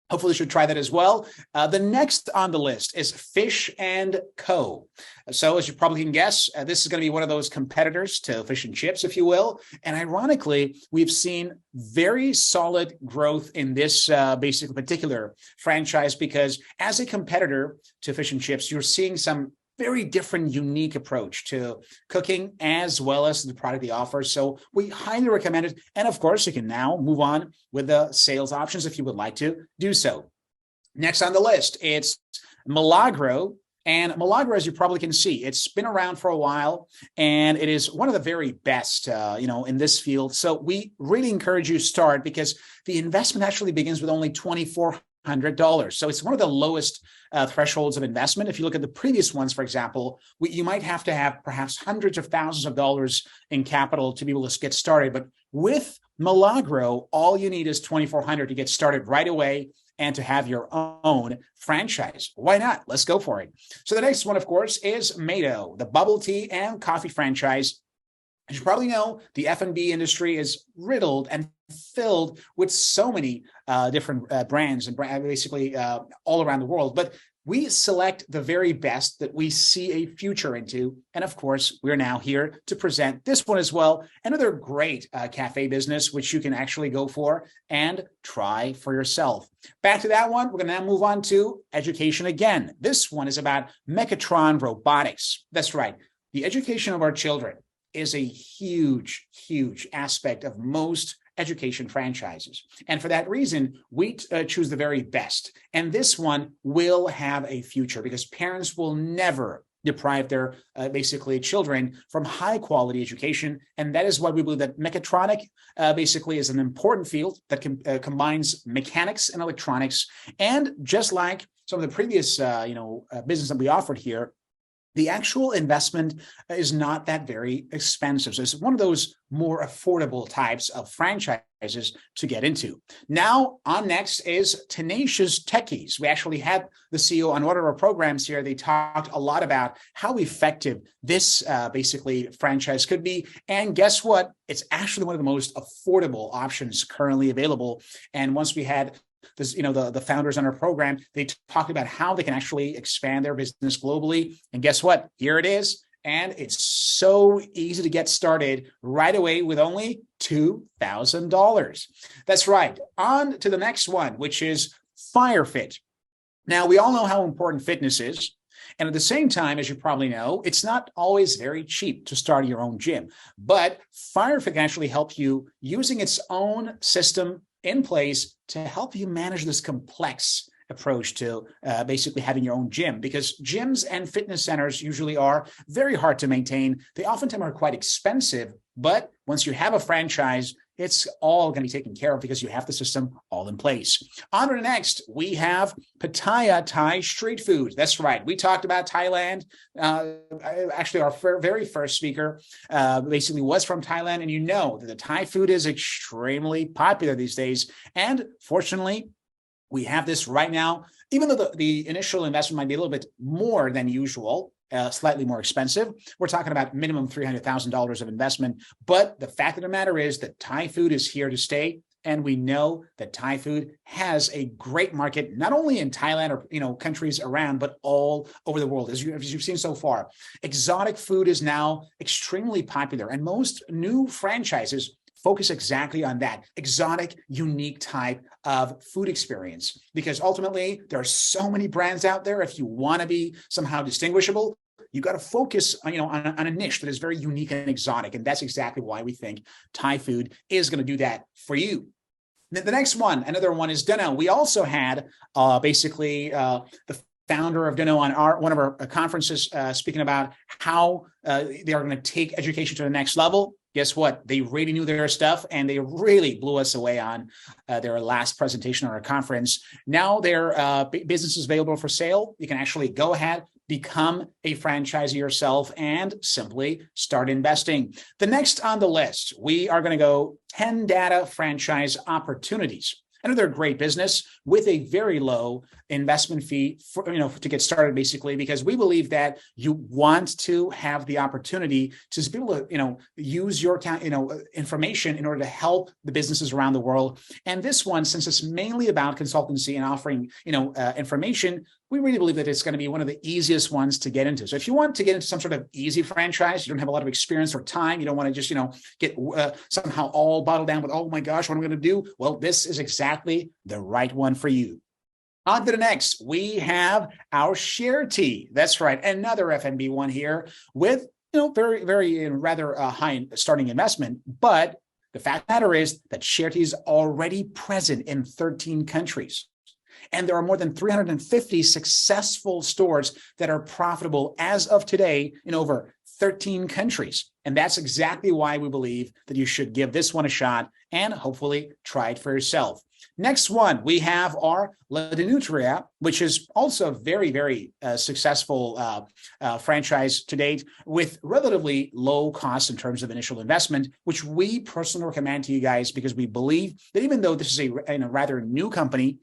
hopefully you should try that as well. The next on the list is Fish & Co. So as you probably can guess, this is going to be one of those competitors to Fish and Chips, if you will. And ironically, we've seen very solid growth in this basically particular franchise, because as a competitor to Fish and Chips, you're seeing some very different, unique approach to cooking as well as the product they offer. So we highly recommend it. And of course, you can now move on with the sales options if you would like to do so. Next on the list, it's Milagro. And Milagro, as you probably can see, it's been around for a while, and it is one of the very best, in this field. So we really encourage you to start, because the investment actually begins with only $2,400. So it's one of the lowest thresholds of investment. If you look at the previous ones, for example, you might have to have perhaps hundreds of thousands of dollars in capital to be able to get started. But with Milagro, all you need is $2,400 to get started right away and to have your own franchise. Why not? Let's go for it. So the next one, of course, is Mado, the bubble tea and coffee franchise. As you probably know, the F&B industry is riddled and filled with so many different brands and basically all around the world. But we select the very best that we see a future into. And of course, we're now here to present this one as well. Another great cafe business, which you can actually go for and try for yourself. Back to that one, we're going to now move on to education again. This one is about Megatron Robotics. That's right. The education of our children is a huge, huge aspect of most education franchises. And for that reason, we choose the very best. And this one will have a future, because parents will never deprive their basically children from high quality education. And that is why we believe that mechatronic basically is an important field that combines mechanics and electronics. And just like some of the previous business that we offered here, the actual investment is not that very expensive. So it's one of those more affordable types of franchises to get into. Now, on next is Tenacious Techies. We actually had the CEO on one of our programs here. They talked a lot about how effective this basically franchise could be. And guess what? It's actually one of the most affordable options currently available. And once we had this, the founders on our program, they talked about how they can actually expand their business globally. And guess what? Here it is. And it's so easy to get started right away with only $2,000. That's right. On to the next one, which is FireFit. Now, we all know how important fitness is. And at the same time, as you probably know, it's not always very cheap to start your own gym. But FireFit can actually help you using its own system in place to help you manage this complex approach to basically having your own gym, because gyms and fitness centers usually are very hard to maintain. They oftentimes are quite expensive, but once you have a franchise, it's all going to be taken care of because you have the system all in place. On to the next, we have Pattaya Thai street food. That's right. We talked about Thailand. Actually, our very first speaker basically was from Thailand. And you know that the Thai food is extremely popular these days. And fortunately, we have this right now, even though the initial investment might be a little bit more than usual, slightly more expensive. We're talking about minimum $300,000 of investment. But the fact of the matter is that Thai food is here to stay. And we know that Thai food has a great market, not only in Thailand or countries around, but all over the world. As you've seen so far, exotic food is now extremely popular. And most new franchises focus exactly on that exotic, unique type of food experience, because ultimately there are so many brands out there. If you want to be somehow distinguishable, you got to focus on a niche that is very unique and exotic. And that's exactly why we think Thai food is going to do that for you. The next one, another one is Dunno. We also had the founder of Dunno on one of our conferences speaking about how they are going to take education to the next level. Guess what? They really knew their stuff, and they really blew us away on their last presentation on our conference. Now their business is available for sale. You can actually go ahead, become a franchisee yourself, and simply start investing. The next on the list, we are going to go 10 data franchise opportunities. Another great business with a very low investment fee to get started, basically, because we believe that you want to have the opportunity to be able to use your information in order to help the businesses around the world. And this one, since it's mainly about consultancy and offering information, we really believe that it's going to be one of the easiest ones to get into. So if you want to get into some sort of easy franchise, you don't have a lot of experience or time, you don't want to just get somehow all bottled down with, oh my gosh, what am I going to do? Well, this is exactly the right one for you. On to the next, we have our Sharetea. That's right, another FNB one here with very, very rather high starting investment. But the fact of the matter is that Sharetea is already present in 13 countries. And there are more than 350 successful stores that are profitable as of today in over 13 countries. And that's exactly why we believe that you should give this one a shot and hopefully try it for yourself. Next one, we have our La Nutria, which is also a very, very successful franchise to date with relatively low costs in terms of initial investment, which we personally recommend to you guys because we believe that even though this is a rather new company,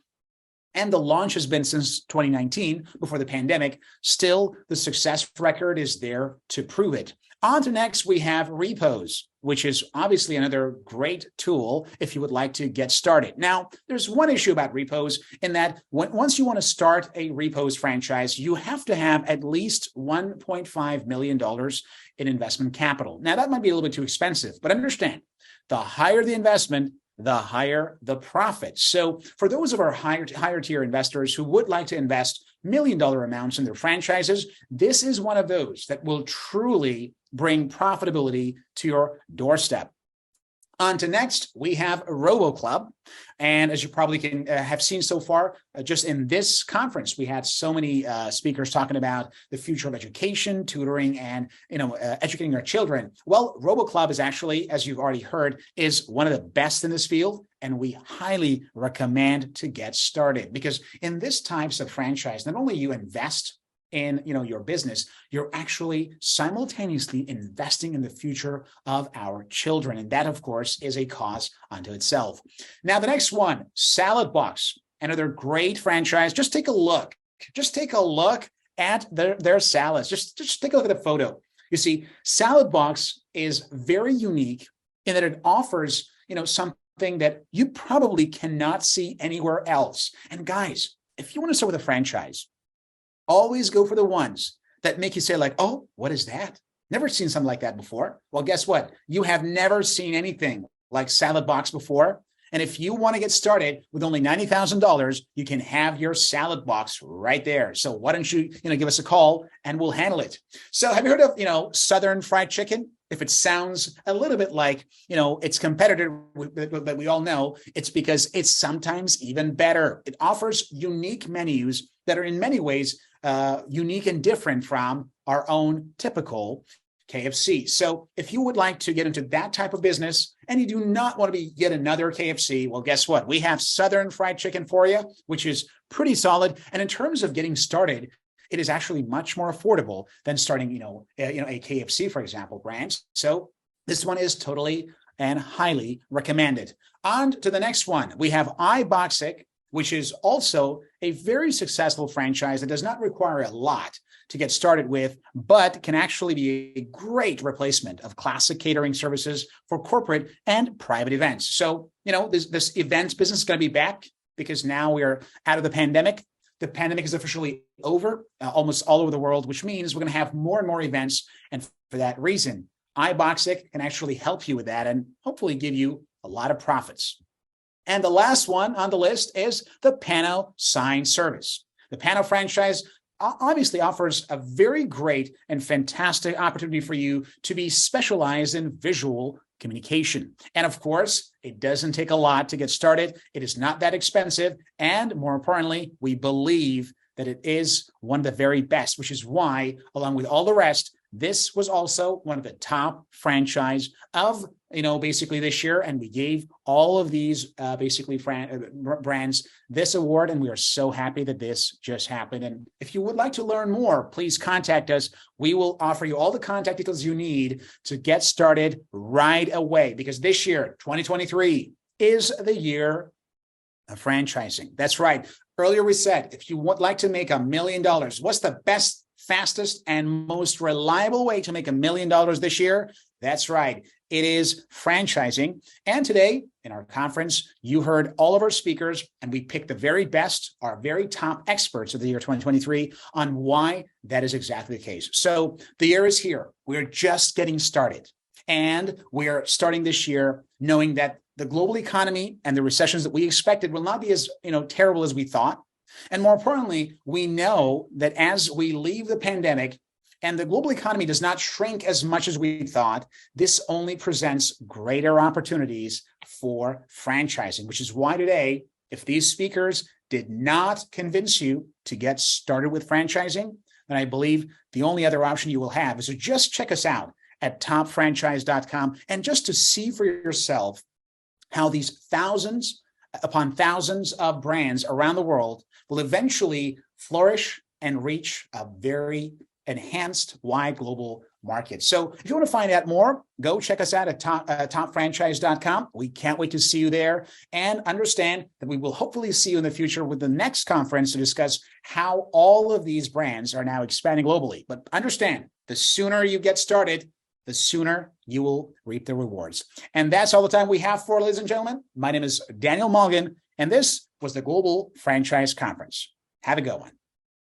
and the launch has been since 2019, before the pandemic, still the success record is there to prove it. On to next, we have Repos, which is obviously another great tool if you would like to get started. Now, there's one issue about Repos in that once you want to start a Repos franchise, you have to have at least $1.5 million in investment capital. Now, that might be a little bit too expensive, but understand, the higher the investment, the higher the profit. So for those of our higher tier investors who would like to invest $1 million amounts in their franchises, this is one of those that will truly bring profitability to your doorstep. On to next, we have RoboClub. And as you probably can have seen so far, just in this conference, we had so many speakers talking about the future of education, tutoring, and educating our children. Well, RoboClub is actually, as you've already heard, is one of the best in this field. And we highly recommend to get started because in this types of franchise, not only you invest in your business, you're actually simultaneously investing in the future of our children. And that, of course, is a cause unto itself. Now, the next one, Salad Box, another great franchise. Just take a look. Just take a look at their salads. Just take a look at the photo. You see, Salad Box is very unique in that it offers, something that you probably cannot see anywhere else. And guys, if you want to start with a franchise, always go for the ones that make you say like, oh, what is that? Never seen something like that before. Well, guess what? You have never seen anything like Salad Box before. And if you want to get started with only $90,000, you can have your Salad Box right there. So why don't you, give us a call and we'll handle it. So have you heard of, Southern Fried Chicken? if it sounds a little bit like, it's competitive, but we all know it's because it's sometimes even better. It offers unique menus that are in many ways unique and different from our own typical KFC. So if you would like to get into that type of business and you do not want to be yet another KFC, well, guess what? We have Southern Fried Chicken for you, which is pretty solid. And in terms of getting started, it is actually much more affordable than starting, a KFC, for example, brand. So this one is totally and highly recommended. On to the next one. We have iBoxic, which is also a very successful franchise that does not require a lot to get started with, but can actually be a great replacement of classic catering services for corporate and private events. So, this events business is going to be back because now we are out of the pandemic. The pandemic is officially over almost all over the world, which means we're going to have more and more events. And for that reason, iBoxic can actually help you with that and hopefully give you a lot of profits. And the last one on the list is the Pano Sign Service. The Pano franchise obviously offers a very great and fantastic opportunity for you to be specialized in visual communication. And of course, it doesn't take a lot to get started. It is not that expensive. And more importantly, we believe that it is one of the very best, which is why, along with all the rest, this was also one of the top franchise of, basically this year. And we gave all of these brands this award. And we are so happy that this just happened. And if you would like to learn more, please contact us. We will offer you all the contact details you need to get started right away, because this year, 2023, is the year of franchising. That's right. Earlier we said, if you would like to make $1 million, what's the best, fastest, and most reliable way to make $1 million this year? That's right. It is franchising. And today in our conference, you heard all of our speakers, and we picked the very best, our very top experts of the year 2023 on why that is exactly the case. So the year is here. We're just getting started. And we're starting this year knowing that the global economy and the recessions that we expected will not be as terrible as we thought. And more importantly, we know that as we leave the pandemic and the global economy does not shrink as much as we thought, this only presents greater opportunities for franchising, which is why today, if these speakers did not convince you to get started with franchising, then I believe the only other option you will have is to just check us out at topfranchise.com and just to see for yourself how these thousands upon thousands of brands around the world will eventually flourish and reach a very enhanced wide global market. So if you want to find out more, go check us out at topfranchise.com. We can't wait to see you there, and understand that we will hopefully see you in the future with the next conference to discuss how all of these brands are now expanding globally. But understand, the sooner you get started, the sooner you will reap the rewards. And that's all the time we have for, ladies and gentlemen. My name is Daniel Mulligan, and this was the Global Franchise Conference. Have a good one.